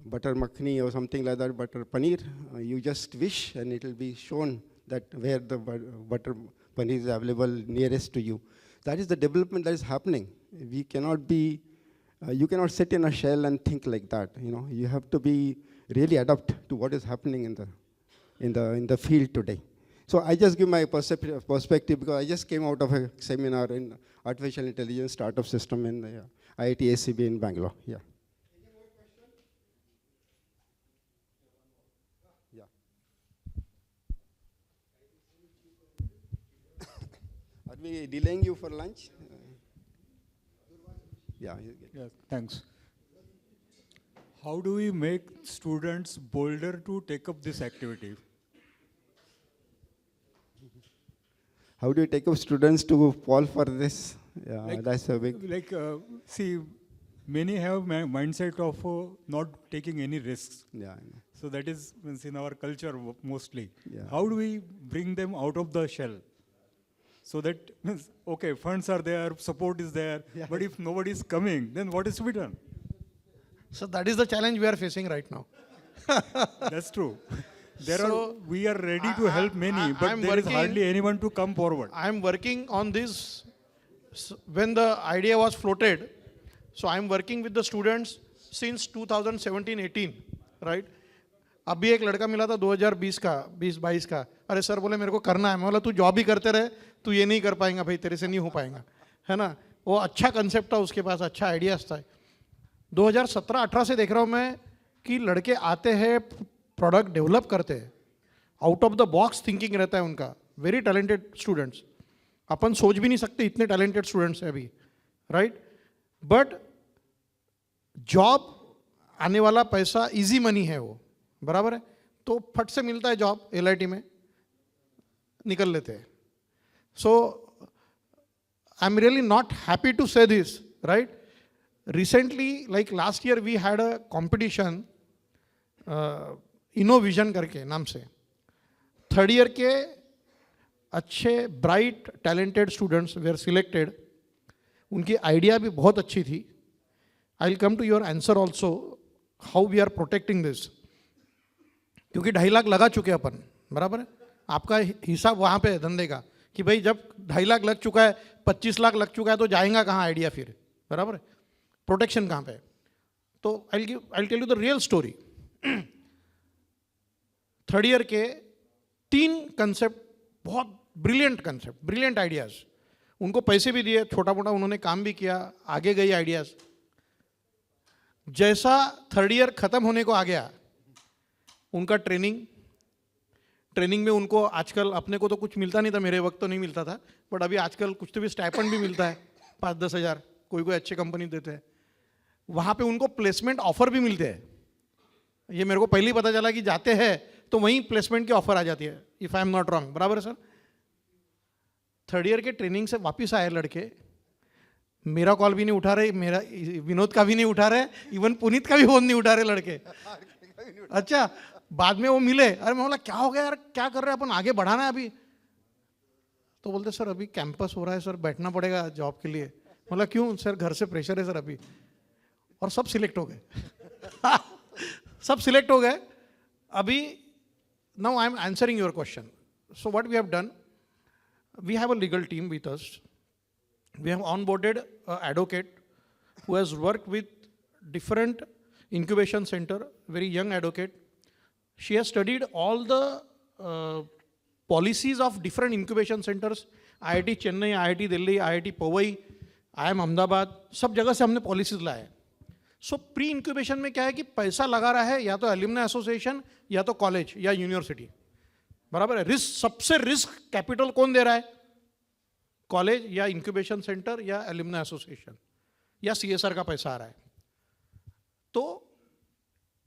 butter makhni or something like that, butter paneer, you just wish and it will be shown that where the butter paneer is available nearest to you. That is the development that is happening. We cannot be, you cannot sit in a shell and think like that. You have to be really adapt to what is happening in the field today. So I just give my perspective because I just came out of a seminar in artificial intelligence startup system in the IIT ACB in Bangalore. Yeah. Are we delaying you for lunch? Yeah. Yeah, thanks. How do we make students bolder to take up this activity? How do you take up students to fall for this? Yeah, that's a big... See, many have mindset of not taking any risks. Yeah. So that is in our culture mostly. Yeah. How do we bring them out of the shell? So that, okay, funds are there, support is there, but if nobody is coming, then what is to be done? So that is the challenge we are facing right now. That's true. We are ready to help many, but there is hardly anyone to come forward. I am working on this when the idea was floated. So I am working with the students since 2017-18, right? अभी एक लड़का मिला था 2020 का 20-22 का, अरे sir बोले मेरे को करना है। मैं बोला तू जॉब ही करते रहे, तू ये नहीं कर पाएगा भाई, तेरे से नहीं हो पाएगा, है ना। वो अच्छा कंसेप्ट था उसके पास, अच्छा आइडियाज था। 2017-18 से देख रहा हूँ मैं कि लड़के आते हैं, प्रोडक्ट डेवलप करते हैं, out of the box thinking रहता है उनका, वेरी टैलेंटेड स्टूडेंट्स। अपन सोच भी नहीं सकते इतने टैलेंटेड स्टूडेंट्स हैं अभी, राइट। बट जॉब आने वाला पैसा इजी मनी है वो, बराबर है, तो फट से मिलता है जॉब, LIT में निकल लेते हैं। So I am really not happy to say this, right. Recently like last year we had a competition Innovision करके नाम से, 3rd ईयर के अच्छे bright talented students were selected, उनकी आइडिया भी बहुत अच्छी थी। I will come to your answer also how we are protecting this, क्योंकि 2.5 लाख लगा चुके अपन, बराबर है। आपका हिसाब वहाँ पे है धंधे का कि भाई जब 2.5 लाख लग चुका है, 25 लाख लग चुका है, तो जाएगा कहाँ आइडिया फिर, बराबर है? प्रोटेक्शन कहाँ पे है? तो I tell you the real story. Third year के 3 कंसेप्ट, बहुत ब्रिलियंट कंसेप्ट, ब्रिलियंट आइडियाज. उनको पैसे भी दिए, छोटा मोटा उन्होंने काम भी किया, आगे गई आइडियाज. जैसा थर्ड ईयर खत्म होने को आ गया, उनका ट्रेनिंग में उनको आजकल, अपने को तो कुछ मिलता नहीं था, मेरे वक्त तो नहीं मिलता था, बट अभी आजकल कुछ तो भी स्टाइपेंड भी मिलता है, 5-10 हज़ार, कोई अच्छे कंपनी देते हैं. वहाँ पे उनको प्लेसमेंट ऑफर भी मिलते हैं. ये मेरे को पहले ही पता चला कि जाते हैं तो वहीं प्लेसमेंट की ऑफर आ जाती है, if I am not wrong, बराबर है सर? थर्ड ईयर के ट्रेनिंग से वापस आए लड़के, मेरा कॉल भी नहीं उठा रहे, मेरा विनोद का भी नहीं उठा रहे, इवन पुनीत का भी फोन नहीं उठा रहे लड़के. अच्छा, बाद में वो मिले, अरे मैं बोला क्या हो गया यार, क्या कर रहे हैं अपन, आगे बढ़ाना है अभी. तो बोलते सर अभी कैंपस हो रहा है सर, बैठना पड़ेगा जॉब के लिए. बोला क्यों सर, घर से प्रेशर है सर अभी. और सब सिलेक्ट हो गए. सब सिलेक्ट हो गए. अभी now I am answering your question. So what we have done, we have a legal team with us. We have onboarded an advocate who has worked with different incubation center, very young advocate. She has studied all the policies of different incubation centers, IIT Chennai, IIT Delhi, IIT Powai, IIM Ahmedabad, सब जगह से हमने policies लाए. सो pre incubation में क्या है कि पैसा लगा रहा है या तो एल्यूमनाई एसोसिएशन या तो कॉलेज या यूनिवर्सिटी, बराबर है? रिस्क, सबसे रिस्क कैपिटल कौन दे रहा है? कॉलेज या इंक्यूबेशन सेंटर या एल्यूमनाई एसोसिएशन या CSR का पैसा आ रहा है. तो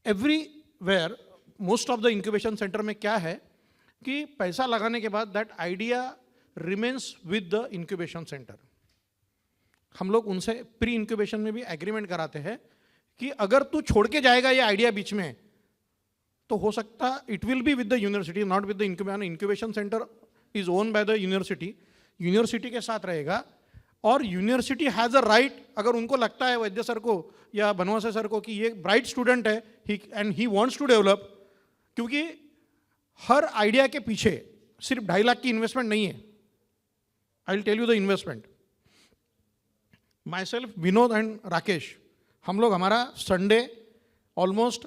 everywhere, most of the incubation centre में क्या है कि पैसा लगाने के बाद that idea remains with the incubation centre. हम लोग उनसे प्री इंक्यूबेशन में भी एग्रीमेंट कराते हैं कि अगर तू छोड़ के जाएगा ये आइडिया बीच में, तो हो सकता it will be with the university, not with the incubation. Incubation centre is own by the university, university के साथ रहेगा. और यूनिवर्सिटी हैज़ अ राइट, अगर उनको लगता है वैद्य सर को या बनवासे सर को कि ये ब्राइट स्टूडेंट है and he wants to develop, क्योंकि हर आइडिया के पीछे सिर्फ 2.5 लाख की इन्वेस्टमेंट नहीं है. I will tell you the investment. Myself, Vinod and Rakesh, हम लोग हमारा संडे ऑलमोस्ट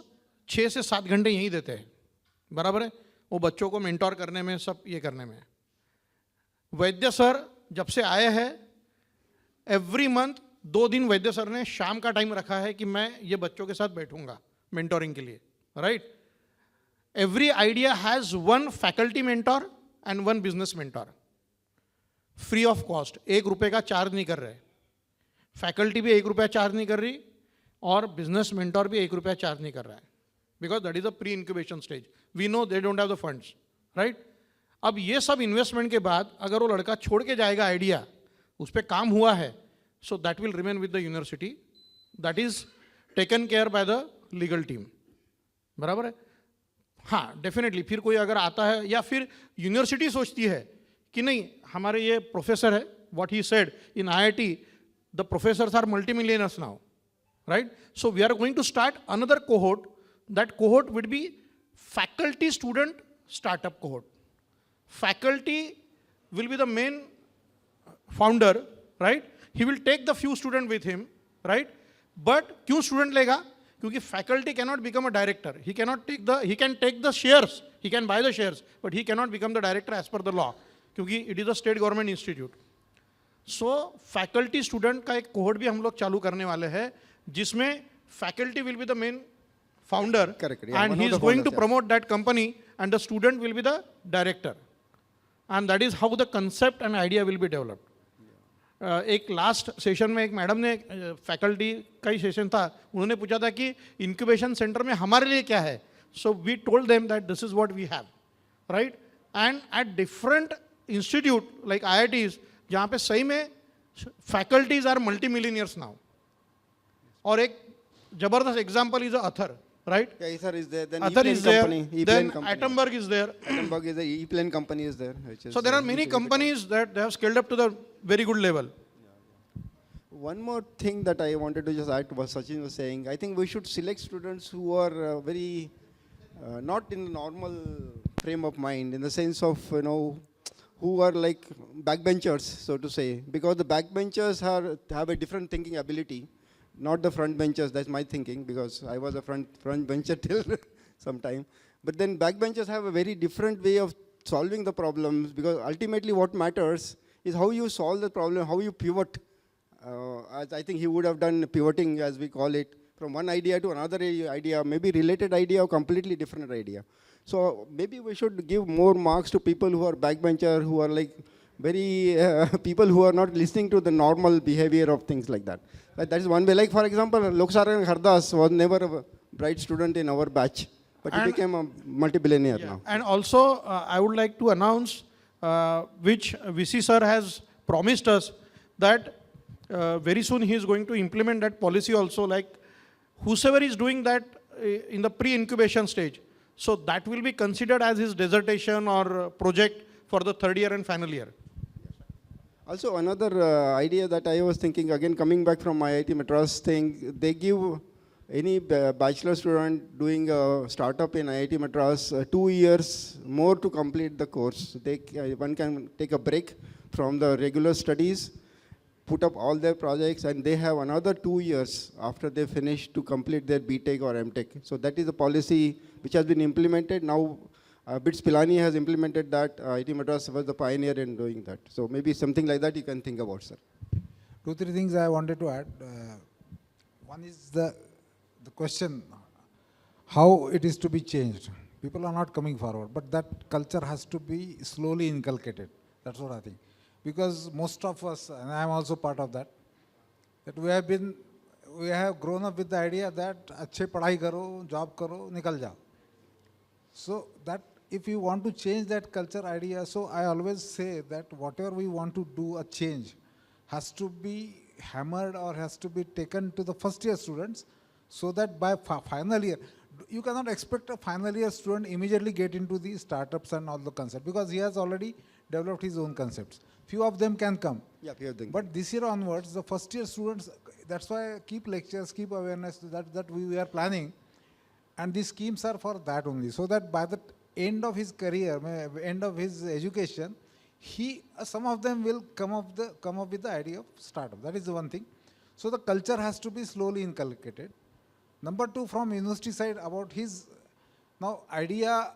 6 से 7 घंटे यहीं देते हैं, बराबर है? वो बच्चों को मेंटोर करने में, सब ये करने में. वैद्य सर जब से आए हैं, एवरी मंथ 2 दिन वैद्य सर ने शाम का टाइम रखा है कि मैं ये बच्चों के साथ बैठूंगा मेंटोरिंग के लिए, right? Every idea has 1 faculty mentor and 1 business mentor, free of cost. 1 रुपये का चार्ज नहीं कर रहे. फैकल्टी भी 1 रुपया चार्ज नहीं कर रही और बिजनेस मेंटोर भी 1 रुपया चार्ज नहीं कर रहा है, because that is a pre incubation stage. We know they don't have the funds, right? अब ये सब इन्वेस्टमेंट के बाद अगर वो लड़का छोड़ के जाएगा आइडिया, उस पर काम हुआ है, so that will remain with the university. That is taken care by the legal team, बराबर है? हाँ, डेफिनेटली फिर कोई अगर आता है या फिर यूनिवर्सिटी सोचती है कि नहीं हमारे ये प्रोफेसर है, what he said in IIT, the professors are multimillionaires now, right? So we are going to start another cohort. That cohort would be faculty student startup cohort. Faculty will be the main founder, right? He will take the few student with him, right? But क्यों student लेगा? क्योंकि faculty cannot become a director. He can take the shares, he can buy the shares, but he cannot become the director as per the law, क्योंकि it is a state government institute. So faculty student का एक cohort भी हम लोग चालू करने वाले हैं, जिसमें faculty will be the main founder and he is going to promote that company and the student will be the director, and that is how the concept and idea will be developed. एक last session में एक madam ने, faculty का ही session था, उन्होंने पूछा था कि इंक्यूबेशन सेंटर में हमारे लिए क्या है. So we told them that this is what we have, right? And at different institute like IITs, जहाँ पे सही में faculties are multi millionaires now. और एक जबरदस्त example is Aether, right? Aether is there, then Aether is there, E-Plane then company. Atomberg is there. Atomberg is the E-Plane company is there. Which is So there are many companies that they have scaled up to the very good level. One more thing that I wanted to just add to what Sachin was saying. I think we should select students who are very not in normal frame of mind in the sense of, who are like backbenchers, so to say, because the backbenchers have a different thinking ability, not the front benchers. That's my thinking, because I was a front bencher till some time. But then backbenchers have a very different way of solving the problems, because ultimately what matters is how you solve the problem, how you pivot. As I think he would have done pivoting, as we call it, from one idea to another idea, maybe related idea or completely different idea. So maybe we should give more marks to people who are backbencher, who are like very people who are not listening to the normal behavior of things like that. That is one way. Like for example, Loksaran Hardas was never a bright student in our batch, but he became a multi-billionaire now. And also, I would like to announce, which VC sir has promised us, that very soon he is going to implement that policy also, like whosoever is doing that in the pre-incubation stage, so that will be considered as his dissertation or project for the third year and final year. Also, another idea that I was thinking, again coming back from IIT Madras thing, they give any bachelor student doing a startup in IIT Madras 2 years more to complete the course. One can take a break from the regular studies, put up all their projects, and they have another 2 years after they finish to complete their BTech or MTech. So that is a policy which has been implemented. Now, BITS Pilani has implemented that. IIT Madras was the pioneer in doing that. So maybe something like that you can think about, sir. 2-3 things I wanted to add. One is the question, how it is to be changed. People are not coming forward, but that culture has to be slowly inculcated. That's what I think. Because most of us, and I am also part of that, we have grown up with the idea that अच्छे पढ़ाई करो, job करो, निकल जाओ. So that if you want to change that culture idea, so I always say that whatever we want to do a change has to be hammered or has to be taken to the first year students, so that by final year, you cannot expect a final year student immediately get into the startups and all the concepts, because he has already developed his own concepts. Few of them can come. Yeah, few of them. But this year onwards, the first year students, that's why keep lectures, keep awareness that we are planning. And these schemes are for that only, so that by the end of his career, end of his education, some of them will come up with the idea of startup. That is the one thing. So the culture has to be slowly inculcated. Number two, from university side, about his now idea,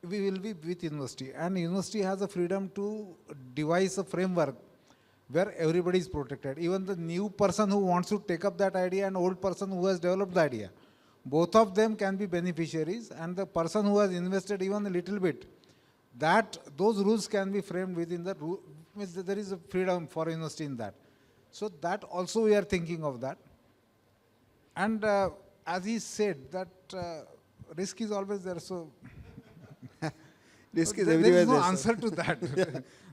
we will be with university, and university has a freedom to devise a framework where everybody is protected. Even the new person who wants to take up that idea and old person who has developed the idea, both of them can be beneficiaries, and the person who has invested even a little bit, those rules can be framed within the rule. There is a freedom for university in that. So that also we are thinking of that. And as he said, that risk is always there. So risk is there everywhere. is no there, answer sir. to that.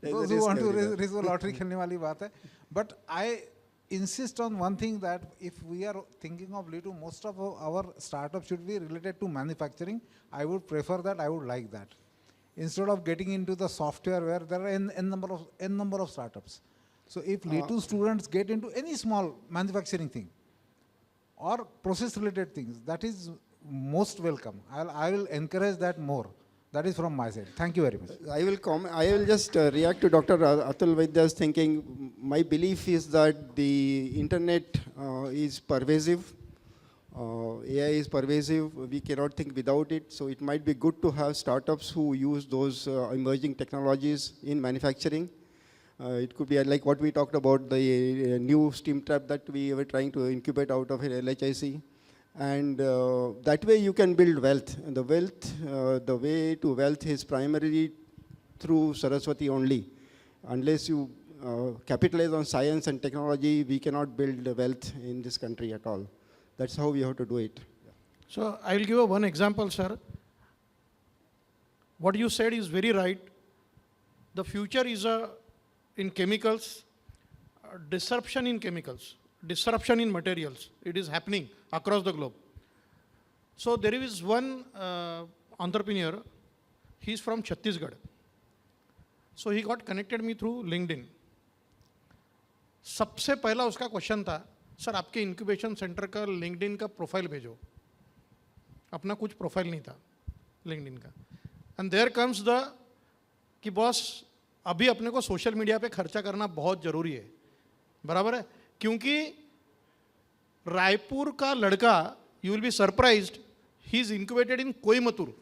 There's Those a who risk want to everywhere. risk वो lottery खेलने वाली बात है. But I insist on one thing, that if we are thinking of Litu, most of our startups should be related to manufacturing. I would prefer that. I would like that, instead of getting into the software where there are n number of startups. So if Litu students get into any small manufacturing thing or process related things, that is most welcome. I will encourage that more. That is from my side. Thank you very much. I will just react to Dr. Atul Vaidya's thinking. My belief is that the internet is pervasive. AI is pervasive. We cannot think without it. So it might be good to have startups who use those emerging technologies in manufacturing. It could be like what we talked about, the new steam trap that we were trying to incubate out of LHIC. And that way you can build wealth. And the way to wealth is primarily through Saraswati only. Unless you capitalize on science and technology, we cannot build wealth in this country at all. That's how we have to do it. So I will give one example, sir. What you said is very right. The future is in chemicals, disruption in chemicals, disruption in materials. It is happening across the globe. So there is one entrepreneur, he is from Chhattisgarh. So he got connected me through LinkedIn. सबसे पहला उसका question था, sir आपके incubation centre का LinkedIn का profile भेजो. अपना कुछ प्रोफाइल नहीं था लिंक्डइन का. एंड देयर कम्स द कि बॉस अभी अपने को सोशल मीडिया पे खर्चा करना बहुत ज़रूरी है, बराबर है, क्योंकि रायपुर का लड़का, you will be surprised, he is incubated in Coimbatore.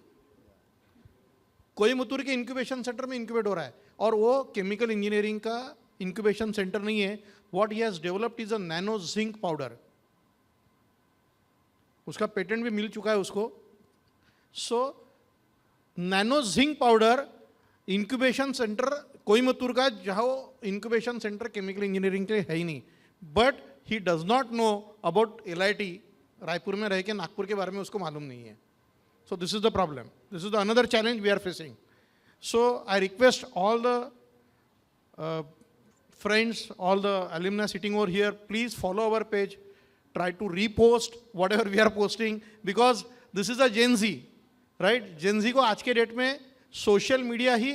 Coimbatore के इंक्यूबेशन सेंटर में इंक्यूबेट हो रहा है, और वो केमिकल इंजीनियरिंग का इंक्यूबेशन सेंटर नहीं है। What he has developed is a nano zinc powder, उसका पेटेंट भी मिल चुका है उसको। So nano zinc powder incubation centre Coimbatore का, जहाँ वो इंक्यूबेशन सेंटर केमिकल इंजीनियरिंग के है ही नहीं, but he does not know about LIT, Raipur में रह के नागपुर के बारे में उसको मालूम नहीं है। So this is the problem. This is the another challenge we are facing. So I request all the friends, all the alumni sitting over here, please follow our page. Try to repost whatever we are posting, because this is a Gen Z, right? Gen Z को आज के date में social media ही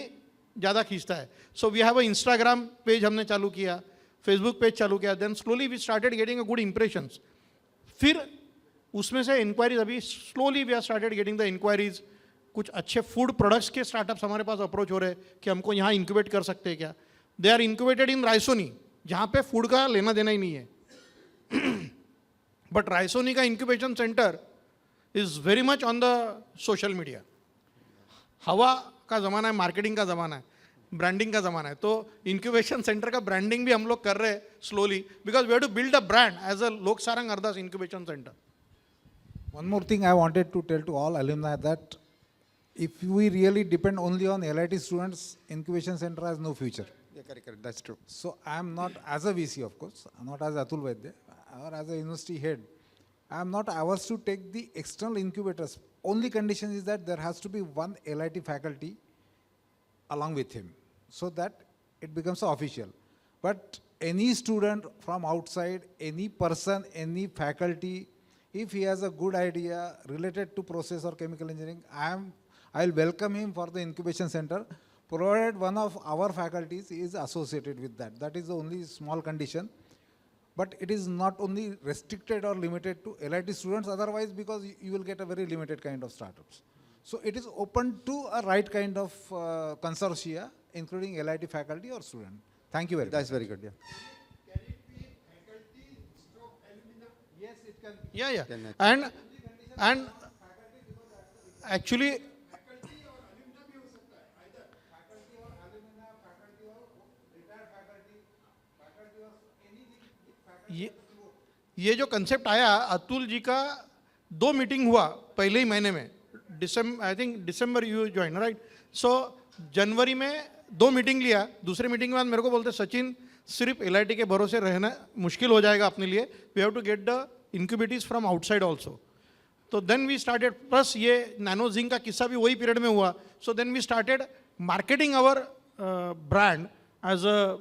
ज़्यादा खींचता है. So we have a Instagram page हमने चालू किया, Facebook पेज चालू किया. Then slowly we started getting a good impressions. फिर उसमें से इंक्वायरीज, अभी slowly we are started getting the enquiries. कुछ अच्छे फूड प्रोडक्ट्स के स्टार्टअप्स हमारे पास अप्रोच हो रहे हैं कि हमको यहाँ इंक्यूबेट कर सकते हैं क्या. दे आर इंक्यूबेटेड इन रायसोनी, जहाँ पे फूड का लेना देना ही नहीं है. बट रायसोनी का incubation centre is very much on the social media. हवा का ज़माना है, मार्केटिंग का ज़माना है, ब्रांडिंग का ज़माना है. तो इंक्यूबेशन सेंटर का ब्रांडिंग भी हम लोग कर रहे हैं slowly, because we have to build a brand as a Lok Sarang Ardas incubation centre. One more thing I wanted to tell to all alumni, that if we really depend only on LIT students, incubation center has no future. Yeah, correct, that's true. So I am not, as a VC of course, not as Atul Vaidya, or as a university head, I am not averse to take the external incubators. Only condition is that there has to be one LIT faculty along with him, so that it becomes official. But any student from outside, any person, any faculty, if he has a good idea related to process or chemical engineering, I will welcome him for the incubation center, provided one of our faculties is associated with that. That is the only small condition. But it is not only restricted or limited to LIT students, otherwise, because you will get a very limited kind of startups. So it is open to a right kind of consortia, including LIT faculty or student. Thank you very much. That's very good, yeah. Yeah. And actually, ये जो concept आया, अतुल जी का 2 meeting हुआ पहले ही महीने में. I think December you join, right? So जनवरी में 2 मीटिंग लिया. दूसरे मीटिंग के बाद मेरे को बोलते, सचिन सिर्फ LIT के भरोसे रहना मुश्किल हो जाएगा अपने लिए, we have to get the incubatees from outside also. So then we started, plus ये nano zinc का किस्सा भी वही पीरियड में हुआ. So then we started marketing our brand as a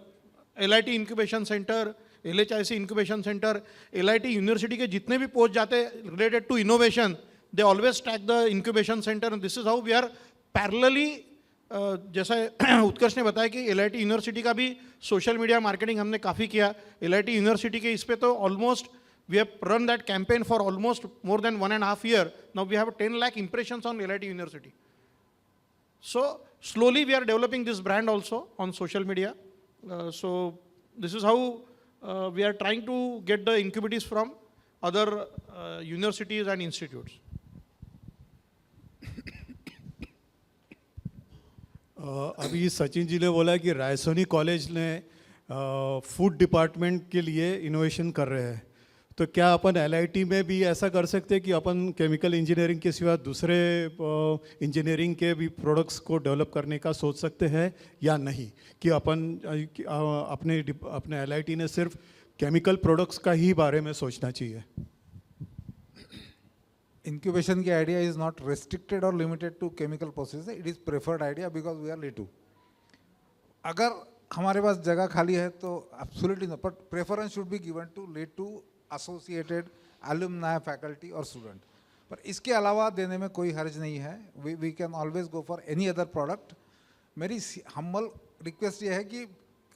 LIT incubation center, LHIC incubation center. LIT university के जितने भी पोस्ट जाते related to innovation, they always tag the incubation center, and this is how we are parallelly, जैसा उत्कर्ष ने बताया कि LIT university का भी सोशल मीडिया मार्केटिंग हमने काफ़ी किया. LIT यूनिवर्सिटी के इस पे तो almost we have run that campaign for almost more than 1.5 years. Now we have 10 lakh impressions on LIT University. So slowly we are developing this brand also on social media. So this is how we are trying to get the incubatees from other universities and institutes. अभी सचिन जी ने बोला कि Raisoni college ने food department के लिए innovation कर रहे हैं, तो क्या अपन LIT में भी ऐसा कर सकते हैं कि अपन केमिकल इंजीनियरिंग के सिवा दूसरे इंजीनियरिंग के भी प्रोडक्ट्स को डेवलप करने का सोच सकते हैं या नहीं, कि अपन अपने LIT ने सिर्फ केमिकल प्रोडक्ट्स का ही बारे में सोचना चाहिए? Incubation की idea is not restricted or limited to chemical processes. It is preferred idea because we are LIT. अगर हमारे पास जगह खाली है तो absolutely not, but preference should be given to LIT associated alumni, faculty or student. पर इसके अलावा देने में कोई हर्ज नहीं है. We can always go for any other product. मेरी humble request ये है कि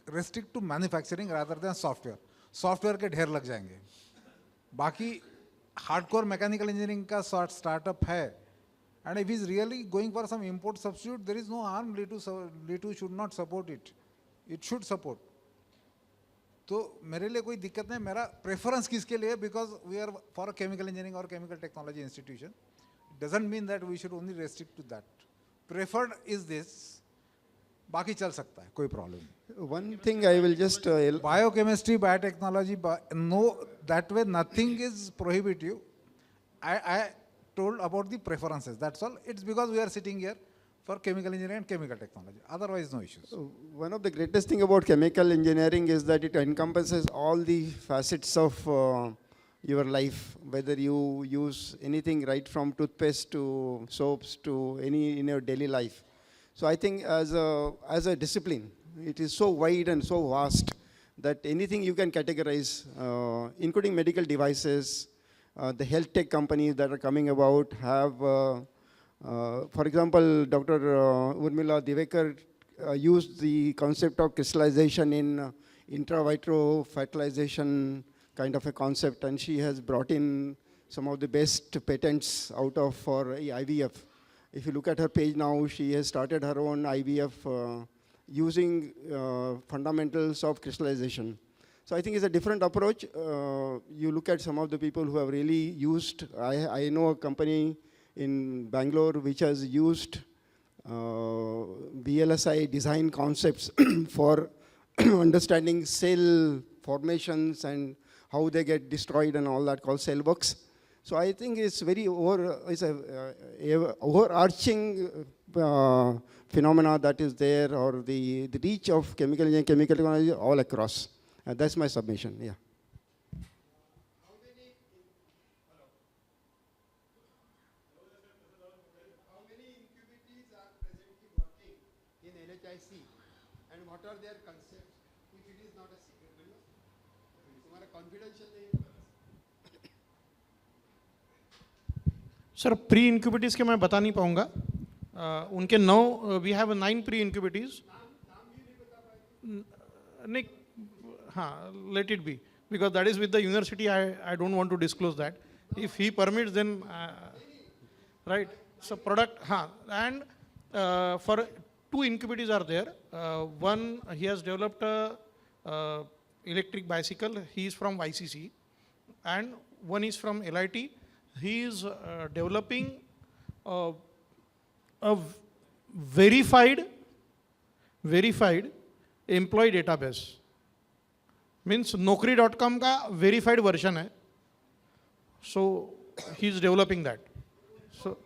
restrict to manufacturing rather than software. Software के ढेर लग जाएंगे. बाकी हार्डकोर मैकेनिकल इंजीनियरिंग का स्टार्टअप है, And if he's really going for some import substitute, there is no harm. Litu should not support it. It should support. तो मेरे लिए कोई दिक्कत नहीं. मेरा प्रेफरेंस किसके लिए? Because we are for a chemical engineering or chemical technology institution. It doesn't mean that we should only restrict to that. Preferred is this. बाकी चल सकता है, कोई problem नहीं. One thing I will just Biochemistry, biotechnology, no, that way nothing is prohibitive. I told about the preferences, that's all. It's because we are sitting here for chemical engineering and chemical technology. Otherwise, no issues. One of the greatest thing about chemical engineering is that it encompasses all the facets of your life, whether you use anything right from toothpaste to soaps to any in your daily life. So I think as a discipline, it is so wide and so vast that anything you can categorize, including medical devices, the health tech companies that are coming about have, for example, Dr. Urmila Divekar used the concept of crystallization in intra vitro fertilization kind of a concept, and she has brought in some of the best patents out of for IVF. If you look at her page now, she has started her own IVF using fundamentals of crystallization. So I think it's a different approach. You look at some of the people who have really used, I know a company in Bangalore which has used VLSI design concepts for understanding cell formations and how they get destroyed and all that, called CellWorks. So I think it's very overarching phenomena that is there, or the reach of chemical engineering, chemical technology all across. That's my submission, yeah. How many incubations are presently working in NHIC, and what are their concepts, if it is not a secret? तुम्हारा confidential नहीं है? Sir pre इंक्यूबिटीज़ के मैं बता नहीं पाऊंगा. उनके 9 we have 9 pre इंक्यूबिटीज़. नहीं, हाँ, let it be, because that is with the university. I don't want to disclose that. If he permits, then right. So product, हाँ, and for 2 incubations are there. One, he has developed a electric bicycle. He is from YCC, and one is from LIT. He is developing a verified employee database. Means Naukri.com का verified version है. So he is developing that. So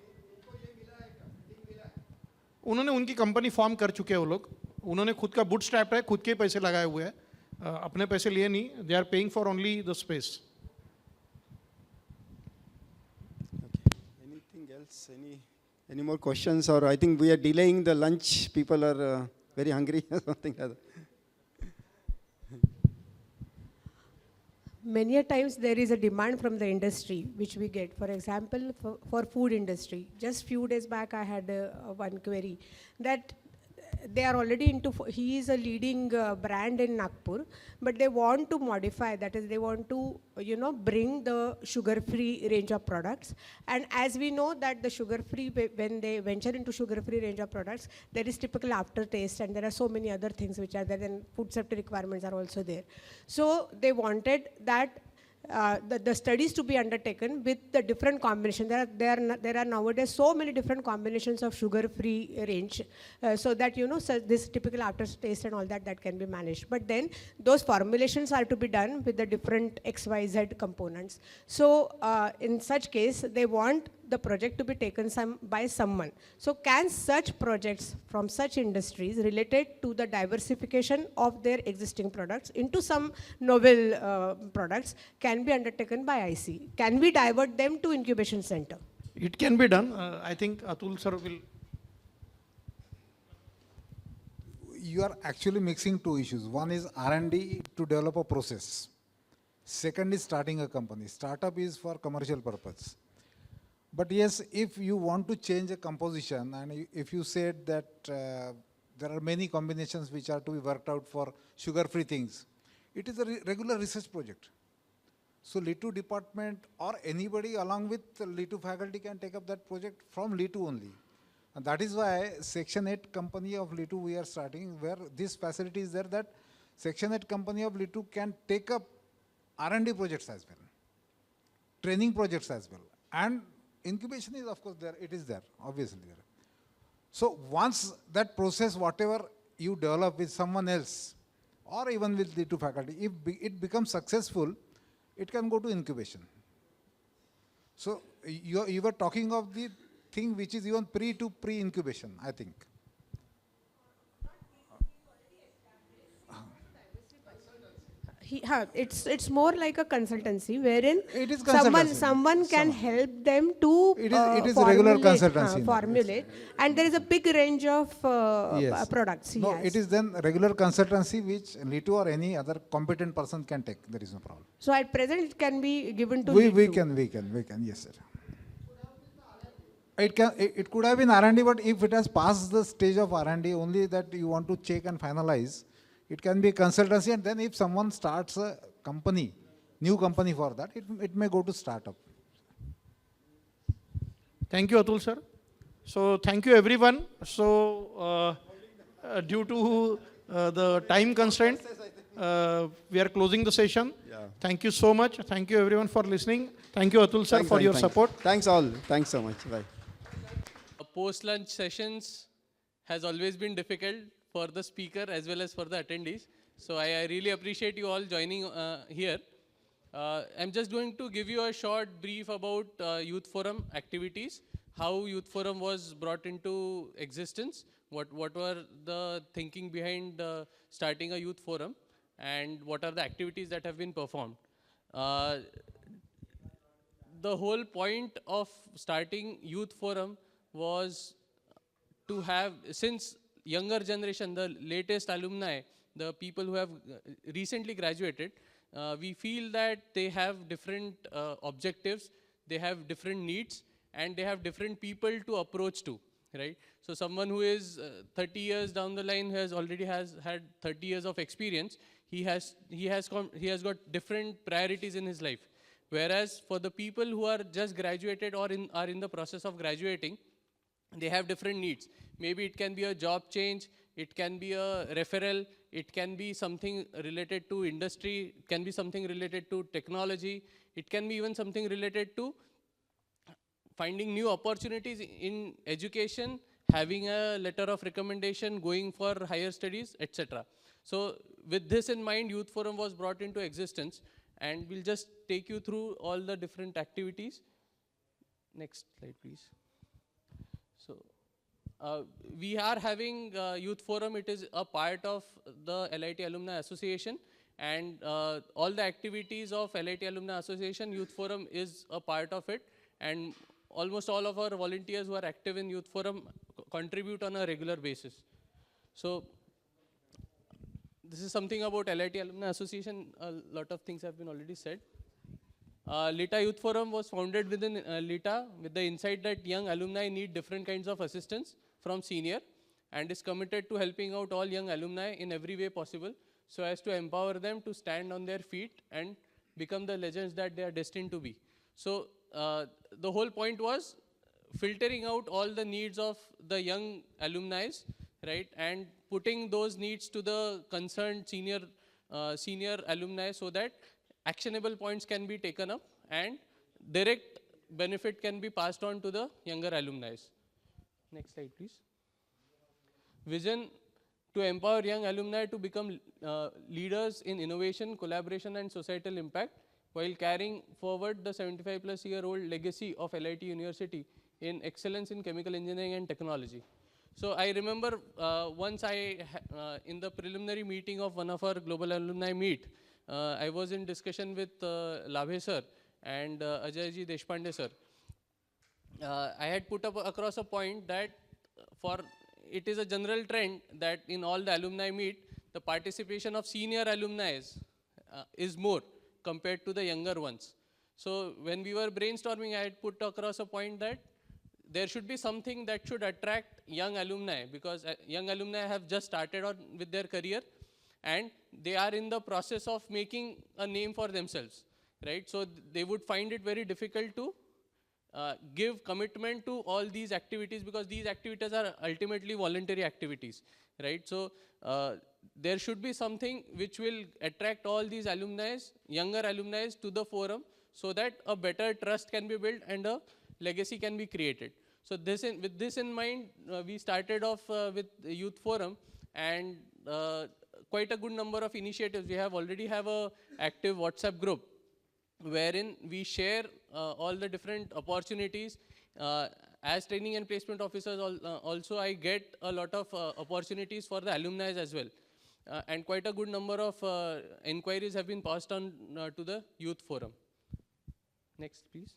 उन्होंने उनकी company form कर चुके हैं वो लोग. उन्होंने खुद का बूटस्ट्रैप है, खुद के पैसे लगाए हुए हैं, अपने पैसे लिए नहीं. They are paying for only the space. Any more questions? Or I think we are delaying the lunch. People are very hungry or something like that. Many a times there is a demand from the industry which we get. For example, for food industry, just few days back I had one query that they are already into, he is a leading brand in Nagpur, but they want to modify, that is they want to, bring the sugar-free range of products. And as we know that the sugar-free, when they venture into sugar-free range of products, there is typical aftertaste, and there are so many other things which are there, and food safety requirements are also there. So they wanted that the studies to be undertaken with the different combinations. There are nowadays so many different combinations of sugar-free range, so that so this typical aftertaste and all that can be managed. But then those formulations are to be done with the different XYZ components. So in such case, they want the project to be taken by someone. So can such projects from such industries related to the diversification of their existing products into some novel products can be undertaken by IC? Can we divert them to incubation center? It can be done. I think Atul sir will. You are actually mixing two issues. One is R&D to develop a process. Second is starting a company. Startup is for commercial purpose. But yes, if you want to change a composition, and if you said that there are many combinations which are to be worked out for sugar-free things, it is a regular research project. So LITU department or anybody along with LITU faculty can take up that project from LITU only. And that is why Section 8 company of LITU we are starting, where this facility is there, that Section 8 company of LITU can take up R&D projects as well, training projects as well. And incubation is of course there, it is there, obviously there. So once that process, whatever you develop with someone else, or even with LITU faculty, if it becomes successful, it can go to incubation. So you were talking of the thing which is even pre-incubation, I think. It's more like a consultancy wherein It is consultancy. someone can help them to It is regular consultancy in that formulate, and there is a big range of Yes. products. No, it is then regular consultancy which LITU or any other competent person can take. There is no problem. So at present it can be given to We LITU. can, yes, sir. It could have been R&D, but if it has passed the stage of R&D, only that you want to check and finalize, it can be consultancy, and then if someone starts a company, new company for that, it may go to startup. Thank you, Atul sir. So thank you everyone. So due to the time constraint, we are closing the session. Thank you so much. Thank you everyone for listening. Thank you, Atul sir, for your support. Thanks all. Thanks so much. Bye. Post-lunch sessions has always been difficult for the speaker as well as for the attendees. So I really appreciate you all joining here. I'm just going to give you a short brief about Youth Forum activities, how Youth Forum was brought into existence, what were the thinking behind starting a Youth Forum, and what are the activities that have been performed. The whole point of starting Youth Forum was to have, since younger generation, the latest alumni, the people who have recently graduated, we feel that they have different objectives, they have different needs, and they have different people to approach to, right? So someone who is 30 years down the line, who already has had 30 years of experience, he has got different priorities in his life. Whereas for the people who are just graduated or are in the process of graduating, they have different needs. Maybe it can be a job change, it can be a referral, it can be something related to industry, it can be something related to technology, it can be even something related to finding new opportunities in education, having a letter of recommendation, going for higher studies, etc. So with this in mind, Youth Forum was brought into existence, and we'll just take you through all the different activities. Next slide, please. So we are having Youth Forum. It is a part of the LIT Alumni Association, and all the activities of LIT Alumni Association, Youth Forum is a part of it, and almost all of our volunteers who are active in Youth Forum contribute on a regular basis. So this is something about LIT Alumni Association. A lot of things have been already said. LITA Youth Forum was founded within LITA with the insight that young alumni need different kinds of assistance from senior, and is committed to helping out all young alumni in every way possible so as to empower them to stand on their feet and become the legends that they are destined to be. So the whole point was filtering out all the needs of the young alumni, right, and putting those needs to the concerned senior alumni so that actionable points can be taken up and direct benefit can be passed on to the younger alumni. Next slide, please. Vision: to empower young alumni to become leaders in innovation, collaboration, and societal impact while carrying forward the 75-plus-year-old legacy of LIT University in excellence in chemical engineering and technology. So I remember once in the preliminary meeting of one of our global alumni meet, I was in discussion with Labhe sir and Ajay ji Deshpande sir. I had put up across a point that it is a general trend that in all the alumni meet, the participation of senior alumni is more compared to the younger ones. So when we were brainstorming, I had put across a point that there should be something that should attract young alumni, because young alumni have just started on with their career and they are in the process of making a name for themselves, right? So they would find it very difficult to give commitment to all these activities, because these activities are ultimately voluntary activities, right? So there should be something which will attract all these alumni, younger alumni, to the forum, so that a better trust can be built and a legacy can be created. So with this in mind, we started off with the Youth Forum, and quite a good number of initiatives. We already have a active WhatsApp group wherein we share all the different opportunities. As training and placement officers, also I get a lot of opportunities for the alumni as well. And quite a good number of inquiries have been passed on to the Youth Forum. Next, please.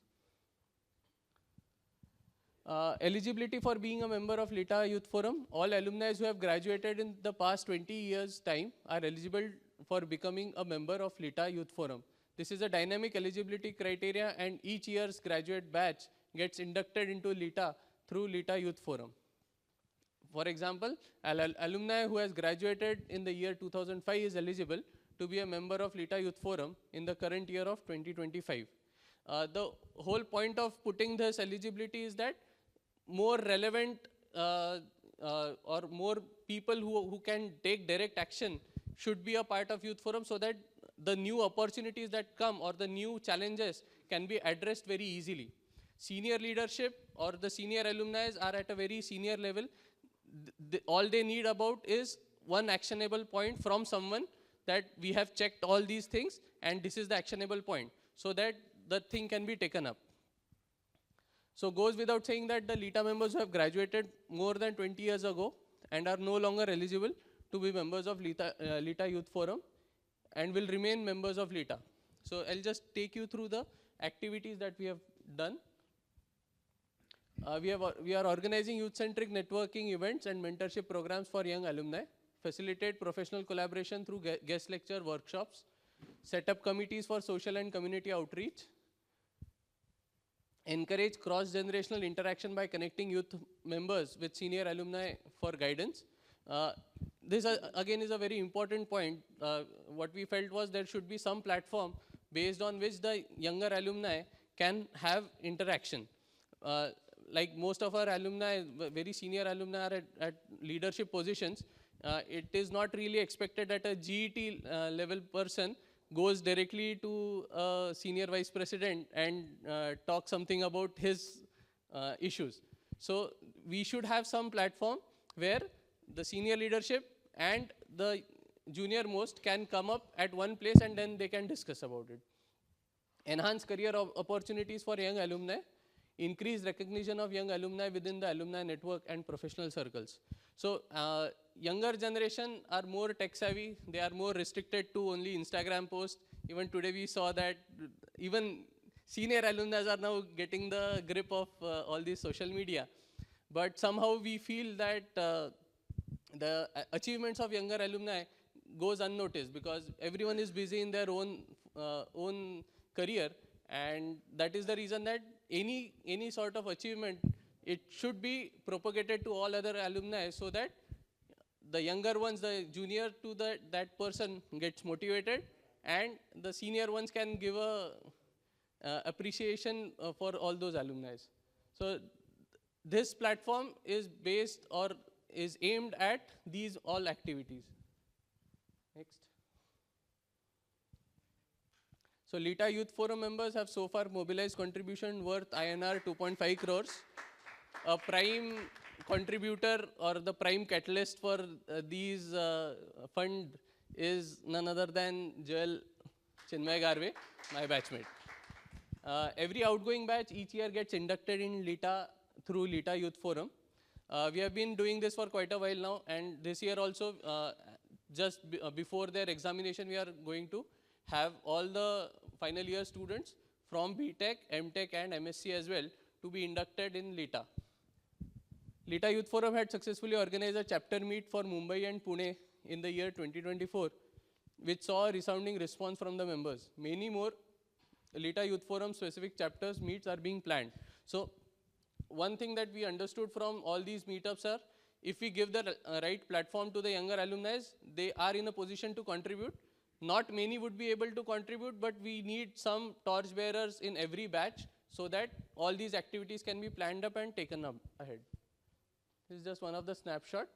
Eligibility for being a member of LITA Youth Forum. All alumni who have graduated in the past 20 years' time are eligible for becoming a member of LITA Youth Forum. This is a dynamic eligibility criteria, and each year's graduate batch gets inducted into LITA through LITA Youth Forum. For example, an alumni who has graduated in the year 2005 is eligible to be a member of LITA Youth Forum in the current year of 2025. The whole point of putting this eligibility is that more relevant or more people who can take direct action should be a part of Youth Forum, so that the new opportunities that come or the new challenges can be addressed very easily. Senior leadership or the senior alumni are at a very senior level. All they need about is one actionable point from someone, that we have checked all these things and this is the actionable point, so that the thing can be taken up. So goes without saying that the LITA members who have graduated more than 20 years ago and are no longer eligible to be members of LITA Youth Forum and will remain members of LITA. So I'll just take you through the activities that we have done. We are organizing youth-centric networking events and mentorship programs for young alumni, facilitate professional collaboration through guest lecture workshops, set up committees for social and community outreach, encourage cross-generational interaction by connecting youth members with senior alumni for guidance. This again is a very important point. What we felt was there should be some platform based on which the younger alumni can have interaction. Like most of our alumni, very senior alumni are at leadership positions. It is not really expected that a GET level person goes directly to a senior vice president and talk something about his issues. So we should have some platform where the senior leadership and the junior most can come up at one place and then they can discuss about it. Enhance career opportunities for young alumni, increase recognition of young alumni within the alumni network and professional circles. So younger generation are more tech savvy, they are more restricted to only Instagram posts. Even today we saw that even senior alumni are now getting the grip of all these social media. But somehow we feel that the achievements of younger alumni goes unnoticed, because everyone is busy in their own career, and that is the reason that any sort of achievement, it should be propagated to all other alumni, so that the younger ones, the junior to that person gets motivated, and the senior ones can give a appreciation for all those alumni. So this platform is based or is aimed at these all activities. Next. So LITA Youth Forum members have so far mobilized contribution worth INR 2.5 crores. A prime contributor or the prime catalyst for these fund is none other than Joel Chinmay Garve, my batchmate. Every outgoing batch each year gets inducted in LITA through LITA Youth Forum. We have been doing this for quite a while now, and this year also, before their examination, we are going to have all the final year students from BTech, MTech and MSc as well to be inducted in LITA. LITA Youth Forum had successfully organized a chapter meet for Mumbai and Pune in the year 2024, which saw a resounding response from the members. Many more LITA Youth Forum specific chapters meets are being planned. So one thing that we understood from all these meetups are, if we give the right platform to the younger alumni, they are in a position to contribute. not many would be able to contribute, but we need some torch bearers in every batch so that all these activities can be planned up and taken up ahead. This is just one of the snapshot.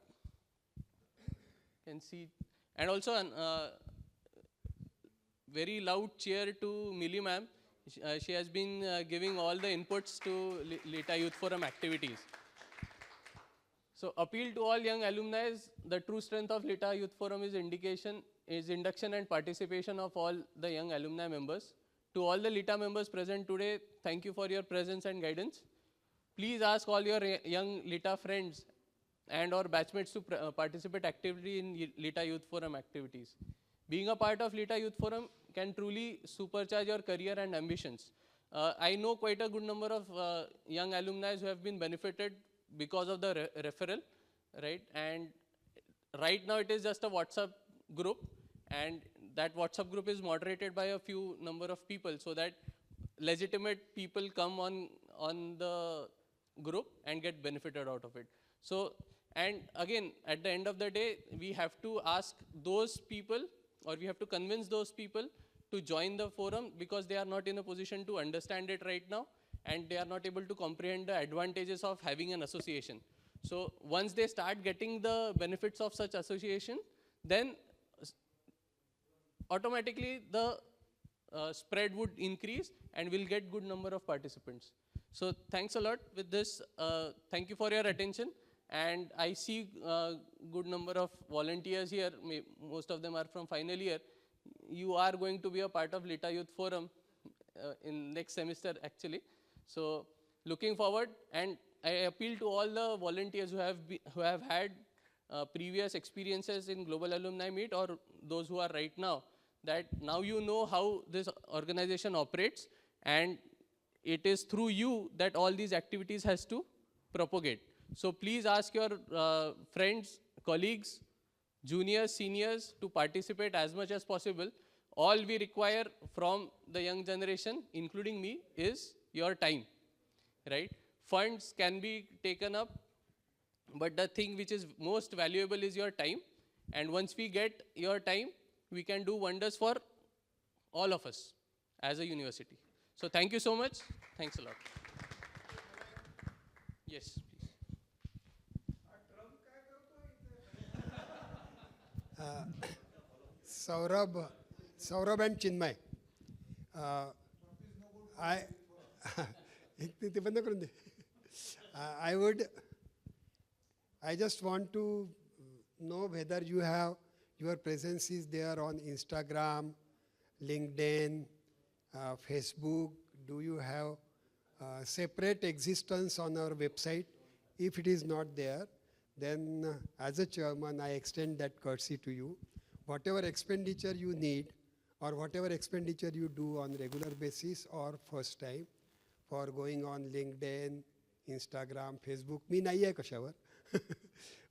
You can see, and also an very loud cheer to Millie ma'am. She has been giving all the inputs to Lita Youth Forum activities. So appeal to all young alumni, the true strength of Lita Youth Forum is induction and participation of all the young alumni members. To all the Lita members present today, thank you for your presence and guidance. Please ask all your young Lita friends and or batchmates to participate actively in Lita Youth Forum activities. Being a part of Lita Youth Forum can truly supercharge your career and ambitions. I know quite a good number of young alumni who have been benefited because of the referral, right? And right now it is just a WhatsApp group, and that WhatsApp group is moderated by a few number of people so that legitimate people come on the group and get benefited out of it. So, and again, at the end of the day, we have to ask those people, or we have to convince those people to join the forum because they are not in a position to understand it right now, and they are not able to comprehend the advantages of having an association. So once they start getting the benefits of such association, then automatically the spread would increase and we'll get good number of participants. So thanks a lot with this. Thank you for your attention. And I see good number of volunteers here. Most of them are from final year. You are going to be a part of Lita Youth Forum in next semester actually. So looking forward, and I appeal to all the volunteers who have had previous experiences in Global Alumni Meet or those who are right now, that now you know how this organization operates, and it is through you that all these activities has to propagate. So please ask your friends, colleagues, juniors, seniors to participate as much as possible. All we require from the young generation, including me, is your time, right? Funds can be taken up, but the thing which is most valuable is your time. And once we get your time, we can do wonders for all of us as a university. So thank you so much. Thanks a lot. Yes, please. Saurabh and Chinmay. I just want to know whether your presence is there on Instagram, LinkedIn, Facebook. Do you have separate existence on our website? If it is not there, then as a chairman, I extend that courtesy to you. Whatever expenditure you need or whatever expenditure you do on regular basis or first time for going on LinkedIn, Instagram, Facebook, me nahi hai kashavar.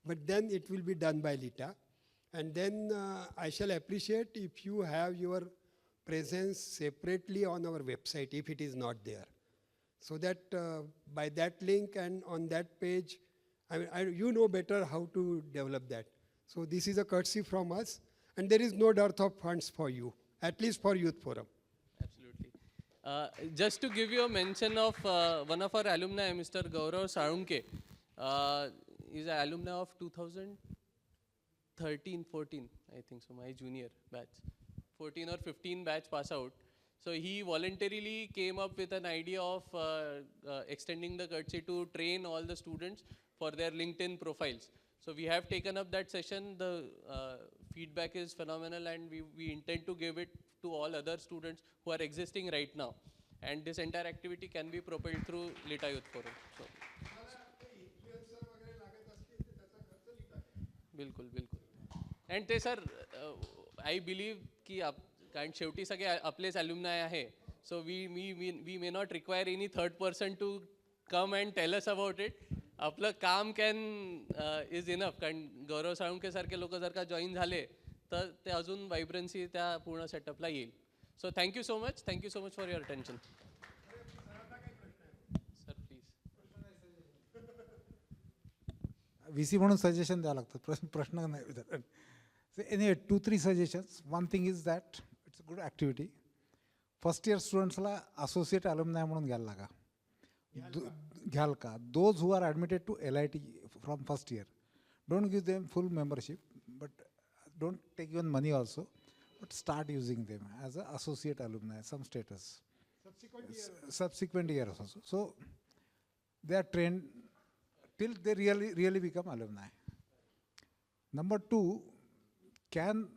But then it will be done by Lita. And then I shall appreciate if you have your presence separately on our website, if it is not there. So that by that link and on that page, you know better how to develop that. So this is a courtesy from us, and there is no dearth of funds for you, at least for Youth Forum. Absolutely. Just to give you a mention of one of our alumni, Mr. Gaurav Sarunke. He's an alumni of 2013-14, I think so, my junior batch. 14 or 15 batch pass out. So he voluntarily came up with an idea of extending the courtesy to train all the students for their LinkedIn profiles. So we have taken up that session. The feedback is phenomenal, and we intend to give it to all other students who are existing right now. And this entire activity can be propelled through Lita Youth Forum. So. बिल्कुल बिल्कुल. And ते sir, I believe की कारण शेवटी सगळे आपलेच alumni आहे. So we may not require any third person to come and tell us about it. आपलं काम is enough. कारण गौरव साळुंके सारखे लोक जर का जॉईन झाले तर ते अजून वायब्रन्सी त्या पूर्ण सेटअपला येईल. So thank you so much. Thank you so much for your attention. Sir, please. VC म्हणून सजेशन द्यावं लागतं, प्रश्न नाही विचारत. So anyway, 2-3 suggestions. One thing is that it's a good activity. First year students la associate alumni म्हणून घ्यायला लागा. घ्याल का? Those who are admitted to LIT from first year, don't give them full membership, but don't take even money also, but start using them as an associate alumni, some status. Subsequent years also. So they are trained till they really become alumni. Number 2, can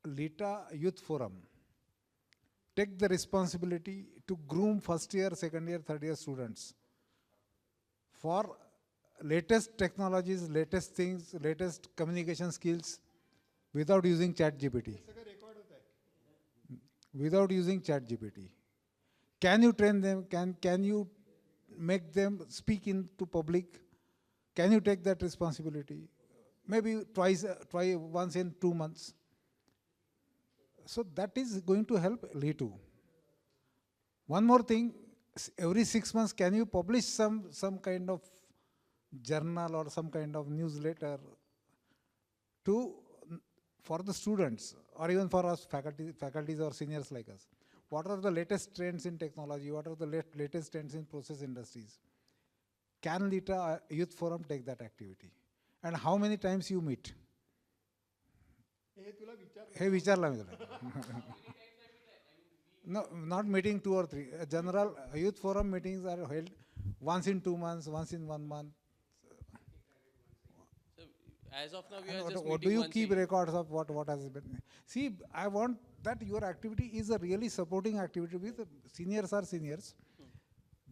LITA Youth Forum take the responsibility to groom first year, second year, third year students for latest technologies, latest things, latest communication skills without using ChatGPT? Without using ChatGPT. Can you train them? Can you make them speak into public? Can you take that responsibility? Maybe try once in 2 months. So that is going to help LITU. One more thing, every 6 months, can you publish some kind of journal or some kind of newsletter for the students or even for us faculties or seniors like us? What are the latest trends in technology? What are the latest trends in process industries? Can LITA Youth Forum take that activity? And how many times you meet? हे विचारला मी तुला. No, not meeting 2 or 3. General youth forum meetings are held once in 2 months, once in 1 month. So as of now, we are just What do meeting you once a keep year. records of what has been? See, I want that your activity is a really supporting activity with seniors are seniors.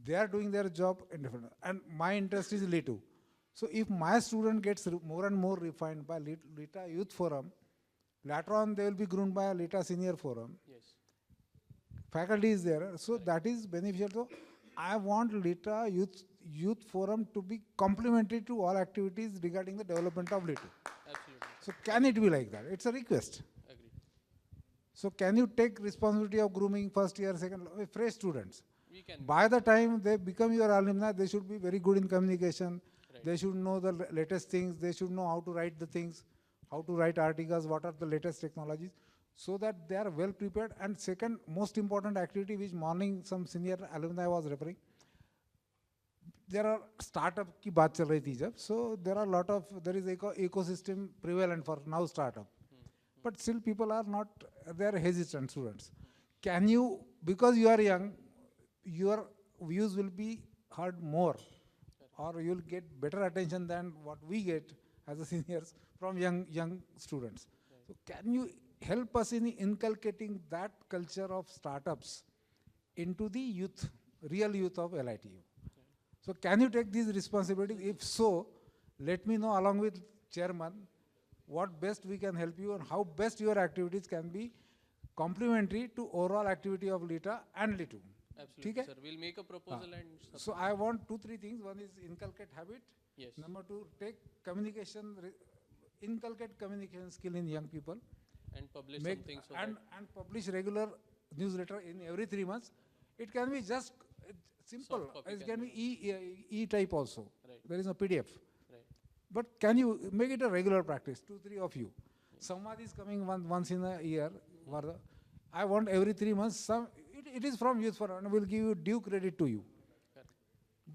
They are doing their job independently. And my interest is LITU. So if my student gets more and more refined by LITA Youth Forum, later on they will be groomed by a LITA Senior Forum. Yes. Faculty is there, so that is beneficial. So I want LITA Youth Forum to be complementary to all activities regarding the development of LITU. Absolutely. So can it be like that? It's a request. Agreed. So can you take responsibility of grooming first year, second, fresh students? We can. By the time they become your alumni, they should be very good in communication. Right. They should know the latest things. They should know how to write the things, how to write articles, what are the latest technologies, so that they are well prepared. And second, most important activity, which morning some senior alumni was referring, there are startup की बात चल रही थी जब, so there is ecosystem prevalent for now startup, but still people are not, they are hesitant students. Can you, because you are young, your views will be heard more, or you will get better attention than what we get as a seniors from young students. So can you help us in inculcating that culture of startups into the youth, real youth of LITU? So can you take these responsibilities? If so, let me know along with chairman what best we can help you and how best your activities can be complementary to overall activity of LITA and LITU. Absolutely, ठीक है? sir. We'll make a proposal and. So I want 2-3 things. One is inculcate habit. Yes. Number 2, take inculcate communication skill in young people. And publish Make something so and that. publish regular newsletter in every 3 months. It can be just simple. Soft copy It can can be e-type also. Right. There is no PDF. Right. But can you make it a regular practice? 2-3 of you. Samvad is coming once in a year. I want every 3 months. It is from Youth Forum and will give you due credit to you.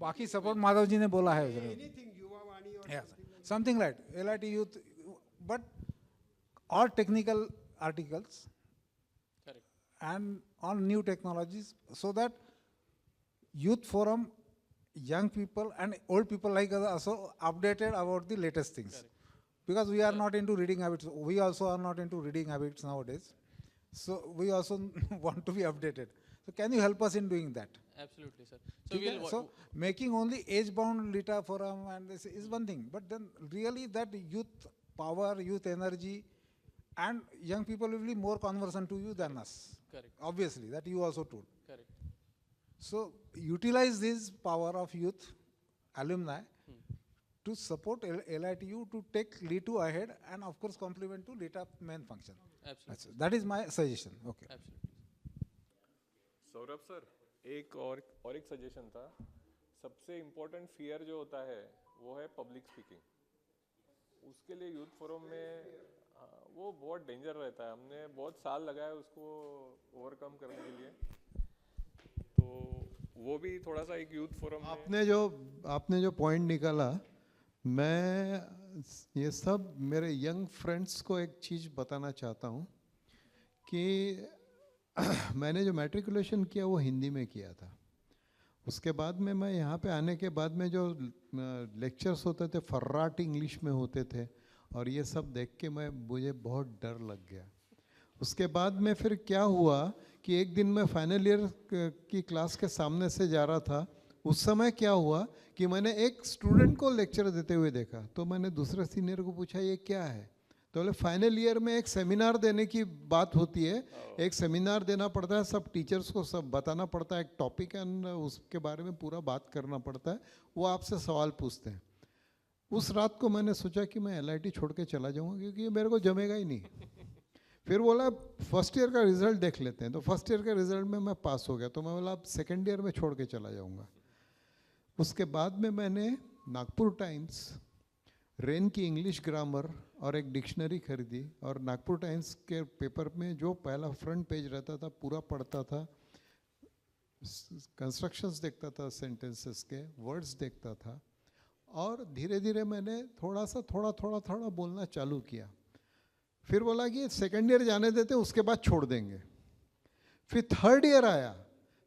बाकी support Madhav ji ने बोला है. Anything, Yuvavani or Yes, something like something like LIT Youth, but all technical articles Correct. and on new technologies, so that Youth Forum, young people and old people like us also updated about the latest things. Correct. Because we are not into reading habits. We also are not into reading habits nowadays. So we also want to be updated. So can you help us in doing that? Absolutely, sir. So ठीक है? we'll. So making only age-bound LITA forum and this is one thing, but then really that youth power, youth energy, and young people will be more conversant to you than us. Correct. Obviously, that you also told. Correct. So utilize this power of youth alumni to support LITU to take LITU ahead and of course complement to LITA main function. Absolutely. That is my suggestion. Okay. Absolutely. Saurabh sir, एक suggestion था. सबसे important fear जो होता है वो है public speaking. उसके लिए यूथ फोरम में वो बहुत डेंजर रहता है, हमने बहुत साल लगाए उसको ओवरकम करने के लिए, तो वो भी थोड़ा सा एक यूथ फोरम आपने जो पॉइंट निकाला, मैं ये सब मेरे यंग फ्रेंड्स को एक चीज़ बताना चाहता हूँ कि मैंने जो मैट्रिकुलेशन किया वो हिंदी में किया था। उसके बाद में मैं यहाँ पे आने के बाद में जो लेक्चर्स होते थे फर्राट इंग्लिश में होते थे, और ये सब देख के मुझे बहुत डर लग गया। उसके बाद में फिर क्या हुआ कि एक दिन मैं फाइनल ईयर की क्लास के सामने से जा रहा था। उस समय क्या हुआ कि मैंने एक स्टूडेंट को लेक्चर देते हुए देखा, तो मैंने दूसरे सीनियर को पूछा ये क्या है, तो बोले फाइनल ईयर में एक सेमिनार देने की बात होती है, एक सेमिनार देना पड़ता है, सब टीचर्स को सब बताना पड़ता है, एक टॉपिक एंड उसके बारे में पूरा बात करना पड़ता है, वो आपसे सवाल पूछते हैं। उस रात को मैंने सोचा कि मैं LIT छोड़ के चला जाऊँगा क्योंकि ये मेरे को जमेगा ही नहीं। फिर बोला फर्स्ट ईयर का रिजल्ट देख लेते हैं, तो फर्स्ट ईयर के रिजल्ट में मैं पास हो गया, तो मैं बोला अब सेकेंड ईयर में छोड़ के चला जाऊँगा। उसके बाद में मैंने नागपुर टाइम्स, रेन की इंग्लिश ग्रामर और एक डिक्शनरी खरीदी, और नागपुर टाइम्स के पेपर में जो पहला फ्रंट पेज रहता था पूरा पढ़ता था, कंस्ट्रक्शंस देखता था, सेंटेंसेस के वर्ड्स देखता था, और धीरे धीरे मैंने थोड़ा बोलना चालू किया। फिर बोला कि सेकेंड ईयर जाने देते, उसके बाद छोड़ देंगे। फिर थर्ड ईयर आया,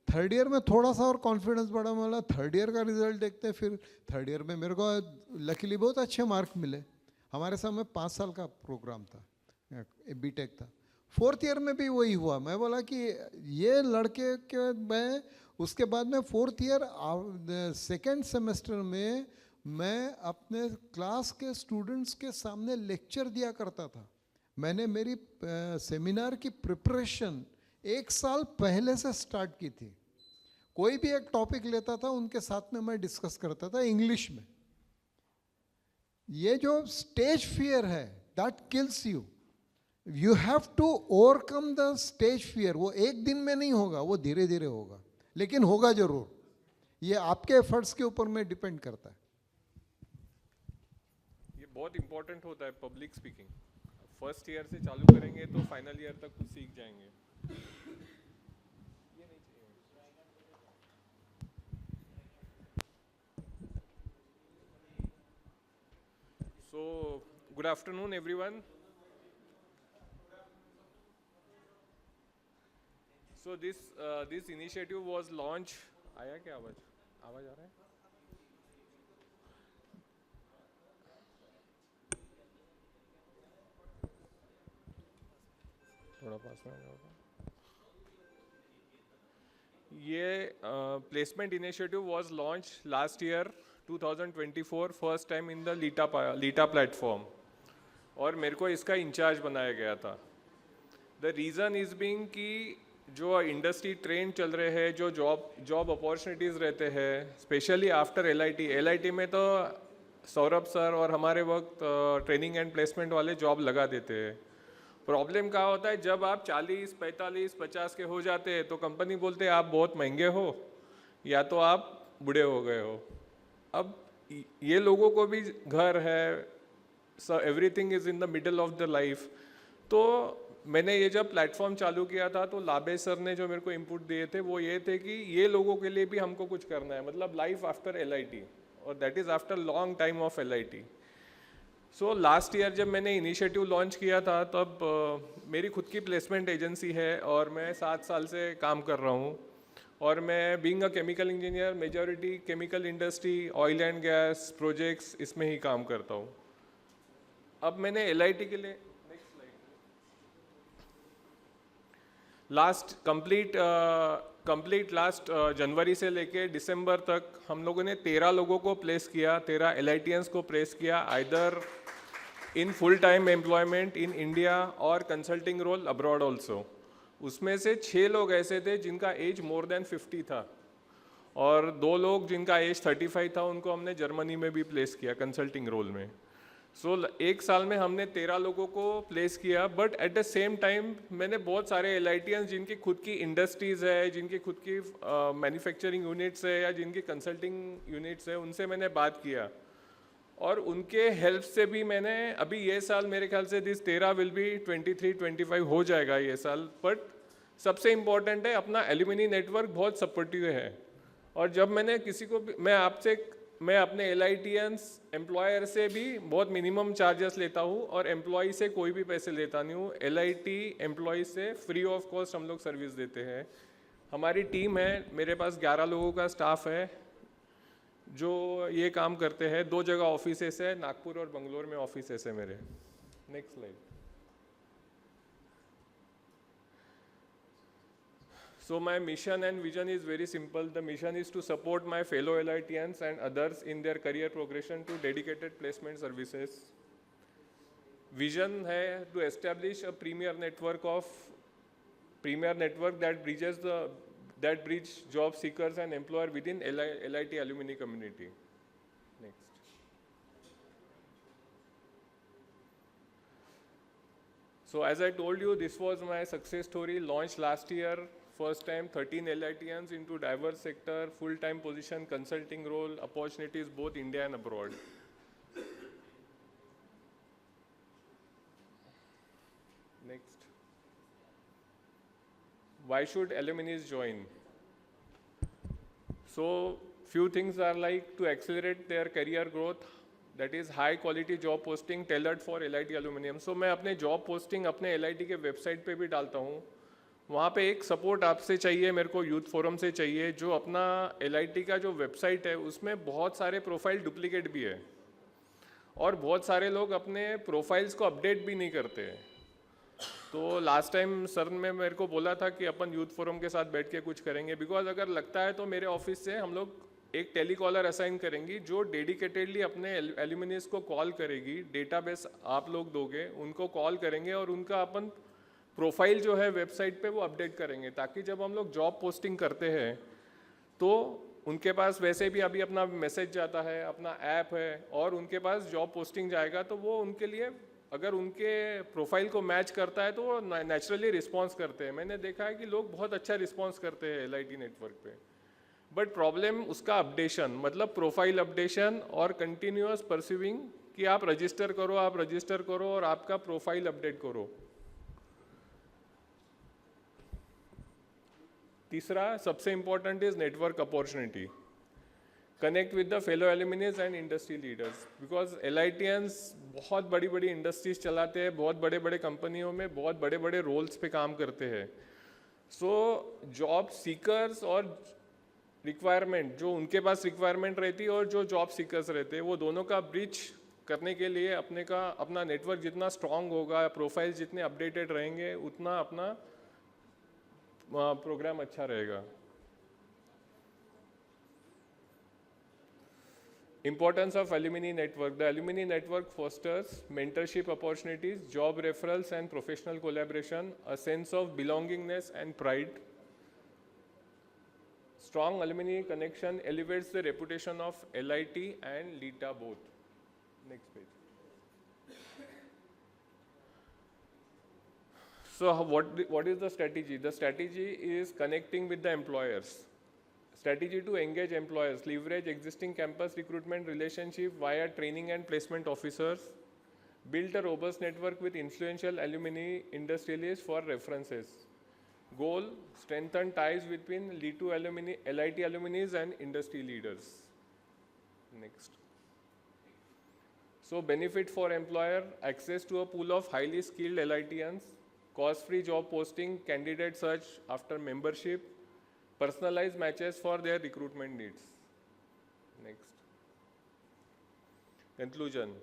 थर्ड ईयर में थोड़ा सा और कॉन्फिडेंस बढ़ा, बोला थर्ड ईयर का रिजल्ट देखते। फिर थर्ड ईयर में मेरे को लकीली बहुत अच्छे मार्क मिले। हमारे समय 5 साल का प्रोग्राम था, बीटेक था। फोर्थ ईयर में भी वही हुआ। मैं बोला कि ये लड़के के मैं उसके बाद में फोर्थ ईयर सेकेंड सेमेस्टर में मैं अपने क्लास के स्टूडेंट्स के सामने लेक्चर दिया करता था। मैंने मेरी सेमिनार की प्रिपरेशन 1 साल पहले से स्टार्ट की थी। कोई भी एक टॉपिक लेता था, उनके साथ में मैं डिस्कस करता था इंग्लिश में। ये जो स्टेज फियर है, that kills you. You have to overcome the stage fear. वो एक दिन में नहीं होगा, वो धीरे धीरे होगा, लेकिन होगा जरूर। ये आपके एफर्ट्स के ऊपर में डिपेंड करता है। ये बहुत इंपॉर्टेंट होता है पब्लिक स्पीकिंग। फर्स्ट ईयर से चालू करेंगे तो फाइनल ईयर तक कुछ सीख जाएंगे। So, good afternoon everyone. So this initiative was launched. आया क्या आवाज आ रहा है? थोड़ा पास में आ जाओगे। ये placement initiative was launched last year 2024 first time in the लीटा platform, और मेरे को इसका इंचार्ज बनाया गया था। द रीज़न इज़ बीइंग कि जो इंडस्ट्री ट्रेंड चल रहे हैं, जो जॉब अपॉर्चुनिटीज़ रहते हैं, स्पेशली आफ्टर LIT में तो सौरभ सर और हमारे वक्त ट्रेनिंग एंड प्लेसमेंट वाले जॉब लगा देते हैं। प्रॉब्लम क्या होता है, जब आप 40, 45, 50 के हो जाते हैं तो कंपनी बोलते हैं आप बहुत महंगे हो या तो आप बूढ़े हो गए हो। अब ये लोगों को भी घर है, so everything is in the middle of the life. तो मैंने ये जब प्लेटफॉर्म चालू किया था तो लाबे सर ने जो मेरे को इनपुट दिए थे वो ये थे कि ये लोगों के लिए भी हमको कुछ करना है, मतलब लाइफ आफ्टर LIT, और that is after long time of LIT। So last year जब मैंने इनिशिएटिव लॉन्च किया था तब मेरी खुद की प्लेसमेंट एजेंसी है और मैं 7 साल से काम कर रहा हूँ, और मैं being a chemical engineer majority chemical industry, oil and gas projects इसमें ही काम करता हूँ। अब मैंने LIT के लिए लास्ट जनवरी से लेके दिसंबर तक हम लोगों ने 13 लोगों को प्लेस किया, 13 LITians को प्लेस किया, either in full time employment in India और कंसल्टिंग रोल अब्रॉड ऑल्सो। उसमें से 6 लोग ऐसे थे जिनका एज मोर देन 50 था, और 2 लोग जिनका एज 35 था उनको हमने जर्मनी में भी प्लेस किया कंसल्टिंग रोल में। सो 1 साल में हमने 13 लोगों को प्लेस किया, but at the same time मैंने बहुत सारे LITians जिनकी खुद की इंडस्ट्रीज़ है, जिनकी खुद की मैन्युफैक्चरिंग यूनिट्स है या जिनकी कंसल्टिंग यूनिट्स है, उनसे मैंने बात किया और उनके हेल्प से भी मैंने अभी ये साल मेरे ख्याल से दिस 13 विल बी 23-25 हो जाएगा ये साल। बट सबसे इम्पॉर्टेंट है अपना एल्यूमिनी नेटवर्क बहुत सपोर्टिव है। और जब मैंने किसी को मैं अपने LITians एम्प्लॉयर से भी बहुत मिनिमम चार्जेस लेता हूँ और एम्प्लॉय से कोई भी पैसे लेता नहीं हूँ। LIT एम्प्लॉय से फ्री ऑफ कॉस्ट हम लोग सर्विस देते हैं। हमारी टीम है, मेरे पास 11 लोगों का स्टाफ है जो ये काम करते हैं। 2 जगह ऑफिसेस है, नागपुर और बंगलोर में ऑफिसेस है मेरे। Next slide. So my mission and vision is very simple. The mission is to support my fellow LITians and others in their career progression to dedicated placement services. Vision है to establish a premier network that bridge job seekers and employer within LIT alumni community. Next. So as I told you, this was my success story, launched last year. First time 13 LITians into diverse sector, full-time position, consulting role, opportunities both India and abroad. Next. Why should alumni join? So few things are like to accelerate their career growth, that is high quality job posting tailored for LIT aluminium. So मैं अपने job posting अपने LIT के website पे भी डालता हूँ। वहाँ पे एक सपोर्ट आपसे चाहिए, मेरे को यूथ फोरम से चाहिए, जो अपना LIT का जो वेबसाइट है उसमें बहुत सारे प्रोफाइल डुप्लीकेट भी है और बहुत सारे लोग अपने प्रोफाइल्स को अपडेट भी नहीं करते हैं। तो लास्ट टाइम सर ने मेरे को बोला था कि अपन यूथ फोरम के साथ बैठ के कुछ करेंगे, बिकॉज अगर लगता है तो मेरे ऑफिस से हम लोग एक टेलीकॉलर असाइन करेंगी जो डेडिकेटेडली अपने एल्यूमिनियस को कॉल करेगी। डेटाबेस आप लोग दोगे, उनको कॉल करेंगे और उनका अपन प्रोफाइल जो है वेबसाइट पे वो अपडेट करेंगे, ताकि जब हम लोग जॉब पोस्टिंग करते हैं तो उनके पास वैसे भी अभी अपना मैसेज जाता है, अपना ऐप है और उनके पास जॉब पोस्टिंग जाएगा, तो वो उनके लिए अगर उनके प्रोफाइल को मैच करता है तो वो नेचुरली रिस्पॉन्स करते हैं। मैंने देखा है कि लोग बहुत अच्छा रिस्पॉन्स करते हैं LIT नेटवर्क पे। बट प्रॉब्लम उसका अपडेशन, मतलब प्रोफाइल अपडेशन और कंटिन्यूअस परस्यूइंग कि आप रजिस्टर करो और आपका प्रोफाइल अपडेट करो। तीसरा सबसे important is network opportunity. Connect with the fellow alumnis and industry leaders, because LITians बहुत बड़ी बड़ी इंडस्ट्रीज चलाते हैं, बहुत बड़े बड़े कंपनियों में बहुत बड़े बड़े रोल्स पे काम करते हैं। सो जॉब सीकर्स और रिक्वायरमेंट, जो उनके पास रिक्वायरमेंट रहती है और जो जॉब सीकर्स रहते हैं, वो दोनों का ब्रिज करने के लिए अपना नेटवर्क जितना स्ट्रांग होगा, प्रोफाइल जितने अपडेटेड रहेंगे, उतना अपना प्रोग्राम अच्छा रहेगा। Importance of alumni network. The alumni network fosters mentorship opportunities, job referrals and professional collaboration, a sense of belongingness and pride. Strong alumni connection elevates the reputation of LIT and LITA both. Next page. So what is the strategy? The strategy is connecting with the employers. Strategy to engage employers, leverage existing campus recruitment relationship via training and placement officers, build a robust network with influential alumni industrialists for references. Goal, strengthen ties between LIT alumni and industry leaders. Next. So benefit for employer, access to a pool of highly skilled LITians, cost-free job posting, candidate search after membership, personalized matches for their recruitment needs. Next. Conclusion.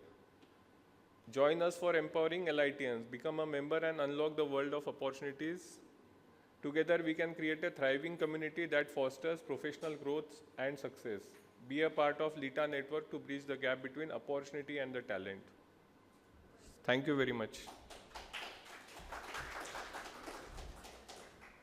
Join us for empowering LITians. Become a member and unlock the world of opportunities. Together we can create a thriving community that fosters professional growth and success. Be a part of LITA network to bridge the gap between opportunity and the talent. Thank you very much.